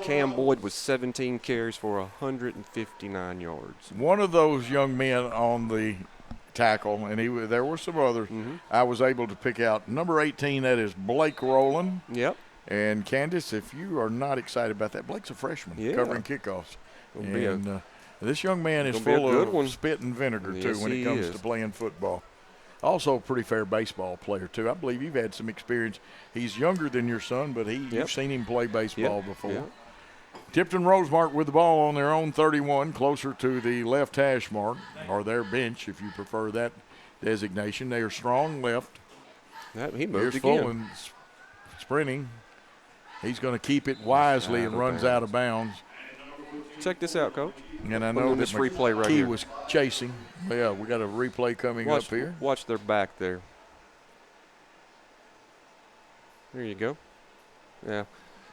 Cam Boyd with 17 carries for 159 yards. One of those young men on the tackle, and there were some others, I was able to pick out. Number 18, that is Blake Rowland. Yep. And, Candace, if you are not excited about that, Blake's a freshman covering kickoffs. And this young man is full of spit and vinegar, too, when it comes to playing football. Also a pretty fair baseball player, too. I believe you've had some experience. He's younger than your son, but you've seen him play baseball before. Tipton Rosemark with the ball on their own 31, closer to the left hash mark, or their bench, if you prefer that designation. They are strong left. He moved Here's again. Fulton sprinting. He's going to keep it wisely and runs out of bounds. Check this out, Coach. And I know this that replay right McKee here was chasing. Yeah, we got a replay coming up here. Watch their back there. There you go. Yeah.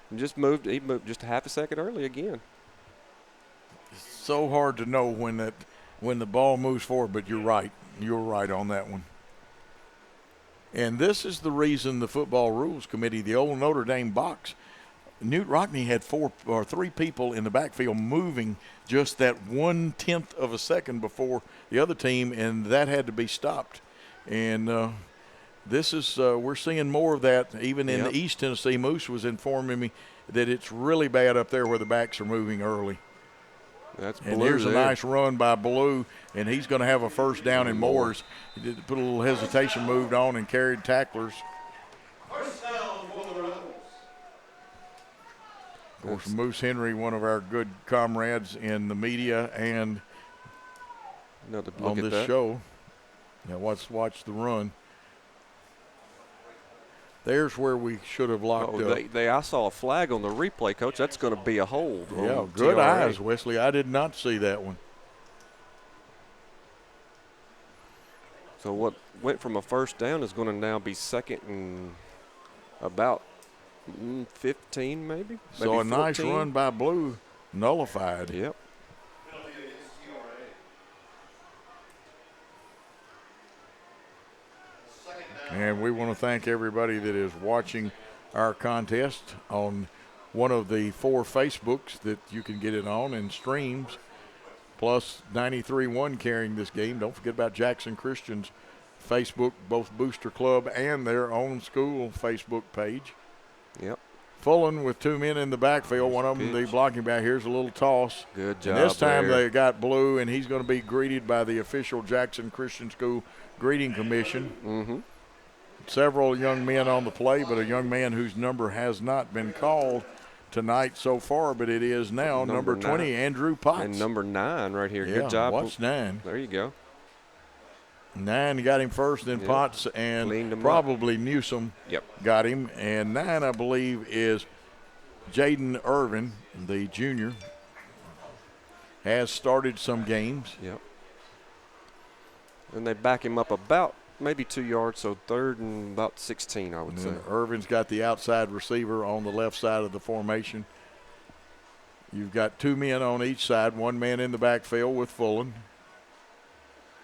He moved just a half a second early again. It's so hard to know when the ball moves forward, but you're right. You're right on that one. And this is the reason the Football Rules Committee, the old Notre Dame box, Newt Rockney had 3 people in the backfield moving just that 1/10 of a second before the other team, and that had to be stopped. And this is we're seeing more of that even in East Tennessee. Moose was informing me that it's really bad up there where the backs are moving early. And here's a nice run by Blue, and he's going to have a first down in Moores. He did put a little hesitation, moved on, and carried tacklers. Of course, Moose Henry, one of our good comrades in the media and on this show. Now watch the run. There's where we should have locked up. I saw a flag on the replay, Coach. That's going to be a hold. Yeah, good eyes, Wesley. I did not see that one. So what went from a first down is going to now be second and about 15 maybe. So a 14. nice run by Blue, nullified. Yep. And we want to thank everybody that is watching our contest on one of the 4 Facebooks that you can get it on and streams, plus 93.1 carrying this game. Don't forget about Jackson Christian's Facebook, both Booster Club and their own school Facebook page. Yep. Fullen with 2 men in the backfield. One of them, the blocking back. Here's a little toss. Good job. And this time they got Blue, and he's going to be greeted by the official Jackson Christian School Greeting Commission. Several young men on the play, but a young man whose number has not been called tonight so far, but it is now number 20, Andrew Potts. And number 9 right here. Yeah, good job. Watch 9. There you go. 9 got him first, then Potts and probably Newsom got him. And 9, I believe, is Jaden Irvin, the junior, has started some games. Yep. And they back him up about maybe 2 yards, so 3rd and about 16, I would say. Irvin's got the outside receiver on the left side of the formation. You've got 2 men on each side, 1 man in the backfield with Fullen.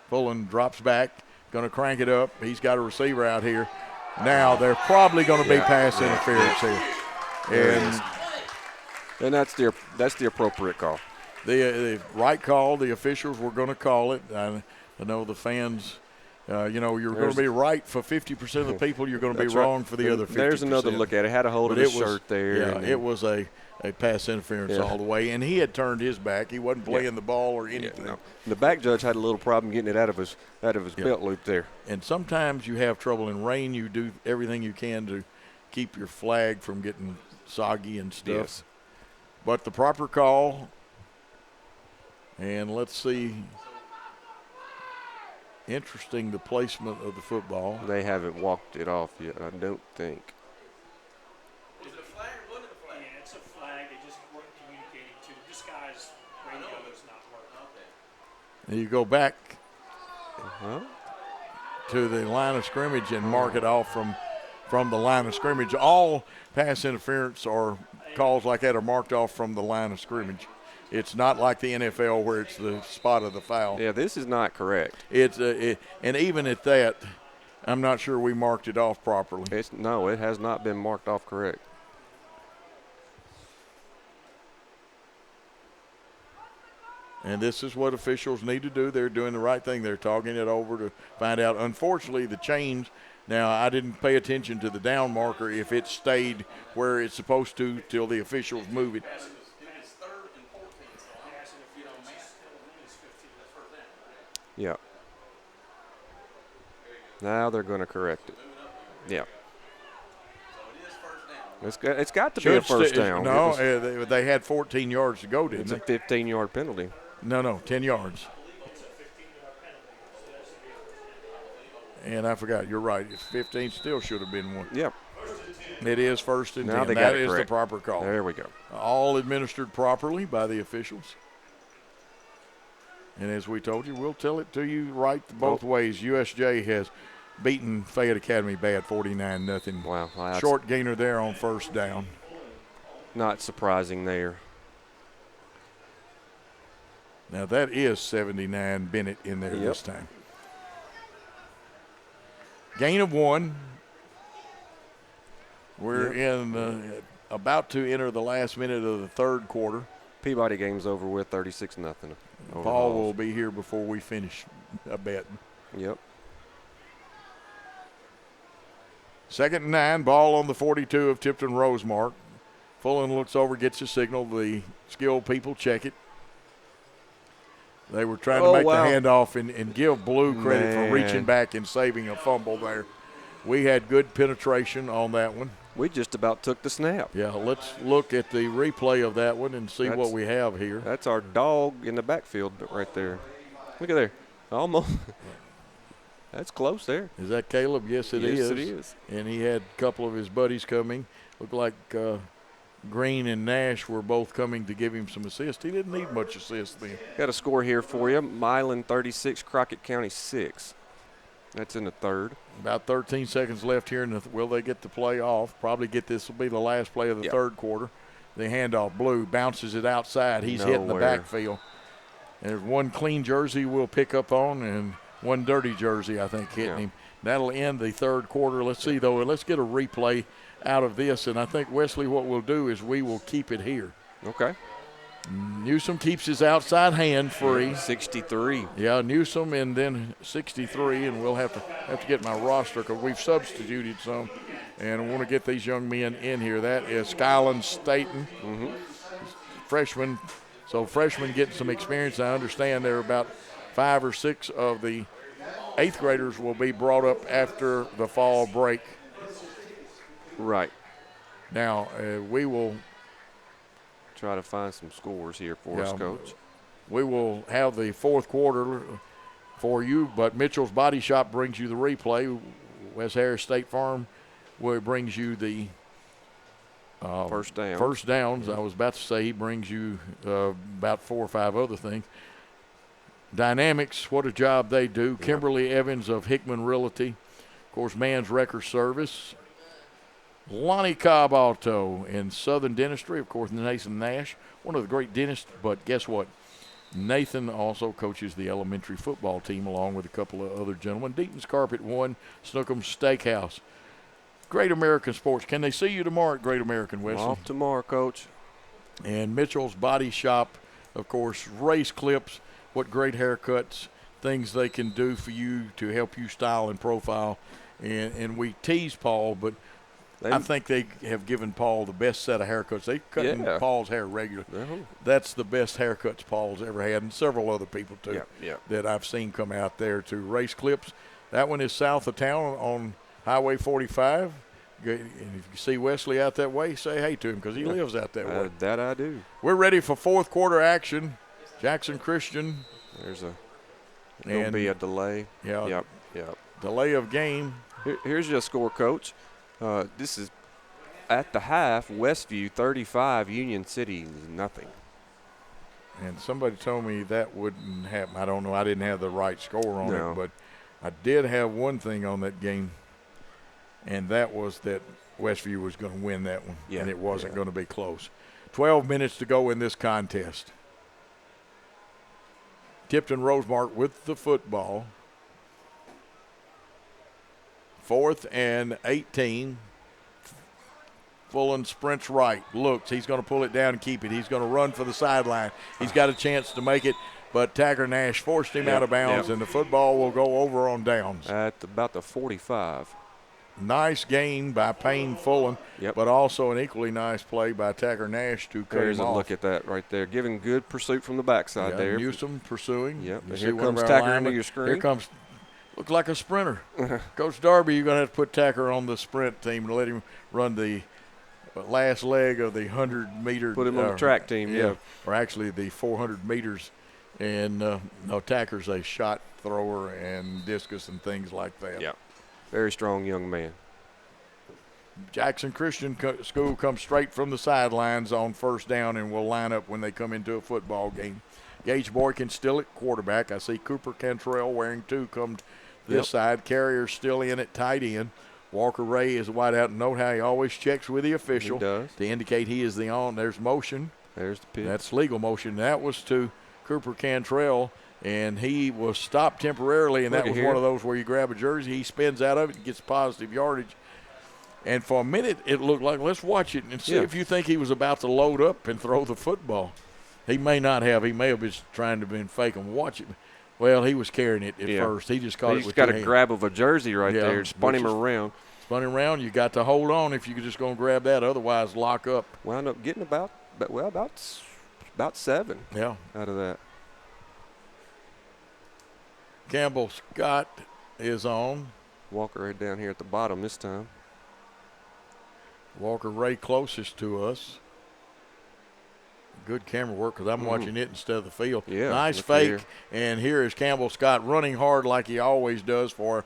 Fullen drops back, going to crank it up. He's got a receiver out here. Now they're probably going to be pass interference here. And that's the appropriate call. The right call, the officials were going to call it. I know the fans – you're going to be right for 50% of the people. You're going to be wrong for the other 50%. There's another look at it. Had a hold of his shirt there. Yeah, it was a a pass interference all the way, and he had turned his back. He wasn't playing the ball or anything. No. The back judge had a little problem getting it out of his belt loop there. And sometimes you have trouble in rain. You do everything you can to keep your flag from getting soggy and stuff. Yes. But the proper call, and let's see. Interesting, the placement of the football. They haven't walked it off yet, I don't think. Is it a flag or what is a flag? Yeah, it's a flag. They just weren't communicating to. This guy's radio is not working. And you go back to the line of scrimmage and mark it off from the line of scrimmage. All pass interference or calls like that are marked off from the line of scrimmage. It's not like the NFL where it's the spot of the foul. Yeah, this is not correct. And even at that, I'm not sure we marked it off properly. No, it has not been marked off correct. And this is what officials need to do. They're doing the right thing. They're talking it over to find out. Unfortunately, the change. Now, I didn't pay attention to the down marker if it stayed where it's supposed to till the officials move it. Yeah. Now they're going to correct it. Yeah. It's got to be a first down. No, they had 14 yards to go, didn't it's they? It's a 15-yard penalty. No, 10 yards. And I forgot, you're right. It's 15 still should have been one. Yep. It is first and 10. Now That is the proper call. There we go. All administered properly by the officials. And as we told you, we'll tell it to you right both ways. USJ has beaten Fayette Academy bad 49-0. Wow. Well, short gainer there on first down. Not surprising there. Now that is 79 Bennett in there this time. Gain of 1. We're in about to enter the last minute of the third quarter. Peabody game's over with 36-0. Paul will be here before we finish, I bet. Yep. 2nd and 9, ball on the 42 of Tipton Rosemark. Fullen looks over, gets a signal. The skilled people check it. They were trying to make the handoff and give Blue credit for reaching back and saving a fumble there. We had good penetration on that one. We just about took the snap. Yeah, let's look at the replay of that one and see what we have here. That's our dog in the backfield right there. Look at there. Almost. That's close there. Is that Caleb? Yes, it is. Yes, it is. And he had a couple of his buddies coming. Looked like Green and Nash were both coming to give him some assists. He didn't need much assist then. Got a score here for you. Milan 36, Crockett County 6. That's in the third. About 13 seconds left here. Will they get the play off? Probably get this will be the last play of the third quarter. The handoff, Blue bounces it outside. He's hitting the backfield. And there's one clean jersey we'll pick up on and one dirty jersey, I think, hitting him. That'll end the third quarter. Let's see, though. Let's get a replay out of this. And I think, Wesley, what we'll do is we will keep it here. Okay. Newsom keeps his outside hand free. 63. Yeah, Newsom and then 63, and we'll have to get my roster because we've substituted some, and I want to get these young men in here. That is Skyland Staten, freshman. So freshmen getting some experience. I understand there are about 5 or 6 of the 8th graders will be brought up after the fall break. Right. Now, we will try to find some scores here for us, Coach. We will have the fourth quarter for you, but Mitchell's Body Shop brings you the replay. West Harris State Farm brings you the first downs. First downs. I was about to say he brings you about 4 or 5 other things. Dynamics, what a job they do. Yeah. Kimberly Evans of Hickman Realty. Of course, Man's Wrecker Service. Lonnie Cobb Auto and Southern Dentistry, of course, Nathan Nash, one of the great dentists. But guess what? Nathan also coaches the elementary football team along with a couple of other gentlemen. Deaton's Carpet 1, Snookum's Steakhouse. Great American Sports. Can they see you tomorrow at Great American, Wesley? Off tomorrow, Coach. And Mitchell's Body Shop, of course, race clips. What great haircuts, things they can do for you to help you style and profile. And we tease Paul, but I think they have given Paul the best set of haircuts. They cutting Paul's hair regularly. That's the best haircuts Paul's ever had, and several other people too that I've seen come out there to race clips. That one is south of town on Highway 45. And if you see Wesley out that way, say hey to him because he lives out that way. That I do. We're ready for fourth quarter action. Jackson Christian. There's going to be a delay. Yeah. Yep. Delay of game. Here's your score, Coach. This is at the half, Westview 35, Union City nothing. And somebody told me that wouldn't happen. I don't know. I didn't have the right score on it, but I did have one thing on that game, and that was that Westview was going to win that one, and it wasn't going to be close. 12 minutes to go in this contest. Tipton Rosemark with the football. 4th and 18. Fullen sprints right, looks. He's going to pull it down and keep it. He's going to run for the sideline. He's got a chance to make it, but Tacker Nash forced him out of bounds, and the football will go over on downs. At about the 45. Nice gain by Payne Fullen, but also an equally nice play by Tacker Nash to cut There's him off. a look at that right there. Giving good pursuit from the backside there. Newsom pursuing. Yep. You Here comes Tacker into your screen. Here comes, looks like a sprinter. Coach Darby, you're going to have to put Tacker on the sprint team and let him run the last leg of the 100-meter. Put him on the track team, or actually the 400 meters. And no, Tacker's a shot thrower and discus and things like that. Yeah, very strong young man. Jackson Christian School comes straight from the sidelines on first down and will line up when they come into a football game. Gage Boykin still at quarterback. I see Cooper Cantrell wearing 2 come this side. Carrier's still in at tight end. Walker Ray is wide out. Note how he always checks with the official to indicate he is the on. There's motion. There's the pitch. That's legal motion. That was to Cooper Cantrell, and he was stopped temporarily, and that was one of those where you grab a jersey, he spins out of it and gets positive yardage. And for a minute, it looked like, let's watch it and see if you think he was about to load up and throw the football. He may not have. He may have been trying to be faking. Watch it. Well, he was carrying it at first. He just caught it with got a grab of a jersey right there. Spun him around. Spun him around. You got to hold on if you're just going to grab that. Otherwise, lock up. Wound up getting about 7 out of that. Campbell Scott is on. Walker right down here at the bottom this time. Walker Ray closest to us. Good camera work because I'm watching it instead of the field. Yeah, nice fake. And here is Campbell Scott running hard like he always does for.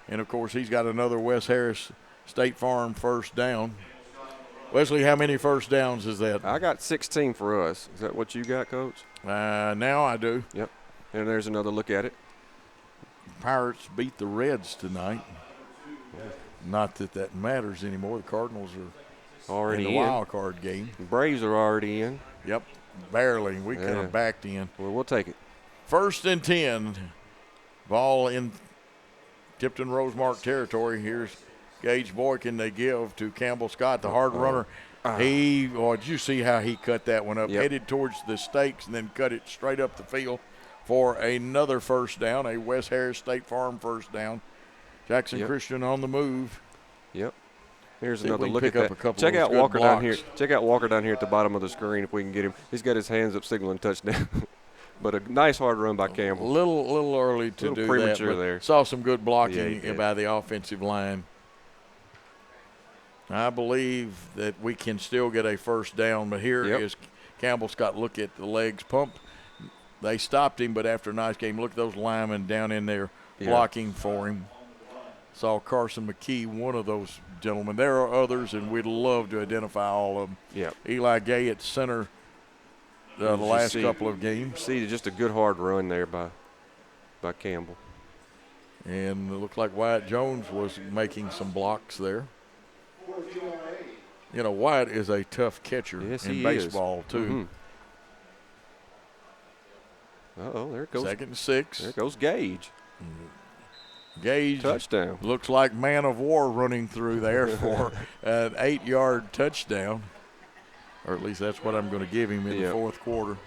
And, of course, he's got another Wes Harris State Farm first down. Wesley, how many first downs is that? I got 16 for us. Is that what you got, Coach? Now I do. Yep. And there's another look at it. Pirates beat the Reds tonight. Not that that matters anymore. The Cardinals are already in the wild card game. The Braves are already in. Yep, barely. We kind of backed in. Well, we'll take it. 1st and 10. Ball in Tipton Rosemark territory. Here's Gage Boykin. They give to Campbell Scott, the hard runner. Did you see how he cut that one up? Headed towards the stakes and then cut it straight up the field for another first down, a Wes Harris State Farm first down. Jackson Christian on the move. Yep. Here's another look at that. Check out Walker down here. Check out Walker down here at the bottom of the screen if we can get him. He's got his hands up signaling touchdown. But a nice hard run by Campbell. A little early to do premature that. There. Saw some good blocking by the offensive line. I believe that we can still get a first down, but here is Campbell Scott. Look at the legs pump. They stopped him, but after a nice game, look at those linemen down in there blocking for him. Saw Carson McKee, one of those gentlemen. There are others, and we'd love to identify all of them. Yep. Eli Gay at center the last couple of games. See, just a good hard run there by Campbell. And it looked like Wyatt Jones was making some blocks there. You know, Wyatt is a tough catcher in baseball, too. Uh-oh, there it goes. 2nd and 6. There goes Gage. Gage touchdown. Looks like man of war running through there for an 8-yard touchdown. Or at least that's what I'm going to give him in the fourth quarter.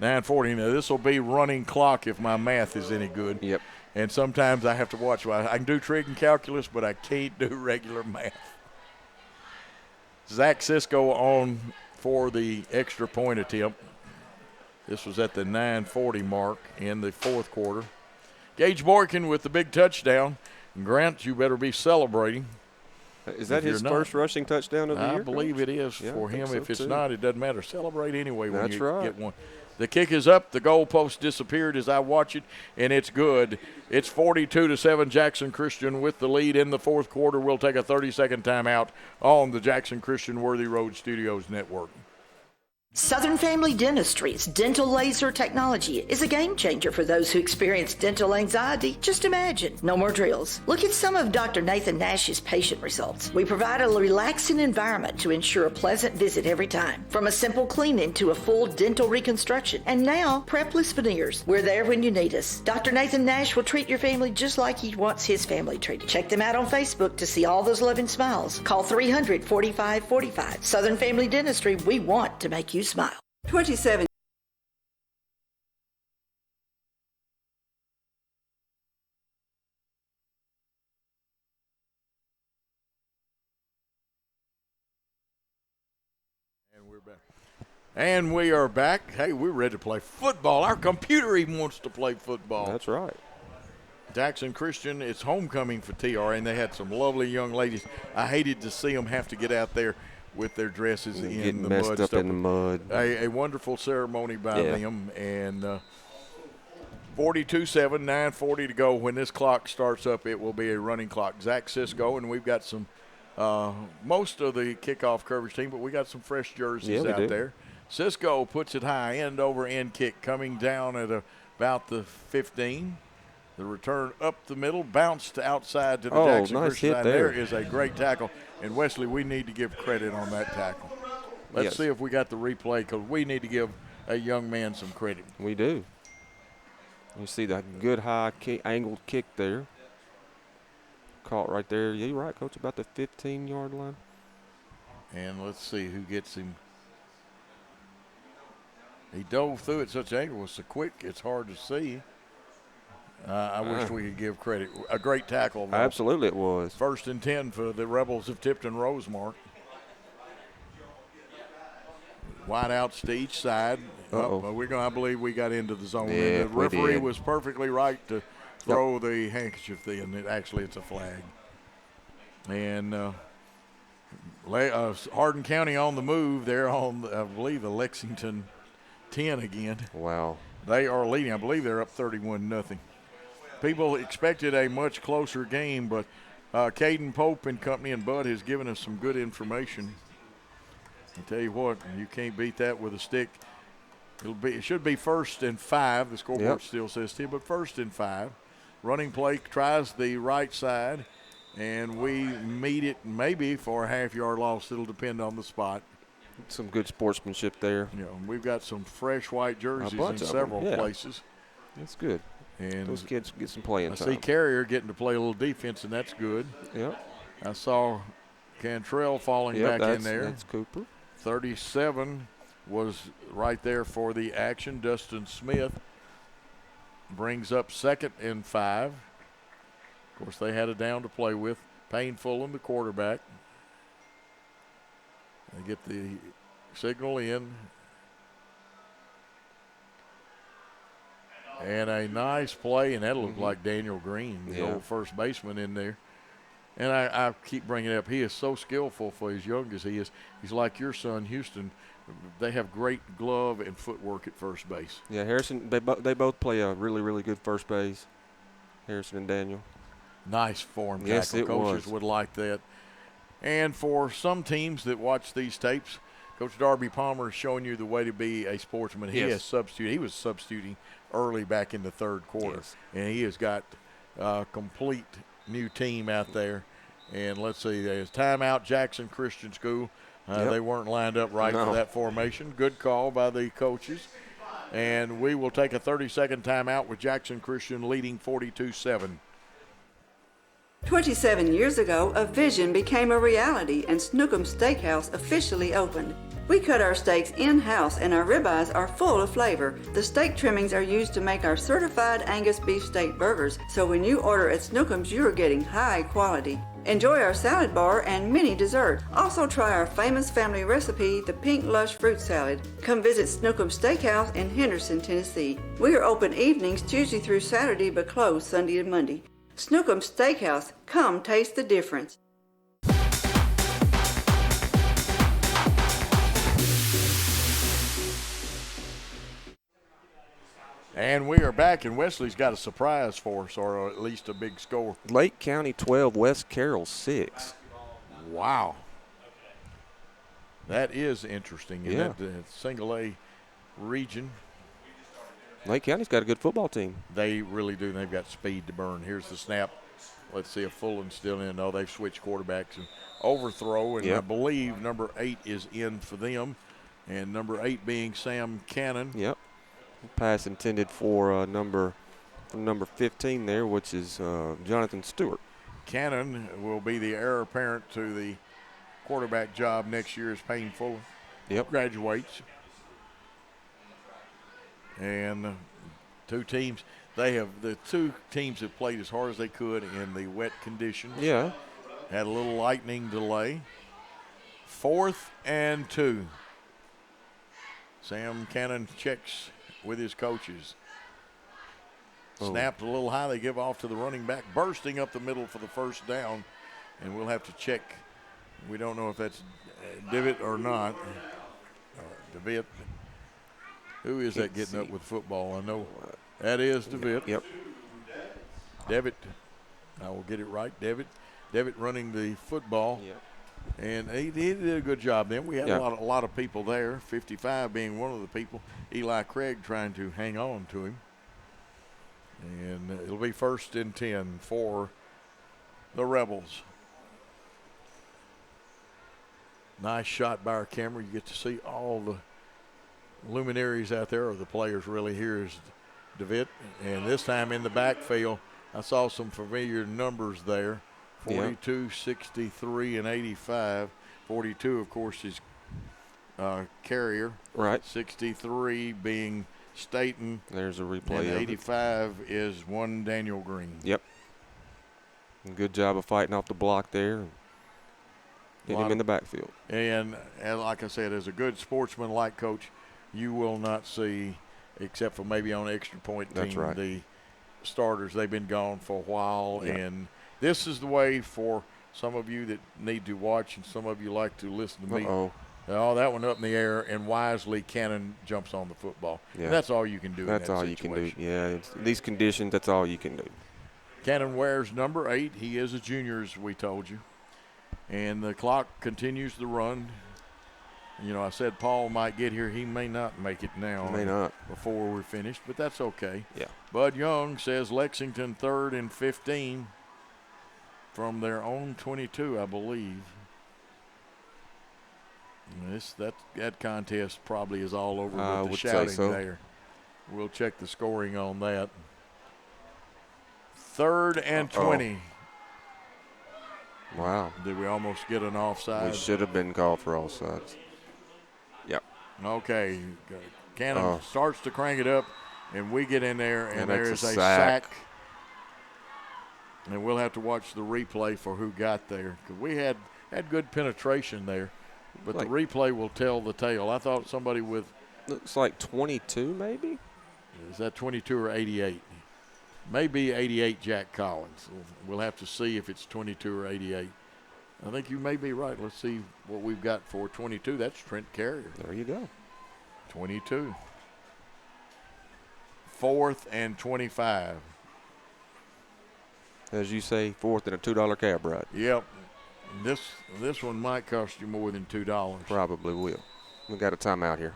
9:40. Now, this will be running clock if my math is any good. Yep. And sometimes I have to watch. I can do trig and calculus, but I can't do regular math. Zach Cisco on for the extra point attempt. This was at the 9:40 mark in the fourth quarter. Gage Boykin with the big touchdown. Grant, you better be celebrating. Is that his first rushing touchdown of the year? I believe it is for him. If it's not, it doesn't matter. Celebrate anyway when you get one. The kick is up. The goalpost disappeared as I watch it, and it's good. It's 42-7. Jackson Christian with the lead in the fourth quarter. We'll take a 30-second timeout on the Jackson Christian Worthy Road Studios Network. Southern Family Dentistry's dental laser technology is a game changer for those who experience dental anxiety. Just imagine, no more drills. Look at some of Dr. Nathan Nash's patient results. We provide a relaxing environment to ensure a pleasant visit every time. From a simple cleaning to a full dental reconstruction. And now, prepless veneers. We're there when you need us. Dr. Nathan Nash will treat your family just like he wants his family treated. Check them out on Facebook to see all those loving smiles. Call 300-4545. Southern Family Dentistry, we want to make you smile. 27. And we are back. Hey, we're ready to play football. Our computer even wants to play football. That's right. Jackson Christian, it's homecoming for TR, and they had some lovely young ladies. I hated to see them have to get out there with their dresses in the messed mud. Up in the mud. A wonderful ceremony by them. And 42-7, 9:40 to go. When this clock starts up, it will be a running clock. Zach Cisco, and we've got some most of the kickoff coverage team, but we got some fresh jerseys out there. Cisco puts it high, end over end kick coming down at about the 15. The return up the middle, bounced outside to the Jackson Christian side. There is a great tackle. And, Wesley, we need to give credit on that tackle. Let's see if we got the replay, because we need to give a young man some credit. We do. You see that good high angled kick there. Caught right there. Yeah, you're right, Coach, about the 15-yard line. And let's see who gets him. He dove through at such an angle. It was so quick, it's hard to see. I wish we could give credit. A great tackle, though. Absolutely it was. 1st and 10 for the Rebels of Tipton Rosemark. Wide outs to each side. I believe we got into the zone. Yeah, the referee was perfectly right to throw the handkerchief then. It's a flag. And Hardin County on the move. They're on, I believe, the Lexington 10 again. Wow. They are leading. I believe they're up 31-0. People expected a much closer game, but Caden Pope and company and Bud has given us some good information. I tell you what, you can't beat that with a stick. It should be 1st and 5. The scoreboard still says 10, but 1st and 5. Running play tries the right side, and we meet it maybe for a half-yard loss. It'll depend on the spot. Some good sportsmanship there. Yeah, we've got some fresh white jerseys in several places. That's good. And those kids get some playing time. I see Carrier getting to play a little defense, and that's good. Yep. I saw Cantrell falling back in there. That's Cooper. 37 was right there for the action. Dustin Smith brings up 2nd and 5. Of course, they had a down to play with. Payne Fulham, the quarterback. They get the signal in. And a nice play, and that looked like Daniel Green, the old first baseman in there. And I keep bringing it up. He is so skillful for as young as he is. He's like your son, Houston. They have great glove and footwork at first base. Yeah, Harrison, they both play a really, really good first base, Harrison and Daniel. Nice form tackle. Yes, it Coaches would like that. And for some teams that watch these tapes, Coach Darby Palmer is showing you the way to be a sportsman. He has substituted. He was substituting early back in the third quarter. And he has got a complete new team out there. And let's see, there's timeout, Jackson Christian School. They weren't lined up right for that formation. Good call by the coaches. And we will take a 30-second timeout with Jackson Christian leading 42-7. 27 years ago, a vision became a reality and Snookum Steakhouse officially opened. We cut our steaks in-house and our ribeyes are full of flavor. The steak trimmings are used to make our certified Angus beef steak burgers, so when you order at Snookums, you are getting high quality. Enjoy our salad bar and mini dessert. Also try our famous family recipe, the Pink Lush Fruit Salad. Come visit Snookums Steakhouse in Henderson, Tennessee. We are open evenings Tuesday through Saturday but closed Sunday and Monday. Snookums Steakhouse. Come taste the difference. And we are back, and Wesley's got a surprise for us, or at least a big score. Lake County 12, West Carroll 6. Wow. That is interesting. In Yeah. that single A region. Lake County's got a good football team. They really do. They've got speed to burn. Here's the snap. Let's see if Fulton's still in. No, they've switched quarterbacks. And overthrow, and Yep. I believe number 8 is in for them, and number 8 being Sam Cannon. Yep. Pass intended for number 15 there, which is Jonathan Stewart. Cannon will be the heir apparent to the quarterback job next year as Payne Fuller graduates. And the two teams have played as hard as they could in the wet conditions. Yeah. Had a little lightning delay. 4th and 2. Sam Cannon checks with his coaches. Snapped a little high. They give off to the running back, bursting up the middle for the first down. And we'll have to check. We don't know if that's Divot or not. Divot. Who is that getting up with football? I know that is Divot. Yep. Devitt. I will get it right. Devitt running the football. Yep. And he did a good job then. We had Yeah. a lot of people there, 55 being one of the people. Eli Craig trying to hang on to him. And it'll be 1st and 10 for the Rebels. Nice shot by our camera. You get to see all the luminaries out there, or the players really. Here's DeVitt. And this time in the backfield, I saw some familiar numbers there. 42, 63, and 85. 42, of course, is Carrier. Right. 63 being Staten. There's a replay And of 85 is one Daniel Green. Yep. Good job of fighting off the block there. Get him in the backfield. And like I said, as a good sportsman-like coach, you will not see, except for maybe on extra point team, That's right. the starters. They've been gone for a while. Yep. And this is the way for some of you that need to watch, and some of you like to listen to me. Oh, that one up in the air, and wisely Cannon jumps on the football. Yeah. And that's all you can do. That's in that all you can do. situation. Yeah, in these conditions, that's all you can do. Cannon wears number 8. He is a junior, as we told you. And the clock continues to run. You know, I said Paul might get here. He may not make it now. May not. Before we're finished, but that's okay. Yeah. Bud Young says Lexington 3rd and 15 from their own 22, I believe. That contest probably is all over with the shouting there. We'll check the scoring on that. 3rd and 20. Wow. Did we almost get an offside? We should have been called for offsides. Yep. Okay. Cannon starts to crank it up, and we get in there, and there is a sack. And we'll have to watch the replay for who got there, because we had good penetration there. But the replay will tell the tale. I thought somebody with – looks like 22 maybe? Is that 22 or 88? Maybe 88 Jack Collins. We'll have to see if it's 22 or 88. I think you may be right. Let's see what we've got for 22. That's Trent Carrier. There you go. 22. 4th and 25. As you say, 4th and a $2 cab ride. Yep. This one might cost you more than $2. Probably will. We got a timeout here.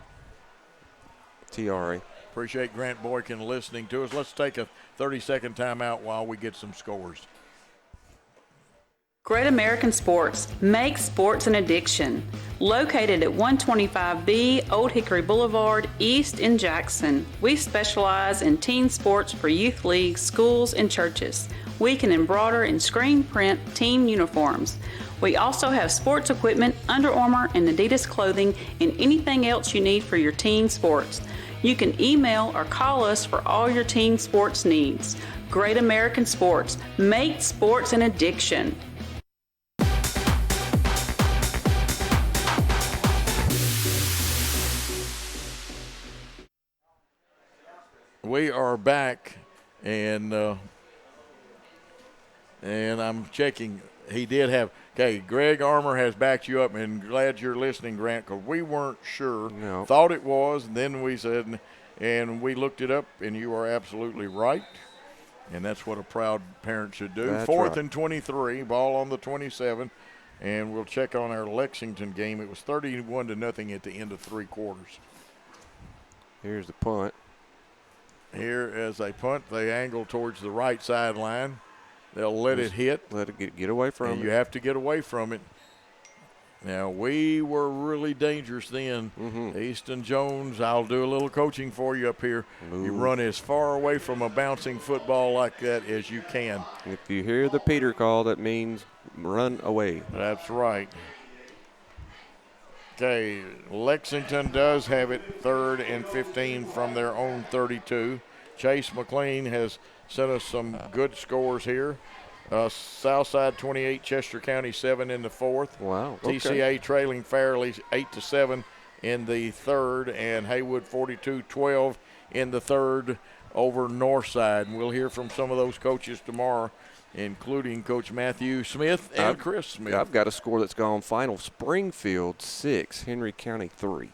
TRA. Appreciate Grant Boykin listening to us. Let's take a 30-second timeout while we get some scores. Great American Sports. Make sports an addiction. Located at 125B Old Hickory Boulevard, East in Jackson. We specialize in teen sports for youth leagues, schools, and churches. We can embroider and screen print team uniforms. We also have sports equipment, Under Armour and Adidas clothing, and anything else you need for your teen sports. You can email or call us for all your teen sports needs. Great American Sports. Make sports an addiction. We are back, and I'm checking. He did have. Okay, Greg Armour has backed you up, and glad you're listening, Grant, because we weren't sure. No. Thought it was, and then we said, and we looked it up, and you are absolutely right. And that's what a proud parent should do. That's Fourth right. and 23, ball on the 27, and we'll check on our Lexington game. It was 31-0 at the end of 3 quarters. Here's the punt. Here as they punt, they angle towards the right sideline. They'll let it hit. Let it get away from it. You have to get away from it. Now, we were really dangerous then. Easton Jones, I'll do a little coaching for you up here. You run as far away from a bouncing football like that as you can. If you hear the Peter call, that means run away. That's right. Okay, Lexington does have it 3rd and 15 from their own 32. Chase McLean has sent us some good scores here. Southside 28, Chester County 7 in the 4th. Wow. TCA trailing fairly 8-7 in the 3rd, and Haywood 42-12 in the 3rd over Northside. And we'll hear from some of those coaches tomorrow, including Coach Matthew Smith and Chris Smith. I've got a score that's gone final. Springfield 6, Henry County 3.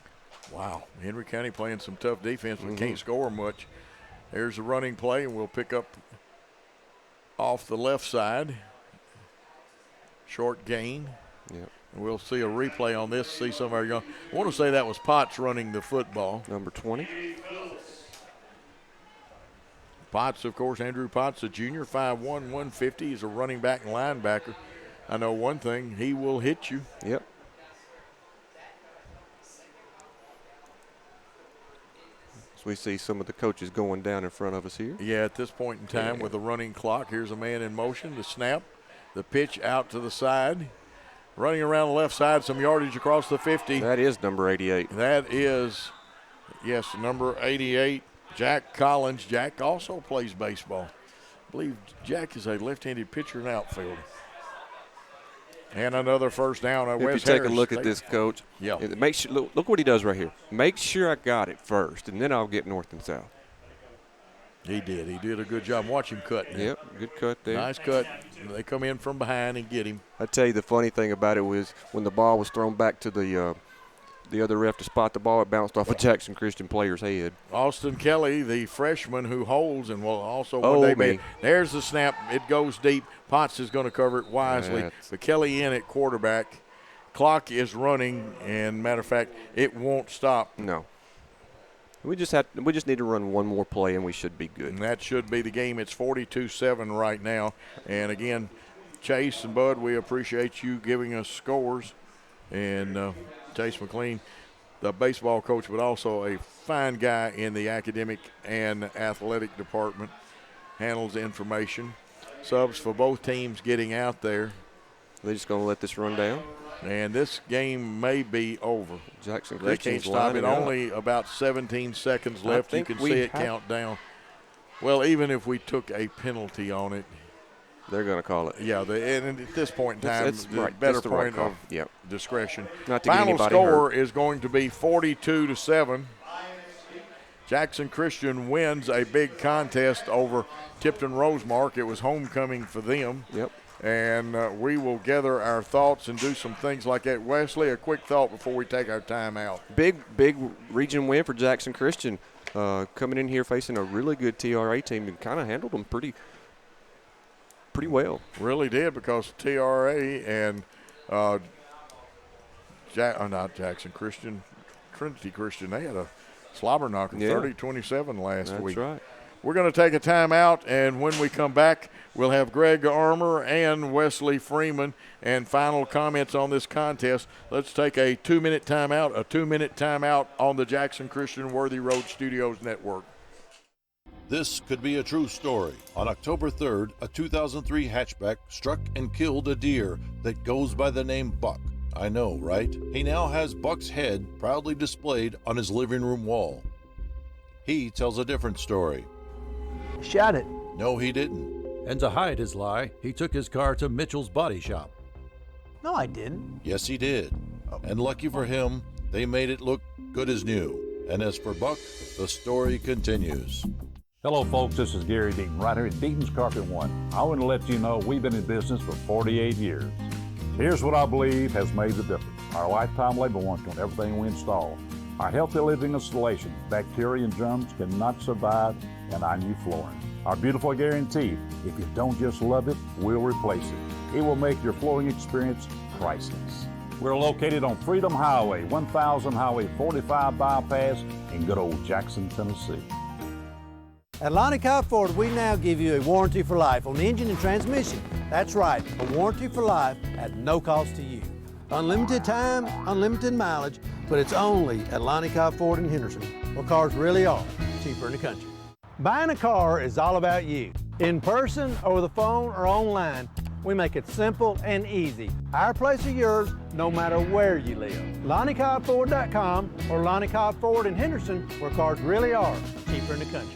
Wow, Henry County playing some tough defense but can't score much. There's a running play, and we'll pick up off the left side. Short gain. Yep. And we'll see a replay on this, see some of our young. I want to say that was Potts running the football. Number 20. Potts, of course, Andrew Potts, a junior, 5'1", 150. He's a running back and linebacker. I know one thing, he will hit you. Yep. So we see some of the coaches going down in front of us here. Yeah, at this point in time with the running clock, here's a man in motion, the snap, the pitch out to the side. Running around the left side, some yardage across the 50. That is number 88. That is, yes, number 88, Jack Collins. Jack also plays baseball. I believe Jack is a left-handed pitcher and outfielder. And another first down. If you take a look at this, Coach, make sure, look what he does right here. Make sure I got it first, and then I'll get north and south. He did. He did a good job. Watch him cut now. Yep, good cut there. Nice cut. They come in from behind and get him. I tell you, the funny thing about it was when the ball was thrown back to the other ref to spot the ball, it bounced off a Jackson Christian player's head. Austin Kelly, the freshman who holds and will also Oh, one day me. be. There's the snap. It goes deep. Potts is going to cover it wisely. But Kelly in at quarterback. Clock is running, and matter of fact, it won't stop. No. We just need to run one more play, and we should be good. And that should be the game. It's 42-7 right now. And again, Chase and Bud, we appreciate you giving us scores. And Chase McLean, the baseball coach, but also a fine guy in the academic and athletic department, handles information. Subs for both teams getting out there. They're just going to let this run down? And this game may be over. Jackson They can't stop it. Only about 17 seconds left. You can see it count down. Well, even if we took a penalty on it, they're going to call it. Yeah, and at this point in time, it's the right. better That's the right point call. of Yep. discretion. Not to get Final anybody score hurt. is going to be 42-7. Jackson Christian wins a big contest over Tipton Rosemark. It was homecoming for them. Yep. And we will gather our thoughts and do some things like that. Wesley, a quick thought before we take our time out. Big region win for Jackson Christian. Coming in here facing a really good TRA team and kind of handled them pretty well. Really did, because TRA and not Jackson Christian, Trinity Christian, they had a slobber knocker, 30-27 last week. That's right. We're going to take a timeout, and when we come back, we'll have Greg Armour and Wesley Freeman and final comments on this contest. Let's take a 2-minute timeout on the Jackson Christian Worthy Road Studios Network. This could be a true story. On October 3rd, a 2003 hatchback struck and killed a deer that goes by the name Buck. I know, right? He now has Buck's head proudly displayed on his living room wall. He tells a different story. Shot it. No, he didn't. And to hide his lie, he took his car to Mitchell's body shop. No, I didn't. Yes, he did. And lucky for him, they made it look good as new. And as for Buck, the story continues. Hello, folks. This is Gary Deaton, right here at Deaton's Carpet One. I want to let you know we've been in business for 48 years. Here's what I believe has made the difference. Our lifetime labor warranty on everything we install. Our healthy living installation, bacteria and germs cannot survive in our new flooring. Our beautiful guarantee, if you don't just love it, we'll replace it. It will make your flooring experience priceless. We're located on Freedom Highway, 1000 Highway 45 bypass in good old Jackson, Tennessee. At Lonnie Cobb Ford, we now give you a warranty for life on the engine and transmission. That's right, a warranty for life at no cost to you. Unlimited time, unlimited mileage, but it's only at Lonnie Cobb Ford in Henderson, where cars really are cheaper in the country. Buying a car is all about you. In person, over the phone, or online, we make it simple and easy. Our place or yours, no matter where you live. LonnieCobbFord.com or Lonnie Cobb Ford in Henderson, where cars really are cheaper in the country.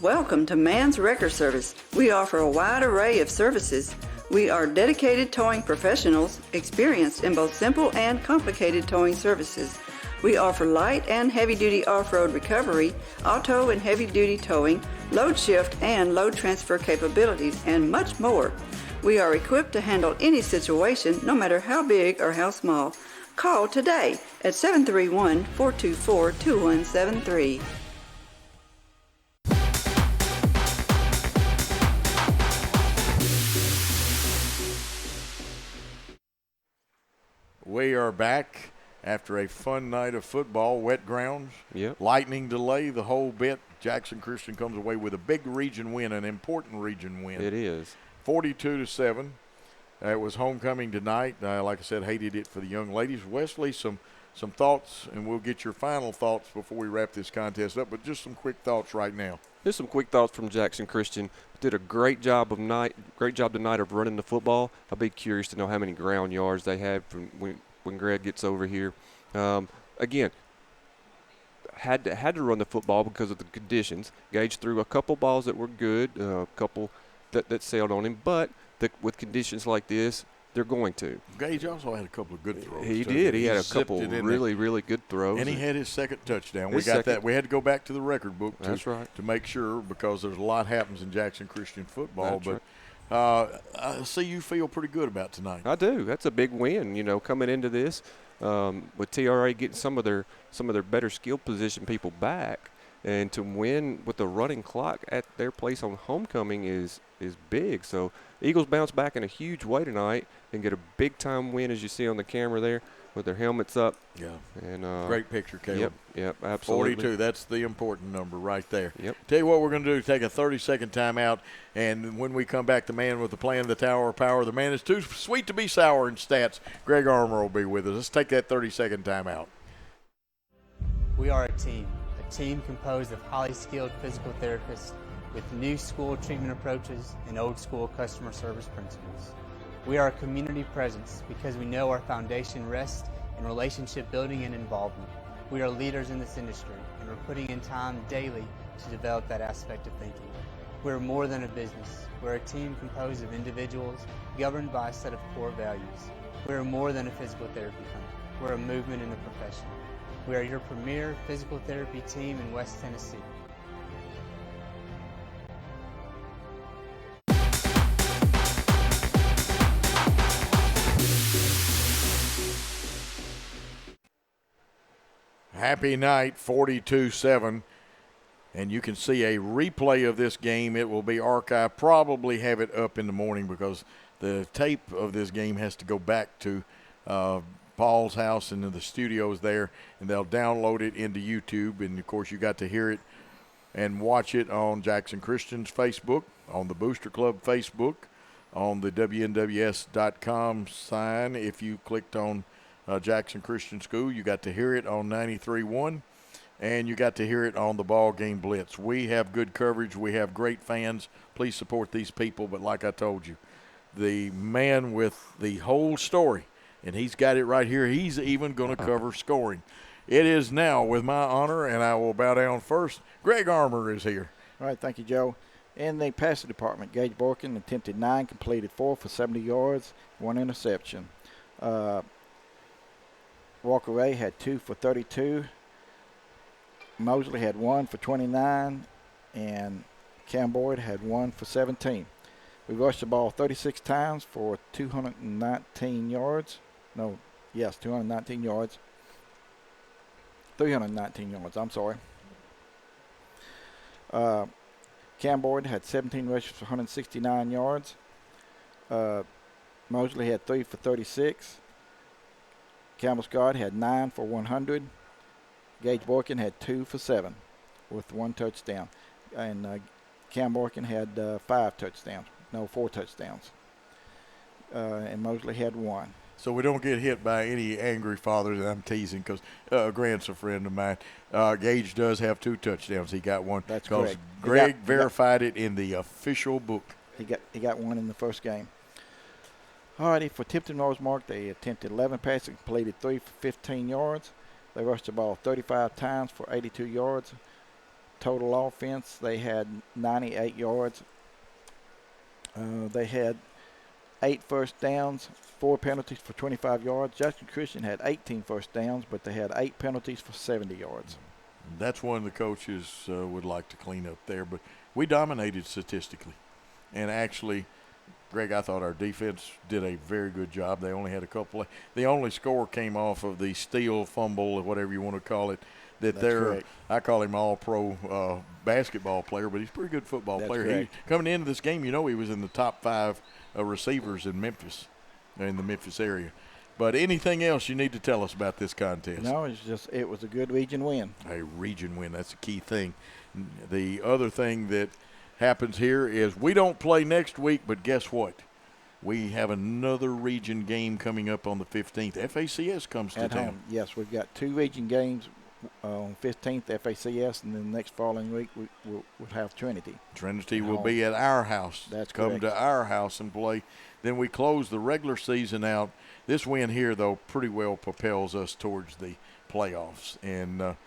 Welcome to Mann's Wrecker Service. We offer a wide array of services. We are dedicated towing professionals, experienced in both simple and complicated towing services. We offer light and heavy-duty off-road recovery, auto and heavy-duty towing, load shift and load transfer capabilities, and much more. We are equipped to handle any situation, no matter how big or how small. Call today at 731-424-2173. We are back after a fun night of football, wet grounds, lightning delay, the whole bit. Jackson Christian comes away with a big region win, an important region win. It is. 42-7. It was homecoming tonight. Like I said, hated it for the young ladies. Wesley, some thoughts, and we'll get your final thoughts before we wrap this contest up, but just some quick thoughts right now. Just some quick thoughts from Jackson Christian. Did a great job tonight of running the football. I'll be curious to know how many ground yards they had from when Greg gets over here. Again, had to run the football because of the conditions. Gage threw a couple balls that were good, a couple that sailed on him, but with conditions like this, they're going to. Gage also had a couple of good throws. He did. He had a couple really, really good throws. And he had his second touchdown. We got that. We had to go back to the record book to make sure, because there's a lot happens in Jackson Christian football. That's I see you feel pretty good about tonight. I do. That's a big win, coming into this with TRA getting some of their better skill position people back. And to win with the running clock at their place on homecoming is big. So Eagles bounce back in a huge way tonight and get a big-time win, as you see on the camera there, with their helmets up. Yeah. And great picture, Caleb. Yep, absolutely. 42, that's the important number right there. Yep. Tell you what we're going to do, take a 30-second timeout, and when we come back, the man with the plan, the Tower of Power, the man is too sweet to be sour in stats, Greg Armour will be with us. Let's take that 30-second timeout. We are a team composed of highly skilled physical therapists with new school treatment approaches and old school customer service principles. We are a community presence because we know our foundation rests in relationship building and involvement. We are leaders in this industry, and we're putting in time daily to develop that aspect of thinking. We're more than a business. We're a team composed of individuals governed by a set of core values. We're more than a physical therapy company. We're a movement in the profession. We are your premier physical therapy team in West Tennessee. Happy night, 42-7. And you can see a replay of this game. It will be archived. Probably have it up in the morning because the tape of this game has to go back to Paul's house and the studios there, and they'll download it into YouTube. And, of course, you got to hear it and watch it on Jackson Christian's Facebook, on the Booster Club Facebook, on the WNWS.com sign. If you clicked on Jackson Christian School, you got to hear it on 93.1, and you got to hear it on the BallGame Blitz. We have good coverage. We have great fans. Please support these people. But like I told you, the man with the whole story, and he's got it right here. He's even going to cover scoring. It is now with my honor, and I will bow down first. Greg Armour is here. All right, thank you, Joe. In the passing department, Gage Borkin attempted 9, completed 4 for 70 yards, 1 interception. Walker Ray had 2 for 32. Mosley had 1 for 29, and Cam Boyd had 1 for 17. We rushed the ball 36 times for 219 yards. 219 yards. 319 yards, I'm sorry. Cam Boyd had 17 rushes for 169 yards. Mosley had 3 for 36. Campbell Scott had 9 for 100. Gage Borkin had 2 for 7 with 1 touchdown. And Cam Borkin had 4 touchdowns. And Mosley had 1. So we don't get hit by any angry fathers. I'm teasing because Grant's a friend of mine. Gage does have 2 touchdowns. He got 1. That's correct. Greg verified it in the official book. He got 1 in the first game. All righty, for Tipton Rosemark, they attempted 11 passes, completed 3 for 15 yards. They rushed the ball 35 times for 82 yards. Total offense, they had 98 yards. They had 8 first downs, 4 penalties for 25 yards. Jackson Christian had 18 first downs, but they had 8 penalties for 70 yards. That's one the coaches would like to clean up there, but we dominated statistically. And actually, Greg, I thought our defense did a very good job. They only had a couple. The only score came off of the steal, fumble, or whatever you want to call it. I call him all-pro basketball player, but he's a pretty good football player. Coming into this game, he was in the top 5 receivers in Memphis, in the Memphis area. But anything else you need to tell us about this contest? No, it was a good region win. A region win, that's a key thing. The other thing that happens here is we don't play next week, but guess what? We have another region game coming up on the 15th. FACS comes to town. Home. Yes, we've got 2 region games on 15th, FACS, and then the next following week we'll have Trinity. Trinity will be at our house. That's Come correct. to our house and play. Then we close the regular season out. This win here, though, pretty well propels us towards the playoffs. And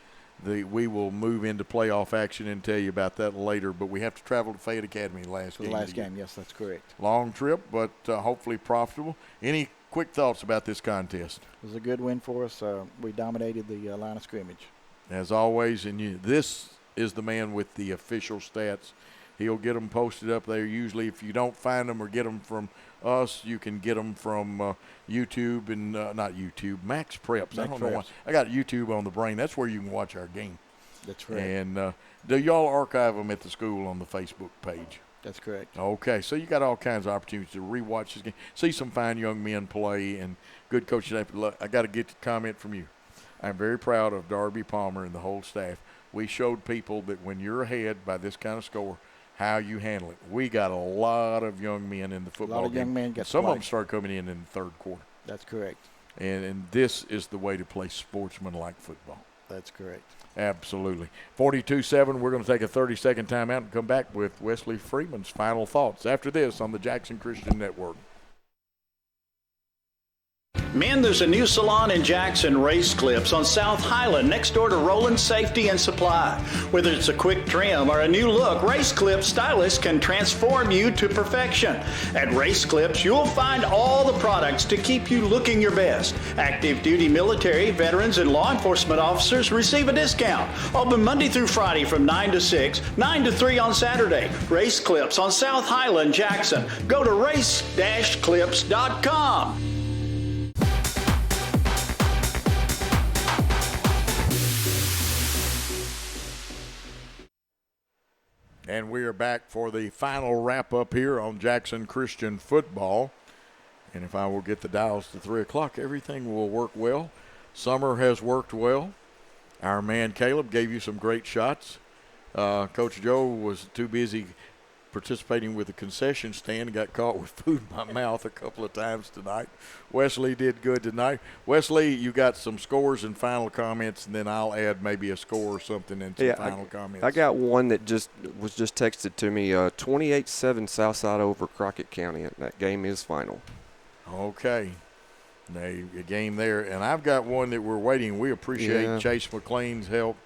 we will move into playoff action and tell you about that later. But we have to travel to Fayette Academy last game. The last game, yes, that's correct. Long trip, but hopefully profitable. Any quick thoughts about this contest? It was a good win for us. We dominated the line of scrimmage. As always, and this is the man with the official stats. He'll get them posted up there. Usually if you don't find them or get them from us, you can get them from YouTube and not YouTube, Max Preps. I don't know why. I got YouTube on the brain. That's where you can watch our game. That's right. And do y'all archive them at the school on the Facebook page? That's correct. Okay, so you got all kinds of opportunities to rewatch this game, see some fine young men play, and good coaching. I got to get the comment from you. I'm very proud of Darby Palmer and the whole staff. We showed people that when you're ahead by this kind of score, how you handle it. We got a lot of young men in the football game. A lot of young men got Some of them start coming in the third quarter. That's correct. And this is the way to play sportsmanlike football. That's correct. Absolutely. 42-7, we're going to take a 30-second timeout and come back with Wesley Freeman's final thoughts after this on the Jackson Christian Network. Men, there's a new salon in Jackson, Race Clips, on South Highland, next door to Rowland Safety and Supply. Whether it's a quick trim or a new look, Race Clips stylists can transform you to perfection. At Race Clips, you'll find all the products to keep you looking your best. Active duty military, veterans, and law enforcement officers receive a discount. Open Monday through Friday from 9 to 6, 9 to 3 on Saturday. Race Clips on South Highland, Jackson. Go to race-clips.com. And we are back for the final wrap-up here on Jackson Christian football. And if I will get the dials to 3 o'clock, everything will work well. Summer has worked well. Our man Caleb gave you some great shots. Coach Joe was too busy participating with the concession stand and got caught with food in my mouth a couple of times tonight. Wesley did good tonight. Wesley, you got some scores and final comments, and then I'll add maybe a score or something and some final comments. I got one that was just texted to me, 28-7 Southside over Crockett County. That game is final. Okay. A game there. And I've got one that we're waiting. We appreciate Chase McLean's help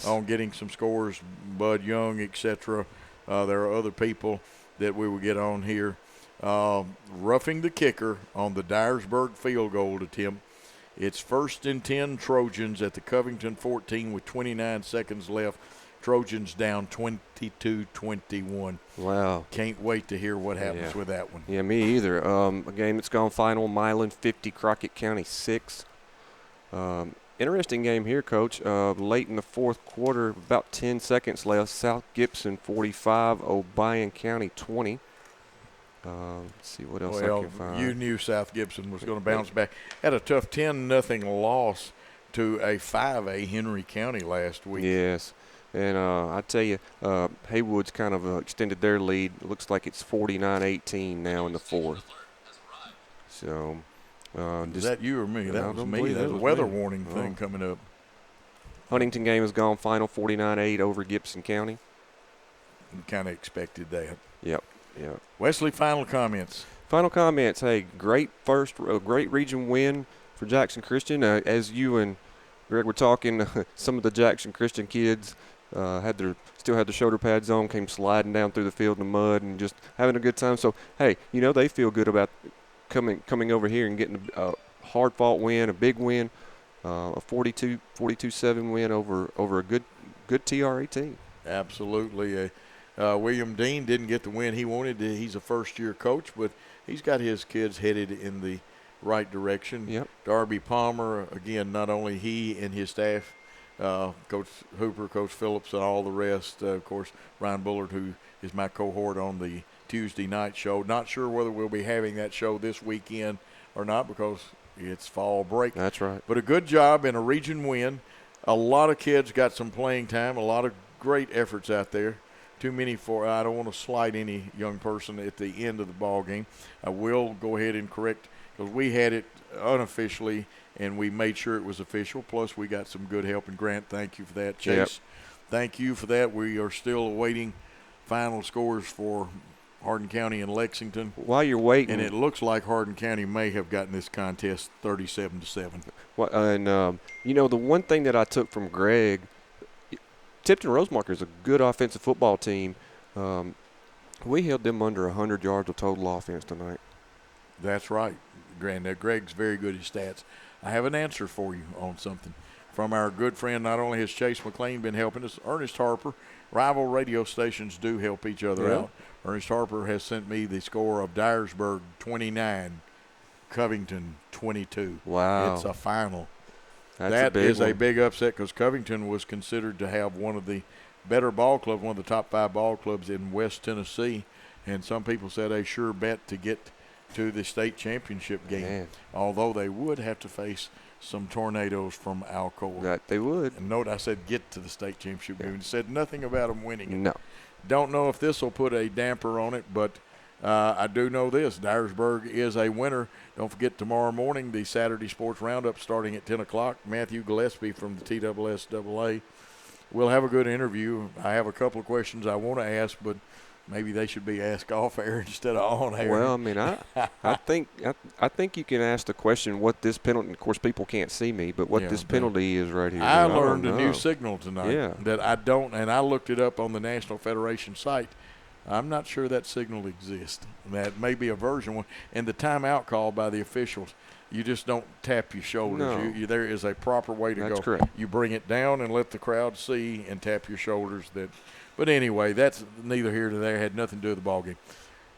on getting some scores, Bud Young, etc. There are other people that we will get on here. Roughing the kicker on the Dyersburg field goal attempt. It's 1st and 10 Trojans at the Covington 14 with 29 seconds left. Trojans down 22-21. Wow. Can't wait to hear what happens with that one. Yeah, me either. A game that's gone final, Milan 50, Crockett County 6. Interesting game here, Coach. Late in the fourth quarter, about 10 seconds left. South Gibson 45, Obion County 20. Let's see what else I can find. You knew South Gibson was going to bounce back. Had a tough 10-0 loss to a 5A Henry County last week. Yes. And I tell you, Haywood's kind of extended their lead. It looks like it's 49-18 now in the fourth. So, is that you or me? That was me. There's a weather warning thing coming up. Huntington game has gone final, 49-8 over Gibson County. Kind of expected that. Yep. Wesley, final comments. Final comments. Hey, great region win for Jackson Christian. As you and Greg were talking, some of the Jackson Christian kids still had their shoulder pads on, came sliding down through the field in the mud and just having a good time. So, hey, they feel good about coming over here and getting a hard-fought win, a big win, a 42-7 win over a good TRA team. Absolutely. William Dean didn't get the win he wanted. He's a first-year coach, but he's got his kids headed in the right direction. Yep. Darby Palmer, again, not only he and his staff, Coach Hooper, Coach Phillips, and all the rest. Of course, Ryan Bullard, who is my cohort on the Tuesday night show. Not sure whether we'll be having that show this weekend or not because it's fall break. That's right. But a good job and a region win. A lot of kids got some playing time, a lot of great efforts out there. Too many I don't want to slight any young person at the end of the ball game. I will go ahead and correct because we had it unofficially and we made sure it was official. Plus, we got some good help. And Grant, thank you for that. Chase, thank you for that. We are still awaiting final scores for Hardin County and Lexington. While you're waiting, and it looks like Hardin County may have gotten this contest 37-7. Well, and the one thing that I took from Greg, Tipton Rosemark is a good offensive football team. We held them under 100 yards of total offense tonight. That's right, Grant. Greg's very good at stats. I have an answer for you on something from our good friend. Not only has Chase McLean been helping us, Ernest Harper. Rival radio stations do help each other out. Ernest Harper has sent me the score of Dyersburg 29, Covington 22. Wow. It's a final. That is a big upset because Covington was considered to have one of the better ball clubs, one of the top 5 ball clubs in West Tennessee. And some people said a sure bet to get to the state championship game, although they would have to face some tornadoes from Alcoa. That they would. And note I said get to the state championship game. It said nothing about them winning it. No. Don't know if this will put a damper on it, but I do know this. Dyersburg is a winner. Don't forget tomorrow morning, the Saturday Sports Roundup starting at 10 o'clock. Matthew Gillespie from the TSSAA. We'll have a good interview. I have a couple of questions I want to ask, but maybe they should be asked off air instead of on air. Well, I mean, I think you can ask the question what this penalty. Of course, people can't see me, but what this penalty is right here. I learned a new signal tonight. Yeah. That I don't, and I looked it up on the National Federation site. I'm not sure that signal exists. That may be a version one. And the timeout call by the officials, you just don't tap your shoulders. No. There is a proper way to go. That's correct. You bring it down and let the crowd see and tap your shoulders. But anyway, that's neither here nor there. Had nothing to do with the ball game.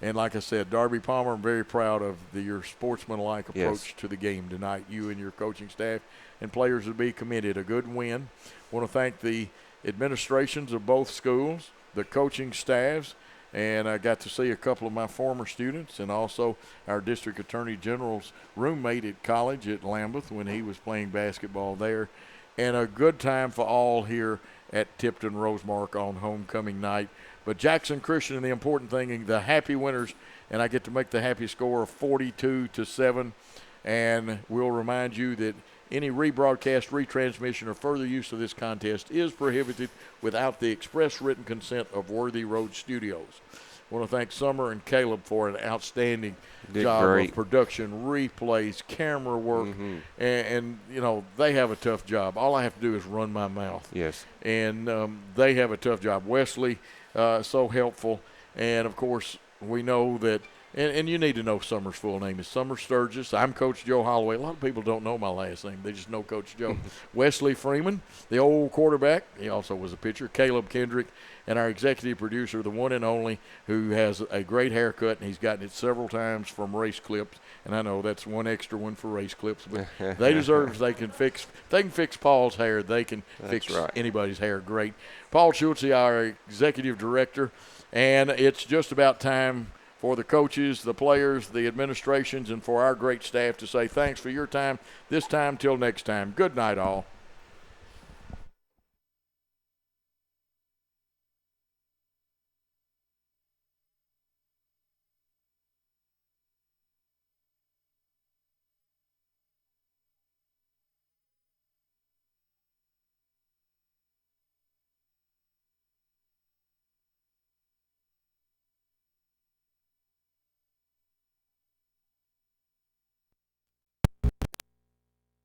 And like I said, Darby Palmer, I'm very proud of your sportsmanlike approach to the game tonight. You and your coaching staff and players will be committed. A good win. Want to thank the administrations of both schools, the coaching staffs, and I got to see a couple of my former students and also our district attorney general's roommate at college at Lambeth when he was playing basketball there. And a good time for all here at Tipton Rosemark on homecoming night. But Jackson Christian, and the important thing, the happy winners, and I get to make the happy score of 42-7. And we'll remind you that any rebroadcast, retransmission, or further use of this contest is prohibited without the express written consent of Worthy Road Studios. I want to thank Summer and Caleb for an outstanding job of production, replays, camera work, and you know, they have a tough job. All I have to do is run my mouth. Yes. And they have a tough job. Wesley, so helpful. And, of course, we know that, and you need to know Summer's full name is Summer Sturgis. I'm Coach Joe Holloway. A lot of people don't know my last name. They just know Coach Joe. Wesley Freeman, the old quarterback. He also was a pitcher. Caleb Kendrick, and our executive producer, the one and only, who has a great haircut, and he's gotten it several times from Race Clips. And I know that's one extra one for Race Clips, but they deserve, they can fix Paul's hair, they can fix anybody's hair great. Paul Schultze, our executive director, and it's just about time for the coaches, the players, the administrations, and for our great staff to say thanks for your time this time till next time. Good night, all.